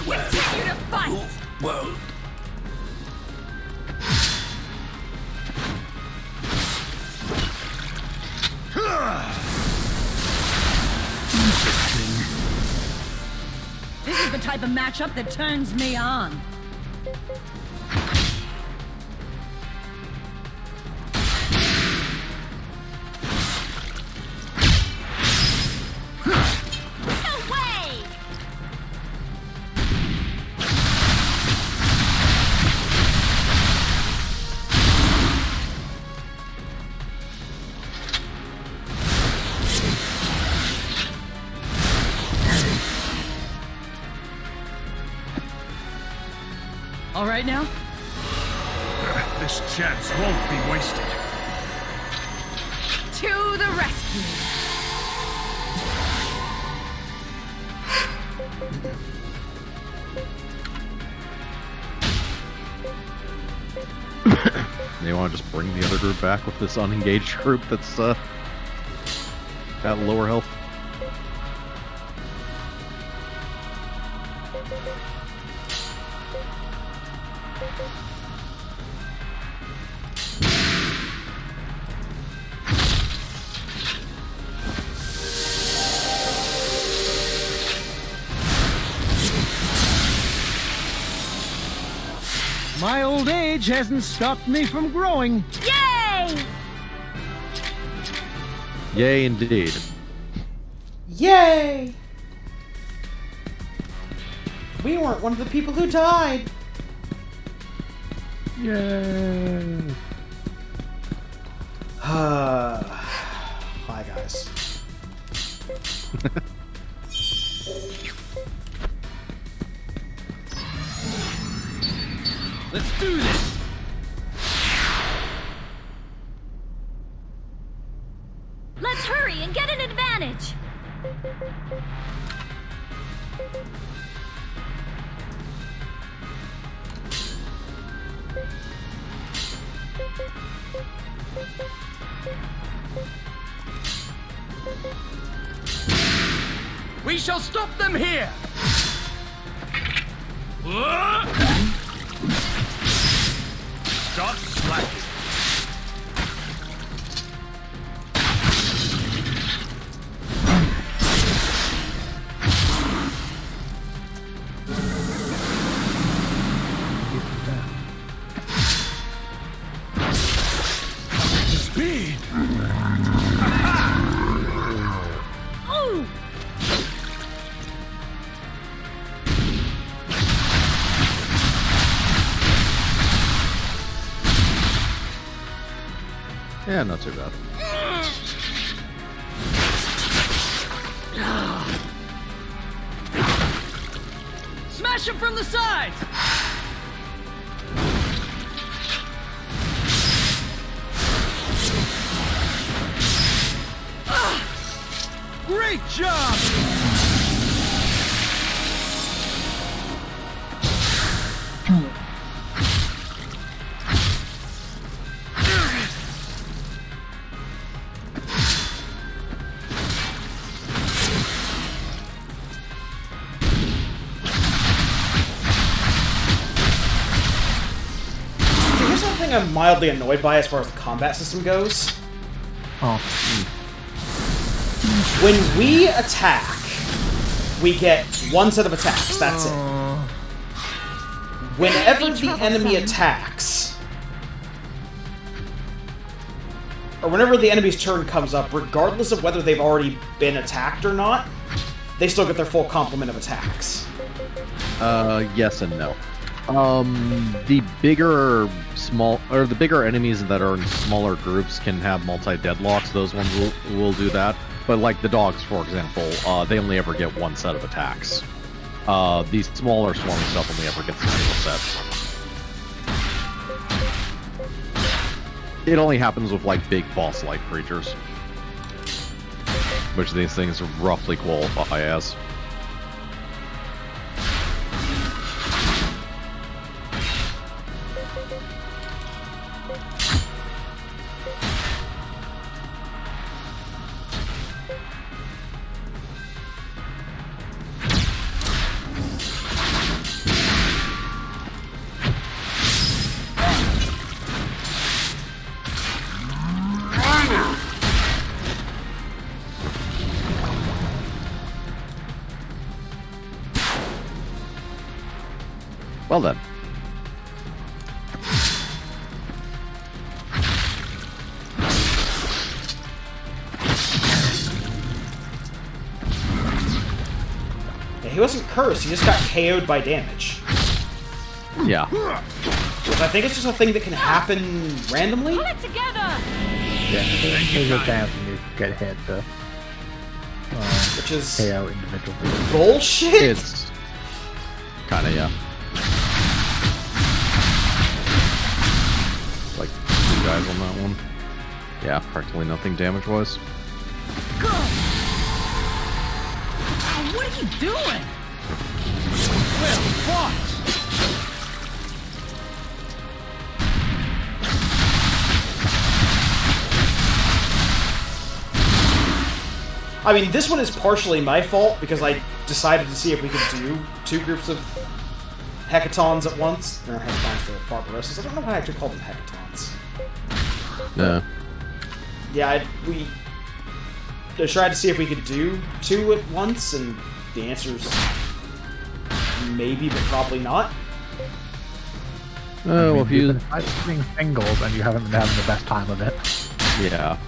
Continue to fight! Well, This is the type of matchup that turns me on. No way! All right now? This chance won't be wasted. To the rescue! They want to just bring the other group back with this unengaged group that's got lower health. My old age hasn't stopped me from growing. Yay! Yay, indeed. Yay! We weren't one of the people who died. Yay! Hi, guys. Let's do this! Let's hurry and get an advantage! We shall stop them here! Stop slacking. Speed! Ooh! Yeah, not too bad. Smash him from the sides! Great job! Here's something I'm mildly annoyed by as far as the combat system goes. Oh. When we attack, we get one set of attacks, that's it. Whenever the enemy attacks, or whenever the enemy's turn comes up, regardless of whether they've already been attacked or not, they still get their full complement of attacks. Yes and no. The bigger enemies that are in smaller groups can have multi-deadlocks. Those ones will do that. But like the dogs, for example, they only ever get one set of attacks. These smaller swarming stuff only ever gets a single set. It only happens with like big boss-like creatures, which these things roughly qualify as. Well then. Yeah, he wasn't cursed, he just got KO'd by damage. Yeah. Which I think is just a thing that can happen randomly. Pull it together! Yeah, there's a chance when you get hit to which is KO individual people. Bullshit! It's kinda, yeah. Like two guys on that one. Yeah, practically nothing damage-wise. What are you doing? Well fought! I mean, this one is partially my fault, because I decided to see if we could do two groups of hecatons at once. Or hecatons for Barbarosas. I don't know why I actually call them hecatons. No. Yeah, we tried to see if we could do two at once, and the answer's maybe, but probably not. Well, if you... You've been fighting singles and you haven't been having the best time of it. Yeah.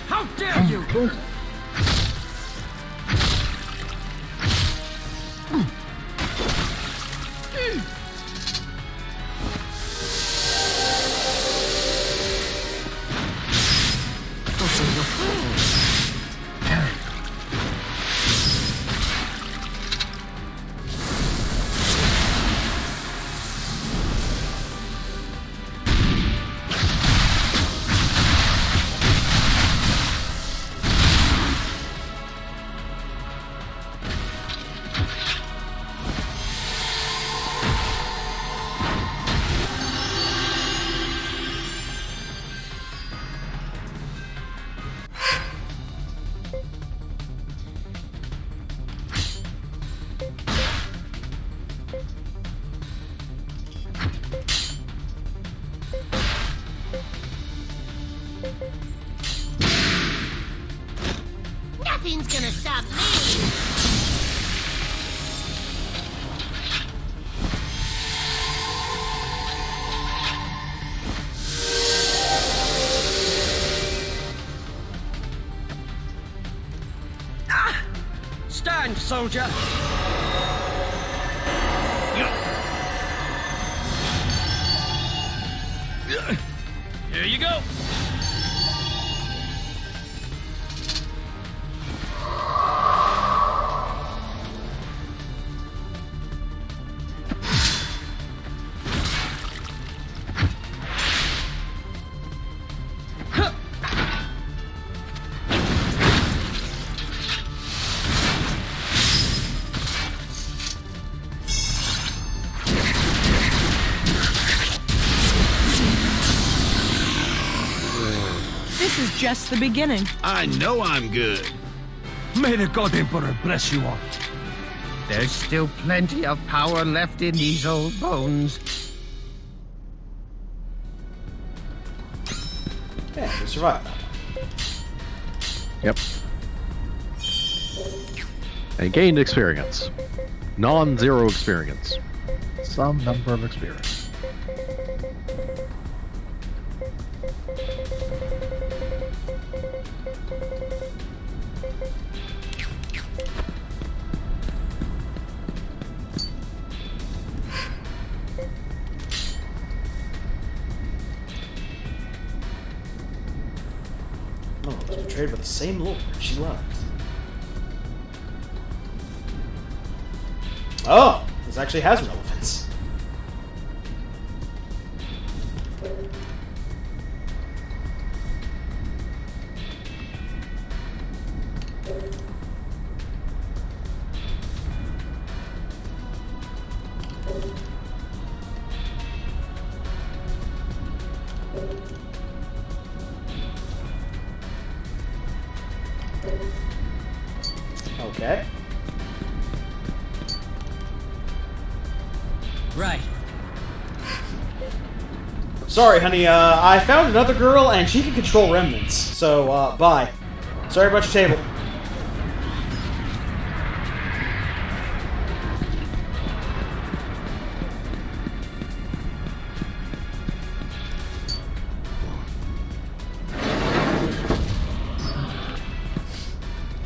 How dare you! Nothing's gonna stop me! Stand, soldier! Here you go! This is just the beginning. I know I'm good. May the God Emperor bless you all. There's still plenty of power left in these old bones. Yeah, we survived that. Yep. And gained experience. Non-zero experience. Some number of experience. No, I was betrayed by the same lord she loved. Oh, this actually has relevance. Okay. Right. Sorry, honey, I found another girl and she can control remnants. So, bye. Sorry about your table.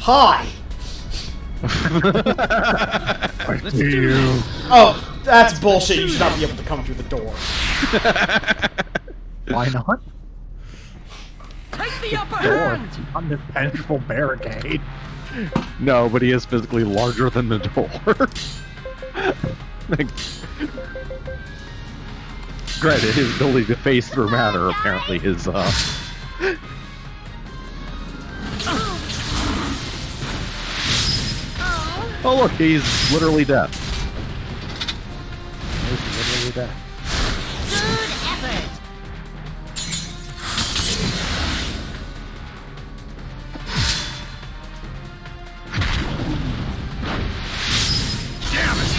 Hi! Oh, that's bullshit. You should not be able to come through the door. Why not? Take the upper Door. hand! It's an impenetrable barricade. No, but he is physically larger than the door. Like, granted, his ability to phase through matter apparently is, Oh look, he's literally dead. He's literally dead. Good effort! Damn it!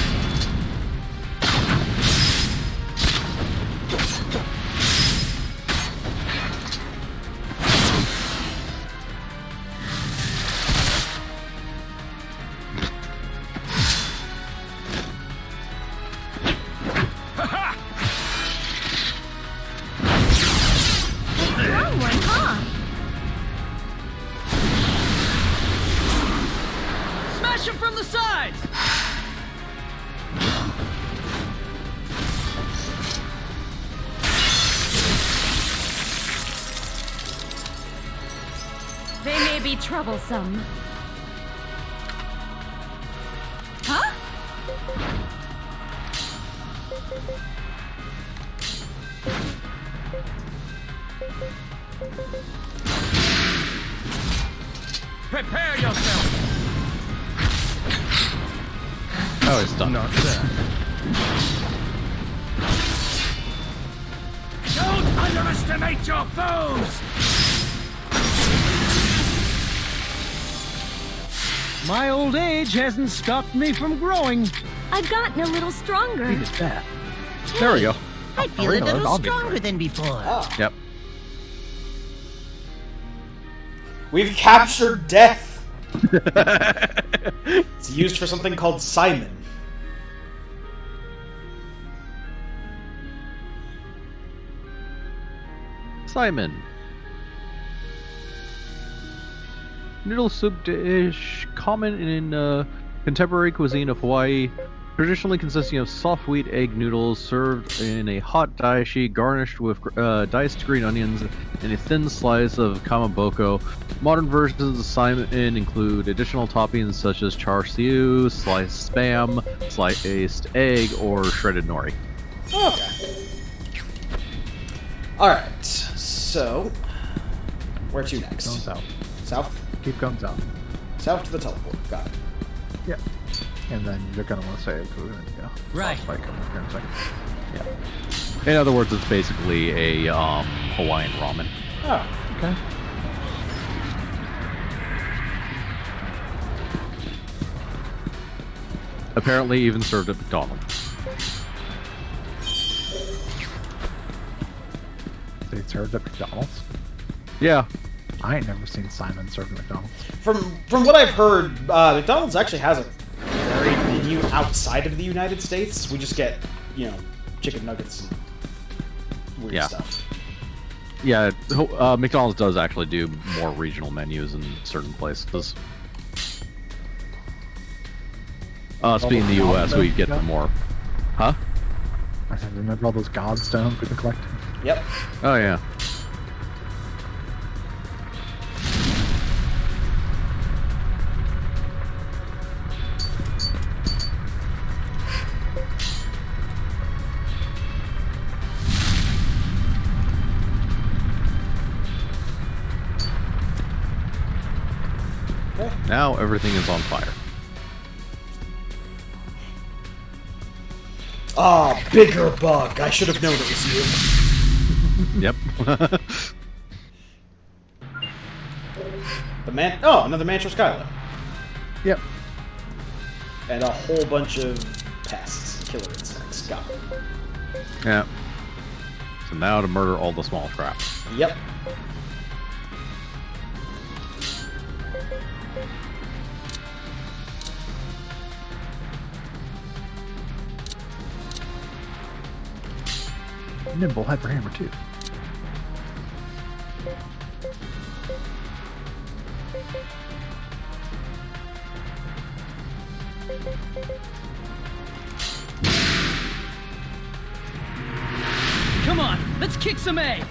be troublesome. Huh? Prepare yourself! Oh, it's done. Not that. Don't underestimate your foes! My old age hasn't stopped me from growing. I've gotten a little stronger. Look at that. There we go. I feel a little stronger than before. Yep. We've captured death! It's used for something called Simon. Simon. Noodle soup dish common in contemporary cuisine of Hawaii, traditionally consisting of soft wheat egg noodles served in a hot dashi garnished with diced green onions and a thin slice of kamaboko. Modern versions of Simon include additional toppings such as char siu, sliced spam, sliced egg, or shredded nori. Okay. Alright, so... where to next? Going south. South? Keep going south. South to the teleport, got it. Yeah. And then you're gonna want to save, so we're gonna go. Right. Like, here in a second. Yeah. In other words, it's basically a Hawaiian ramen. Oh. Okay. Apparently even served at McDonald's. They served at McDonald's? Yeah. I ain't never seen Simon served at McDonald's. From what I've heard, McDonald's actually has a varied menu outside of the United States. We just get, you know, chicken nuggets and weird stuff. Yeah, McDonald's does actually do more regional menus in certain places. Speaking of the U.S., we get the more... Huh? I said, remember all those Godstones we could collect? Yep. Oh, yeah. Now everything is on fire. Ah, bigger bug. I should have known it was you. Yep. Another Mantra Skyla. Yep. And a whole bunch of pests, killer insects. Got it. Yeah. So now to murder all the small crap. Yep. Nimble Hyper Hammer too. Come on, let's kick some A.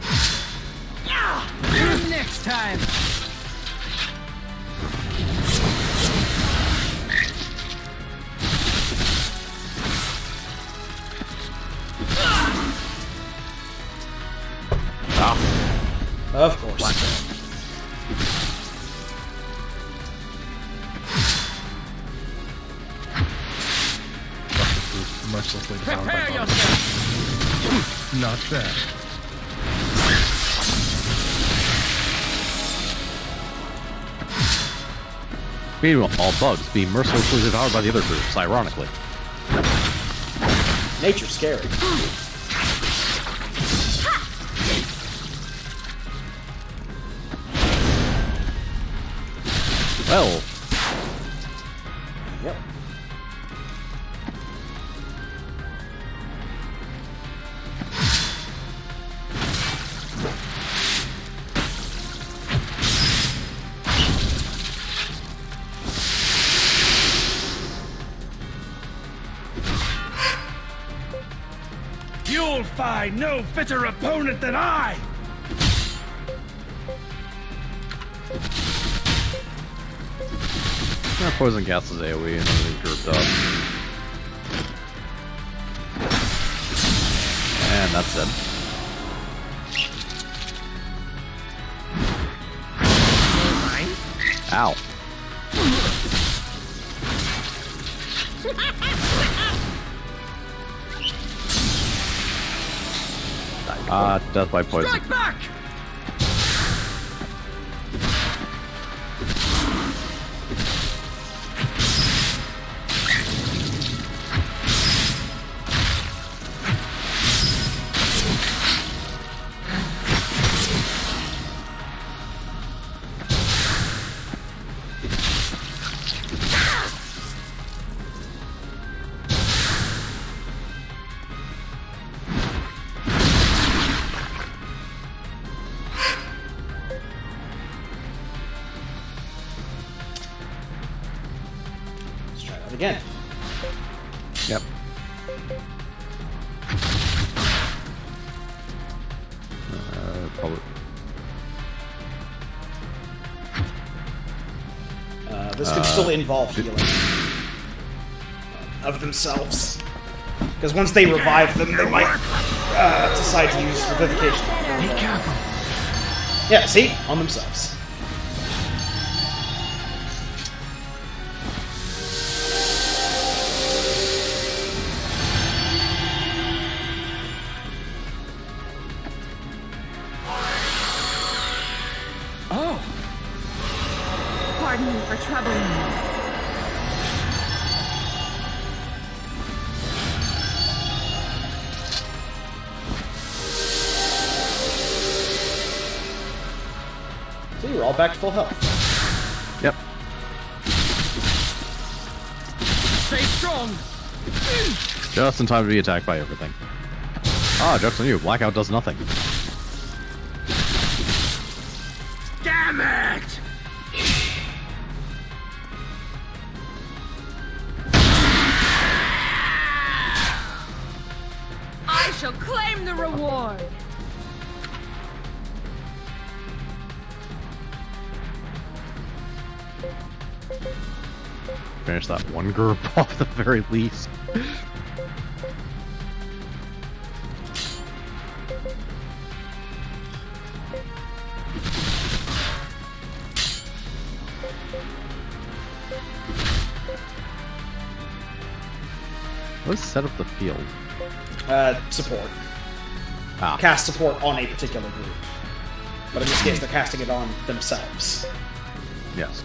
Yeah! Next time. Of course. Mercilessly Prepare yourself! Not that. Meanwhile, all bugs being mercilessly devoured by the other groups, ironically. Nature's scary. Well. Yep. You'll find no fitter opponent than I! Poison gas is AoE and everything grouped up. And that's it. Ow. Death by poison. Strike back! Again. Yep. Probably. This could still involve healing of themselves. Because once they revive them, they might decide to use revivification. Be careful. Yeah, see? On themselves. Pardon me for troubling you. So you're all back to full health. Yep. Stay strong! Just in time to be attacked by everything. Ah, joke's on you. Blackout does nothing. Damn it! I shall claim the reward. Finish that one group off at the very least. Let's set up the field. Support. Ah. Cast support on a particular group. But in this case, they're casting it on themselves. Yes.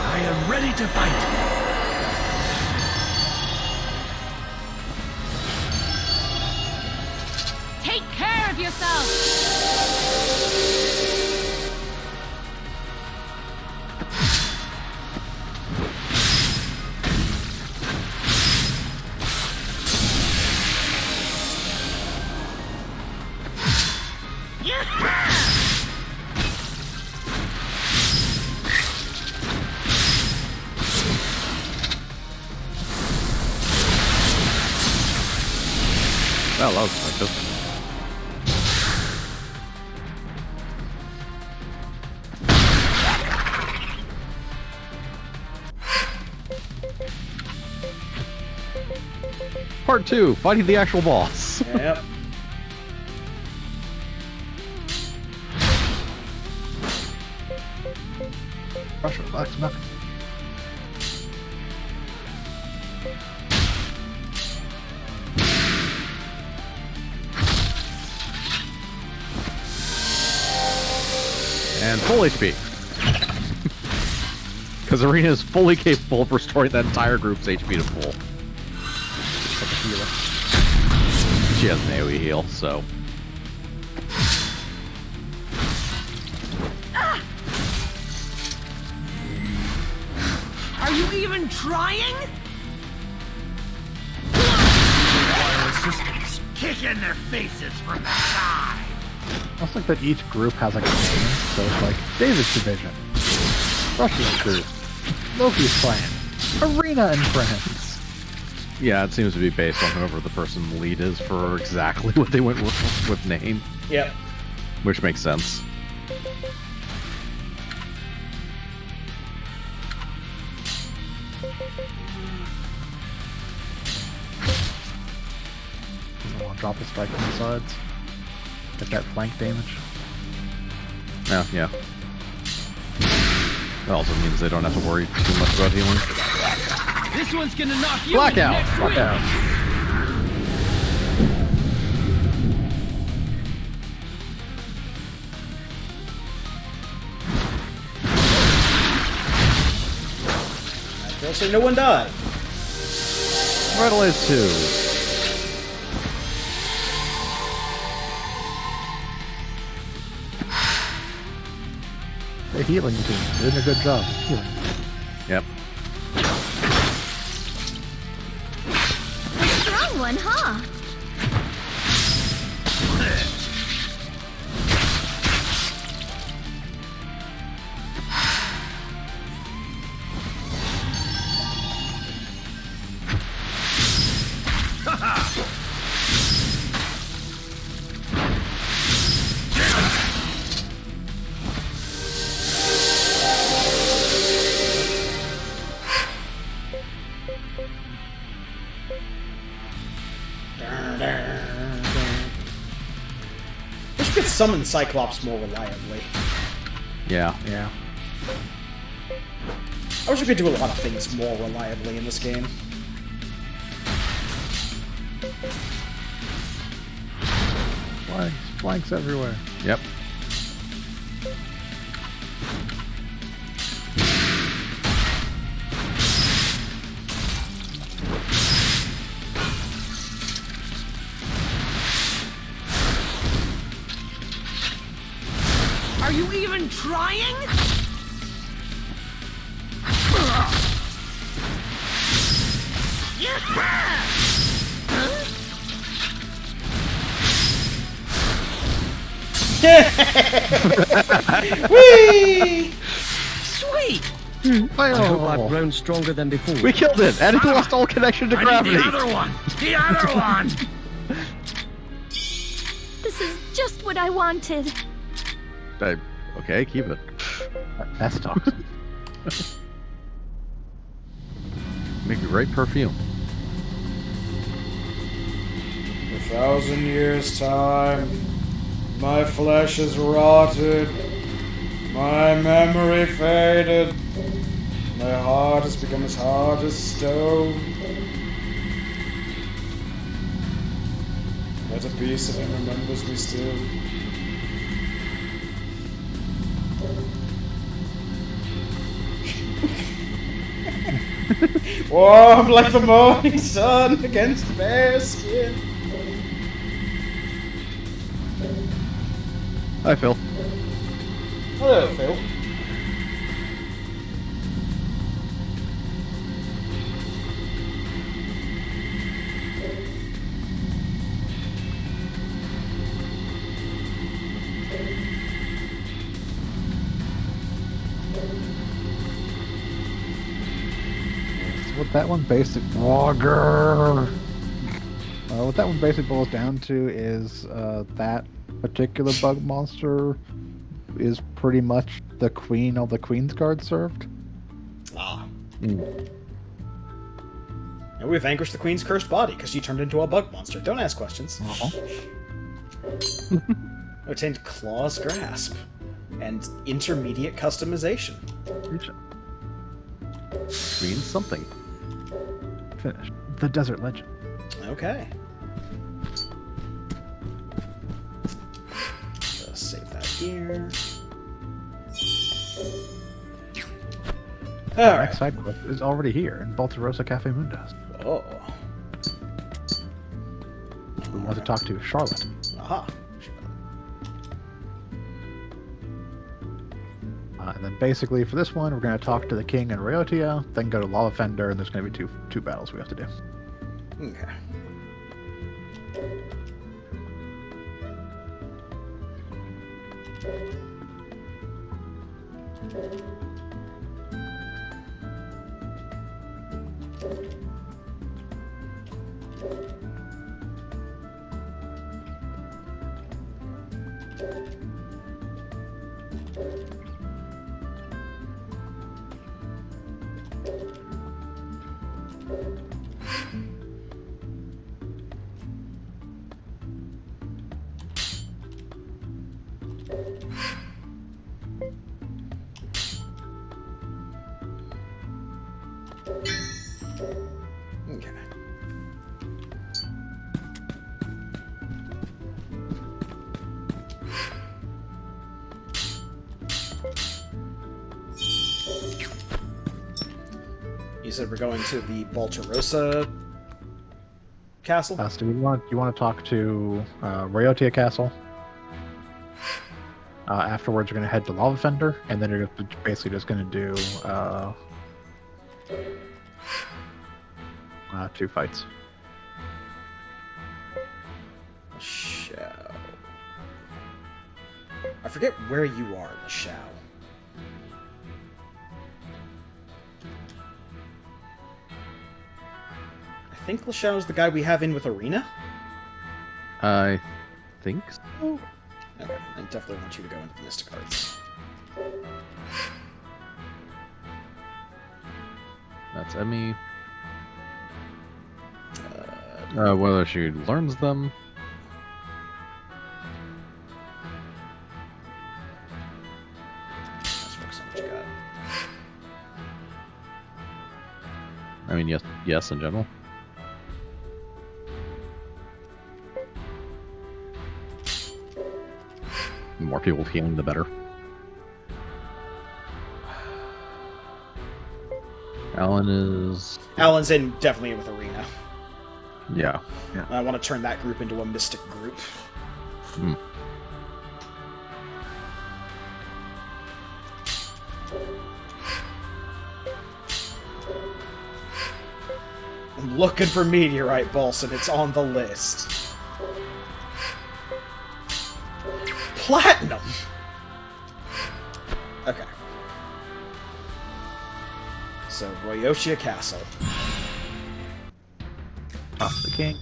I am ready to fight. Take care of yourself! Well, that was effective. Part 2, fighting the actual boss. Yep. Rush reflex, knock. And full HP. Because Arena is fully capable of restoring that entire group's HP to full. Like a healer. She has an AoE heal, so. Are you even trying? Require assistance. Kick in their faces from the side. I think that each group has like a name, so it's like David's Division, Russia's Group, Loki's Clan, Arena and Friends. Yeah, it seems to be based on whoever the person lead is for exactly what they went with name. Yep. Which makes sense. I want to drop a strike on the sides. Get that flank damage. Oh, yeah. That also means they don't have to worry too much about healing. This one's gonna knock you Blackout! next week. Blackout! I say no one died. Revitalize 2. The healing team doing a good job healing. Yep. Strong one, huh? We should summon Cyclops more reliably. Yeah. Yeah. I wish we could do a lot of things more reliably in this game. Flanks everywhere. Yep. Are you even trying? Whee! Sweet! I hope I've grown stronger than before. We killed it, and it lost all connection to gravity. The other one! The other one! This is just what I wanted. Okay, keep it. That's toxic. Make a great perfume. 1,000 years' time, my flesh is rotted, my memory faded, my heart has become as hard as stone. But a piece of him remembers me still. Warm like the morning sun against bare skin. Hi, Phil. Hello, Phil. What that one basic what that one basically boils down to is that particular bug monster is pretty much the queen of the Queen's Guard served. Ah. And we vanquished the Queen's cursed body because she turned into a bug monster. Don't ask questions. We obtained Claw's Grasp and intermediate customization. Means something. Finished. The Desert Legend. Okay. Let's save that here. The next side quest is already here in Baltarosa Cafe Mundos. Oh. We want to talk to Charlotte. Aha. And then basically for this one, we're going to talk to the King and Ryotia, then go to Lava Fender, and there's going to be two battles we have to do. Okay. Okay. You said we're going to the Baltarosa castle? So you want to talk to Ryotia Castle. Afterwards, you're going to head to Lava Fender, and then you're basically just going to do 2 fights. Shao. I forget where you are in the Shao. I think Lashao is the guy we have in with Arena? I think so. Okay, I definitely want you to go into the Mystic Arts. That's Emmy. Whether she learns them. Let's focus on what you got. I mean, yes, in general. The more people healing, the better. Alan's definitely in with Arena. Yeah. I want to turn that group into a mystic group. Hmm. I'm looking for Meteorite Balsam. It's on the list. Platinum! Okay. So, Ryotia Castle. Off the king.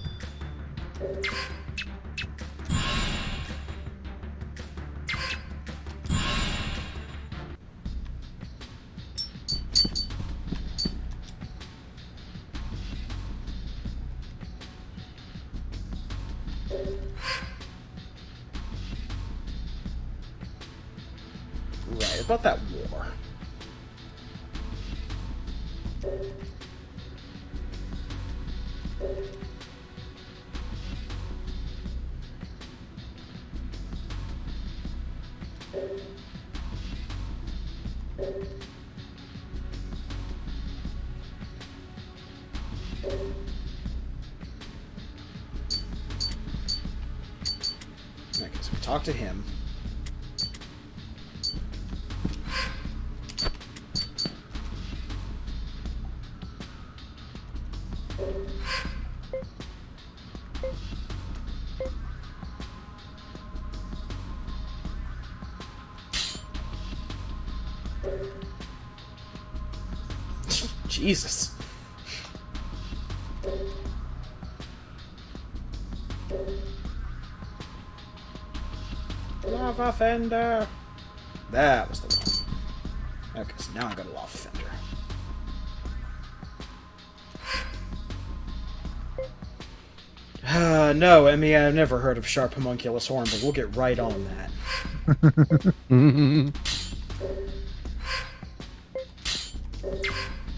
Right, about that war. Okay, so we talk to him. Jesus. Lava Fender. That was the one. Okay, so now I got a Lava Fender. No, I mean, I've never heard of Sharp Homunculus Horn, but we'll get right on that.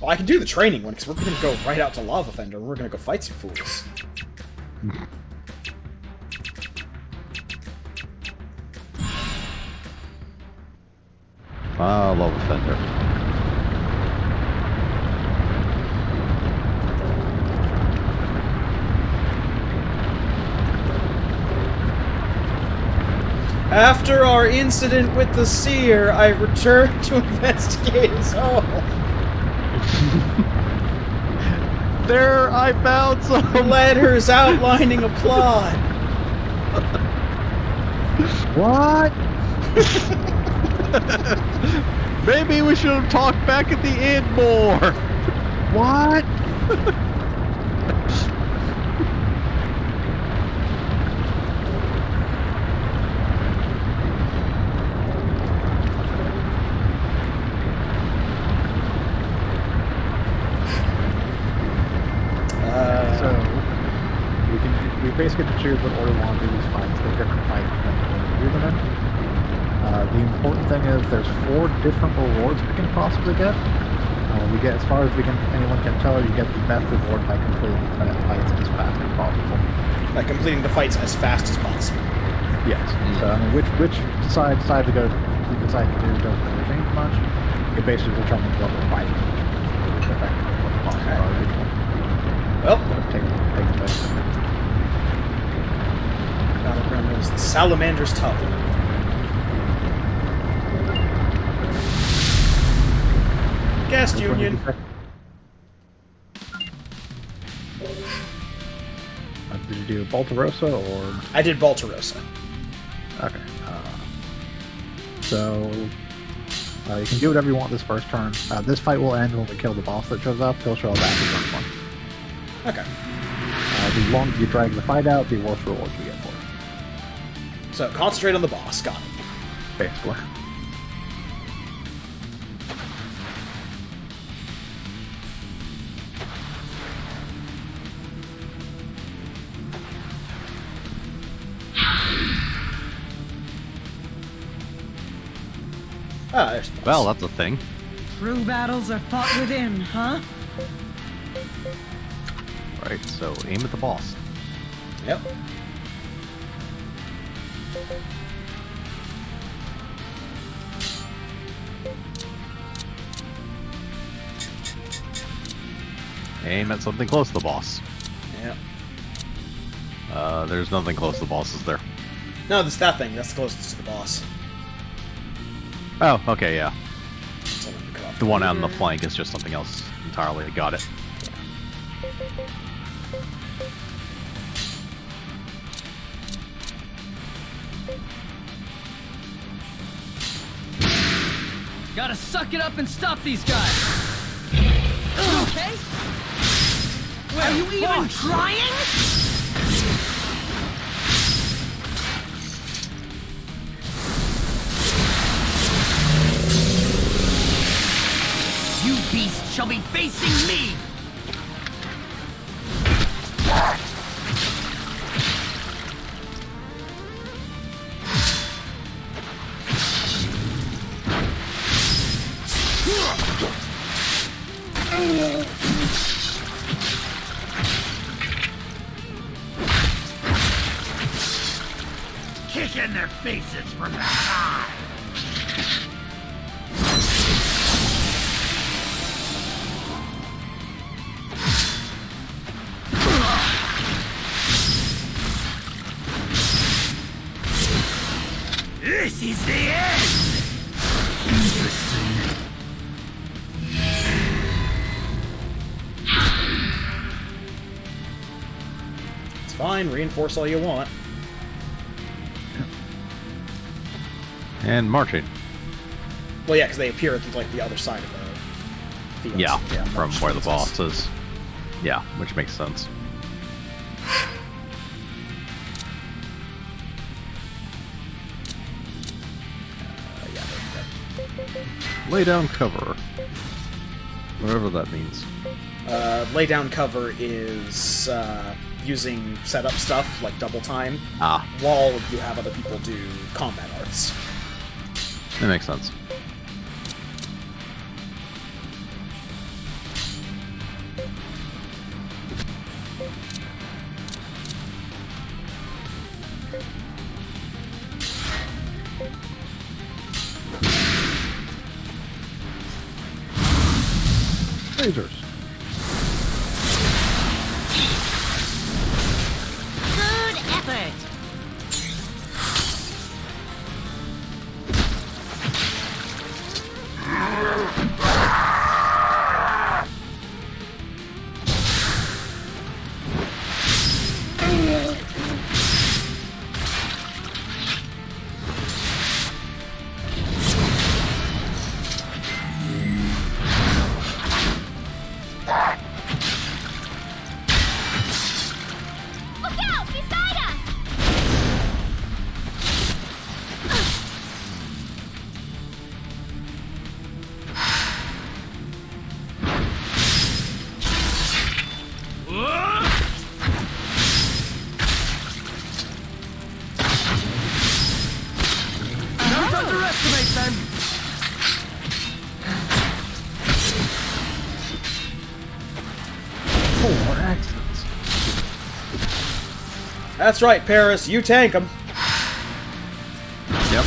Well, I can do the training one, because we're going to go right out to Lava Fender, and we're going to go fight some fools. Lava Fender. After our incident with the seer, I returned to investigate his home. There, I found some letters outlining a plot. What? Maybe we should have talked back at the inn more. What? basically get to choose what order you want to do these fights. They're different fights depending on what you do them in. The important thing is there's 4 different rewards we can possibly get. We get, as far as anyone can tell, you get the best reward by completing the fights as fast as possible. By completing the fights as fast as possible. Yes. So I mean, which side to go, you decide to do doesn't really change much. It basically determines what we're fighting, which effectively what the bosses are each one. Well, take the best. Battleground is the Salamander's Tub. Guest Union. Did you do Baltarosa or? I did Baltarosa. Okay. So you can do whatever you want this first turn. This fight will end when we kill the boss that shows up. He'll show up after turn 1. Okay. The longer you drag the fight out, the worse rewards you get for it. So concentrate on the boss. Got it. Basically. Ah, there's the boss. Well, that's a thing. True battles are fought within, huh? Right, so aim at the boss. Yep. Aim at something close to the boss. Yep. There's nothing close to the boss, is there? No, that's that thing. That's the closest to the boss. Oh, okay, yeah. The one on the flank is just something else entirely. Got it. Gotta suck it up and stop these guys. You okay? Are you even trying? You beast shall be facing me! Kick in their faces from behind! This is the end! Interesting. It's fine. Reinforce all you want. And marching. Well, yeah, because they appear at like the other side of the field. Yeah, from march where the towards boss us. is. Yeah, which makes sense. Lay down cover. Whatever that means. Lay down cover is using setup stuff like double time while you have other people do combat arts. That makes sense. Lasers. Good effort. time! 4 accidents. That's right, Paris. You tank them. Yep.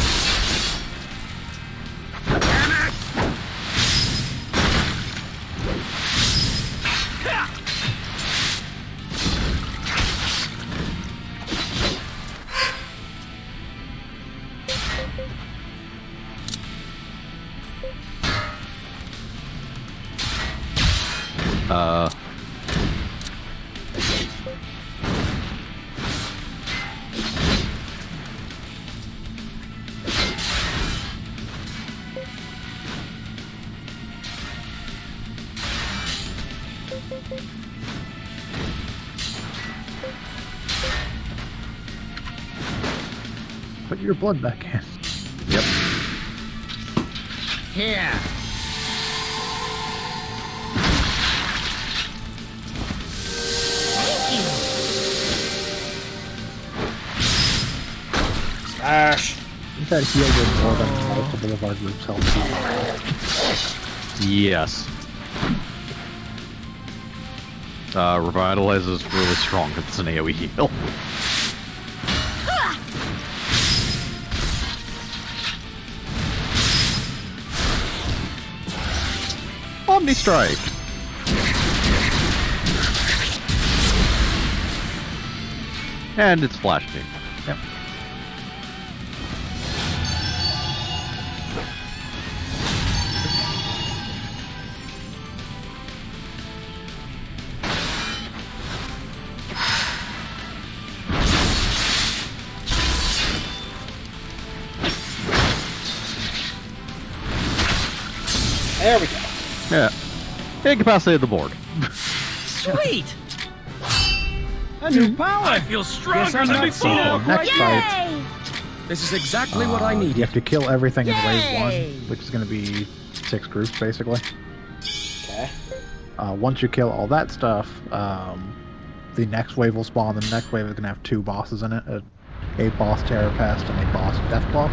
Put your blood back in. Yep. Here. Smash. That healed more than multiple of our groups health. Yes. Revitalize is really strong. It's an AoE heal. Omni Strike. And it's Flash Beam. Yep. There we go. Yeah. Incapacitated the board. Sweet! A new power! I feel Guess stronger I'm than not before! seeing it quite Next yet. fight. This is exactly what I need. You have to kill everything in wave Yay! 1, which is going to be 6 groups, basically. Okay. Once you kill all that stuff, the next wave will spawn. The next wave is going to have 2 bosses in it. A boss Terror Pest and a boss Deathclaw.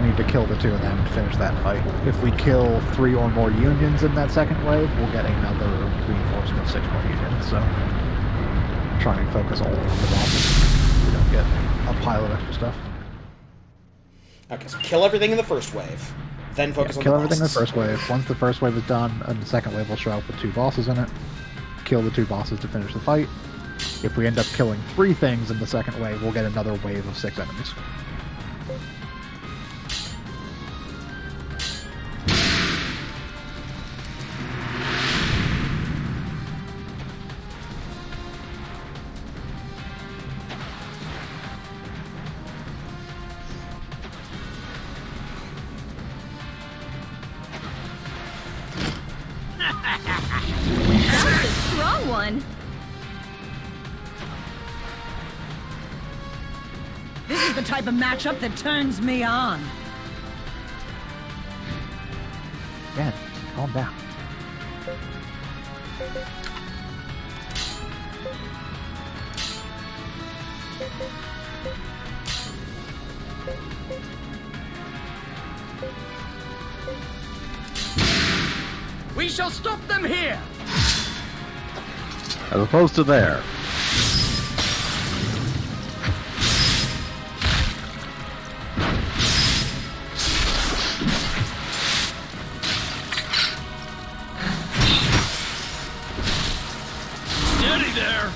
We need to kill the 2 of them to finish that fight. If we kill 3 or more unions in that second wave, we'll get another reinforcement of 6 more unions. So, try and focus all over the bosses. We don't get a pile of extra stuff. Okay, so kill everything in the first wave. Then focus on kill the everything in the bosses. first wave. Once the first wave is done, and the second wave will show up with 2 bosses in it. Kill the 2 bosses to finish the fight. If we end up killing 3 things in the second wave, we'll get another wave of 6 enemies. That's a strong one. This is the type of matchup that turns me on. Dan, calm down. We shall stop them here. As opposed to there. Steady there!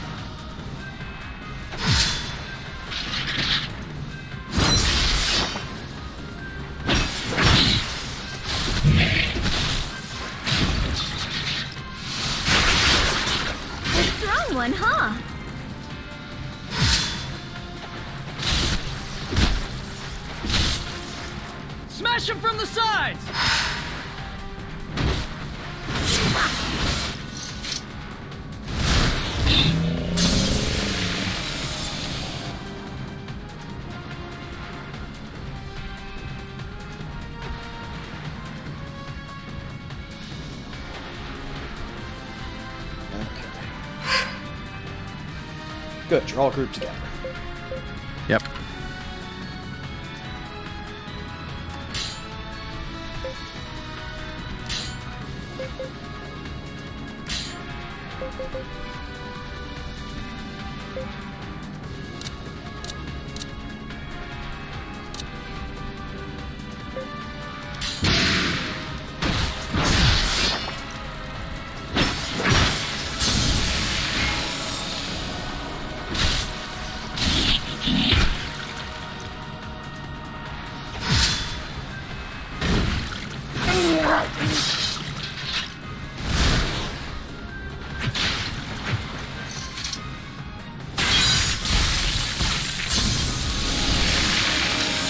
A strong one, huh? Smash them from the sides. Good, you're all grouped together. Yep.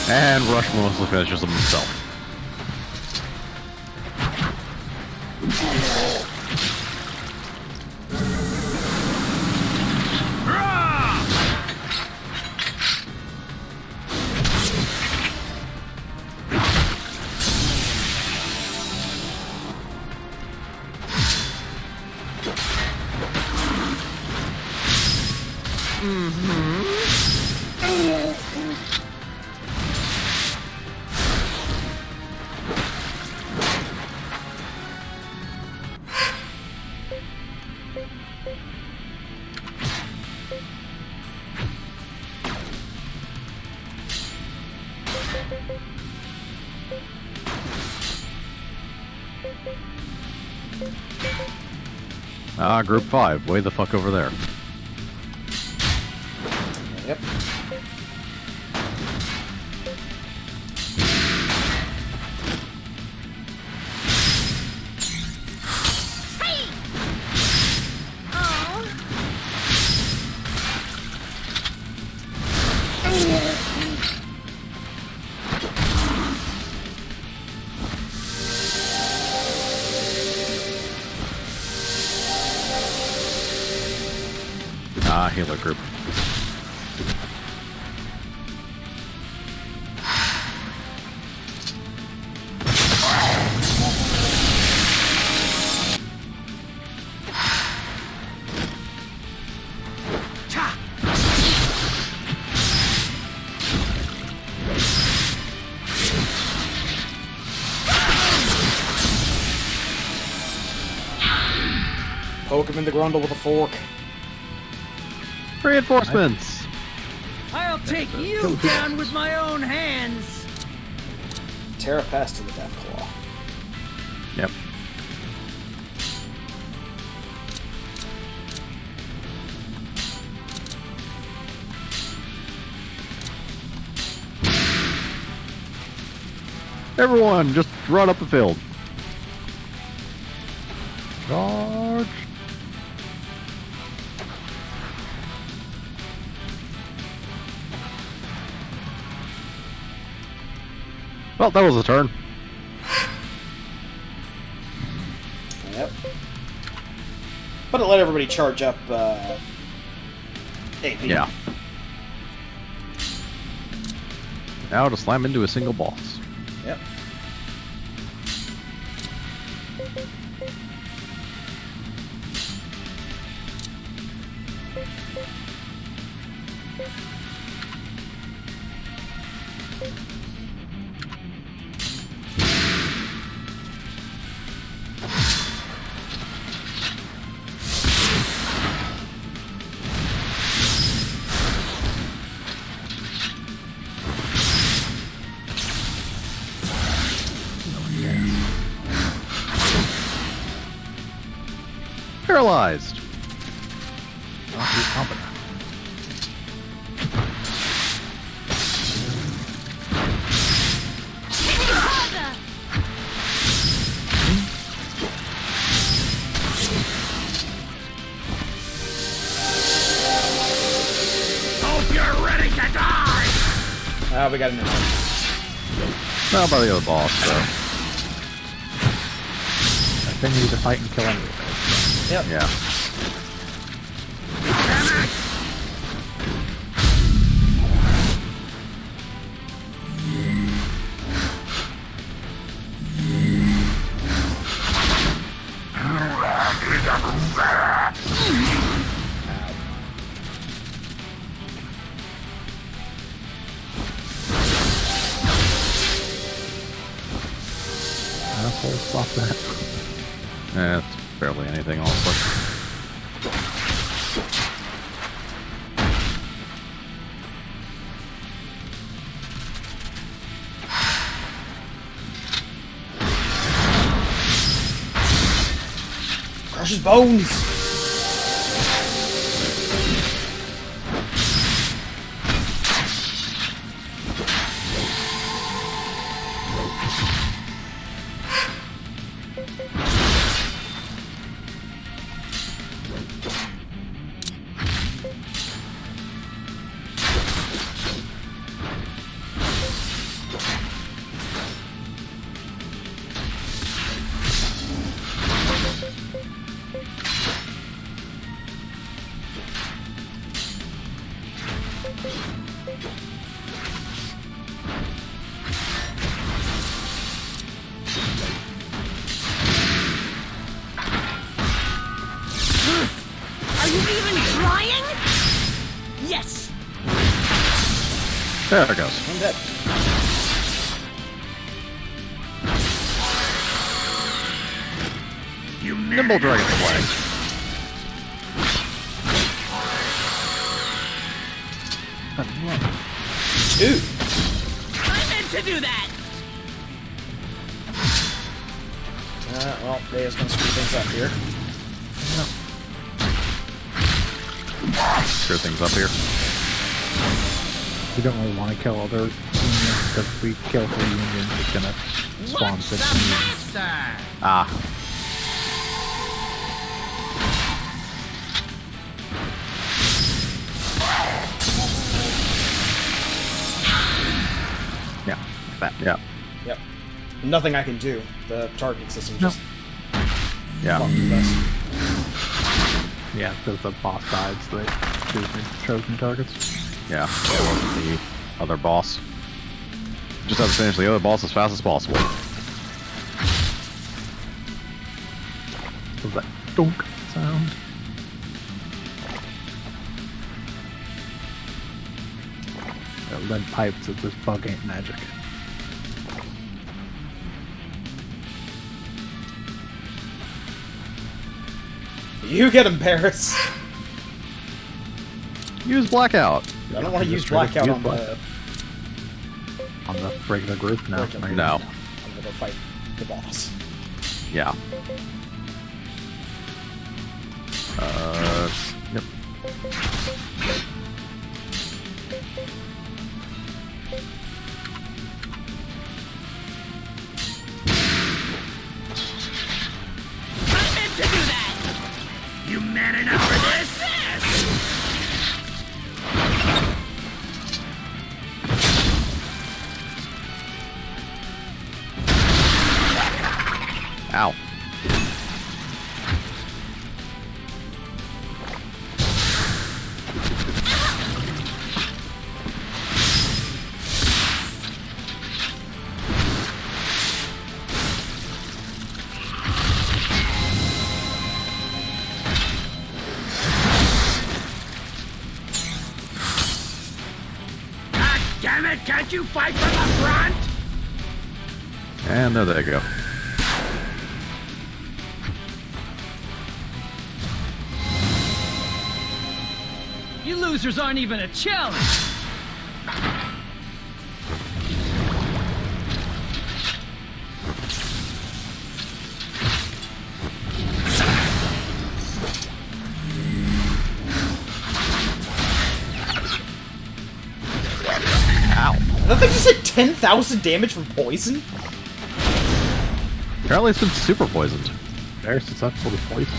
And Rush mostly finishes them himself. Group 5, way the fuck over there. Yep. Healer group. Poke him in the grundle with a fork. Reinforcements! I'll take you down with my own hands! Terra pass to the Death Claw. Yep. Everyone, just run up the field. Charge! Well, that was a turn. Yep. But it let everybody charge up AP. Yeah. Now to slam into a single boss. Yep. Paralyzed. Not too competent. Hope you're ready to die! Ah, we got another. Well, by the other boss, so. I think we need to fight and kill anyway. Yep. Yeah. Asshole, stop that. It's barely anything, honestly. Crush his bones! Are you even trying? Yes. There it goes. I'm dead. Nimble Dragon Flag. Ooh. I meant to do that. Well, they just gonna screw things up here. Screw things up here. We don't really want to kill other unions, because if we kill 3 unions, it's gonna spawn 6 unions. Ah. Yeah, that. Yeah. Yep. Nothing I can do. The targeting system just Yeah. fucked with us. Yeah, because the boss dies, they choose new targets. Yeah. It wasn't the other boss. Just have to finish the other boss as fast as possible. What's that dunk sound? Got lead pipes if this bug ain't magic. You get him, Paris. Use Blackout. I don't want to use Just try to Blackout use on Blackout. On the regular group now. Regular group. No. I'm gonna go fight the boss. Yeah. Yep. I meant to do that. You man enough for this? Ow. God damn it, can't you fight from the front? And there they go. You losers aren't even a challenge. Ow. That thing just did 10,000 damage from poison? Apparently it's been super poisoned. Very successful with poison.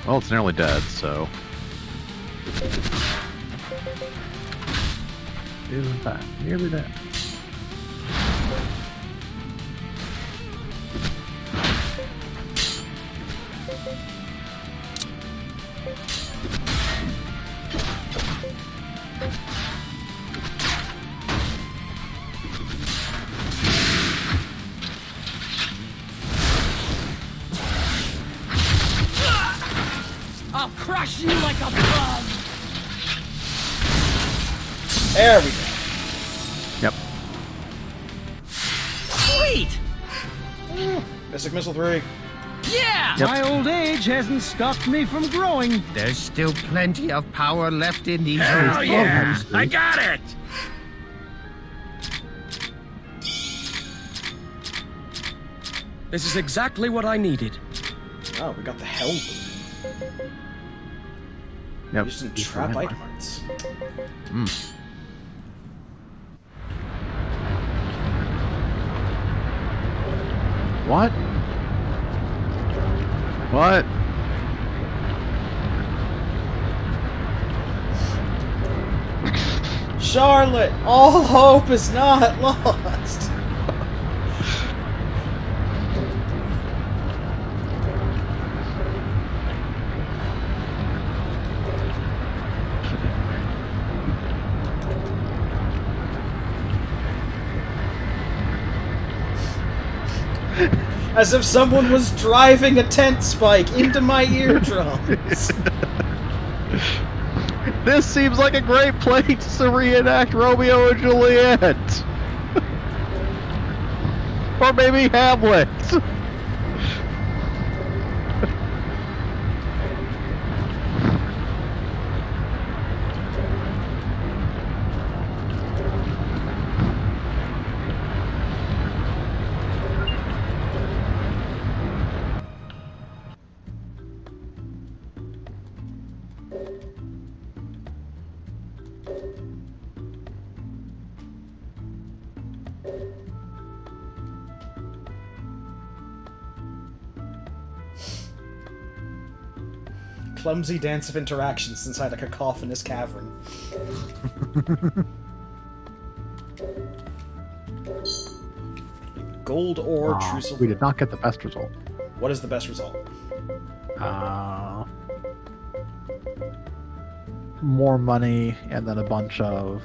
Well, it's nearly dead, so... Isn't that nearly dead? I'll crush you like a bug! There we go. Yep. Sweet! Mystic Missile 3. Yeah! Yep. My old age hasn't stopped me from growing. There's still plenty of power left in these Hell yeah! bones. I got it! This is exactly what I needed. Oh, we got the hell boom. Yep. Used in trap item arts. What? What? Charlotte, all hope is not lost. As if someone was driving a tent spike into my eardrums. This seems like a great place to reenact Romeo and Juliet. Or maybe Hamlet. Clumsy dance of interactions inside a cacophonous cavern. Gold ore, true silver. We did not get the best result. What is the best result? More money, and then a bunch of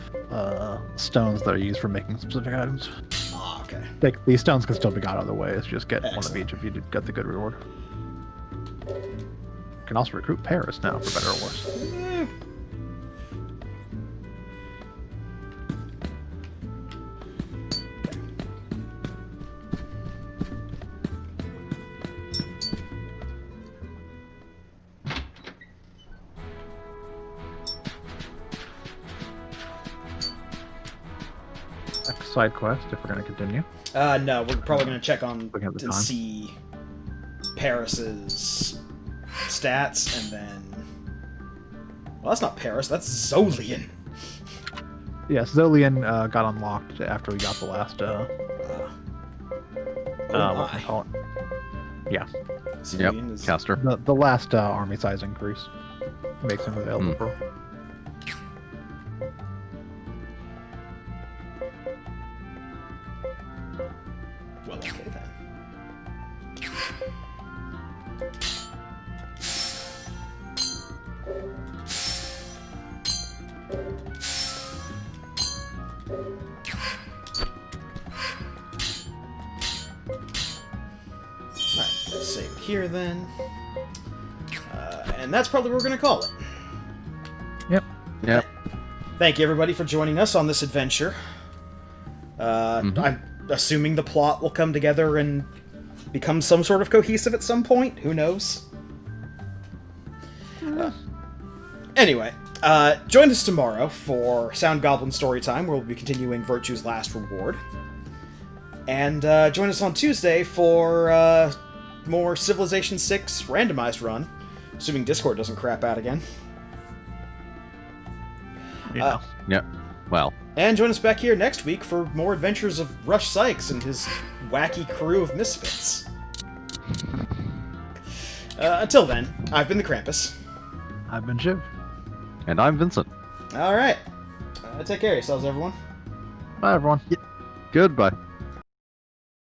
stones that are used for making specific items. Ah, okay. These stones can still be got other ways. Just get one of Excellent. each if you did get the good reward. You can also recruit Paris now, for better or worse. Next side quest, if we're going to continue. No, we're probably going to check on Looking at the and time. see Paris's stats, and then... Well, that's not Paris, that's Zolian. Yes, Zolian got unlocked after we got the last, what can I call it? Yeah. Zolian is... Caster. The last army size increase makes him available for... Well, okay then. Alright, let's save here then. And that's probably what we're going to call it. Yep. Yep. Thank you, everybody, for joining us on this adventure. I'm assuming the plot will come together and become some sort of cohesive at some point. Who knows? Anyway, join us tomorrow for Sound Goblin Storytime, where we'll be continuing Virtue's Last Reward. And join us on Tuesday for more Civilization 6 randomized run, assuming Discord doesn't crap out again. Yeah. Yep. Well. And join us back here next week for more adventures of Rush Sykes and his wacky crew of misfits. Until then, I've been the Krampus. I've been Shiv. And I'm Vincent. Alright. Take care of yourselves, everyone. Bye, everyone. Goodbye.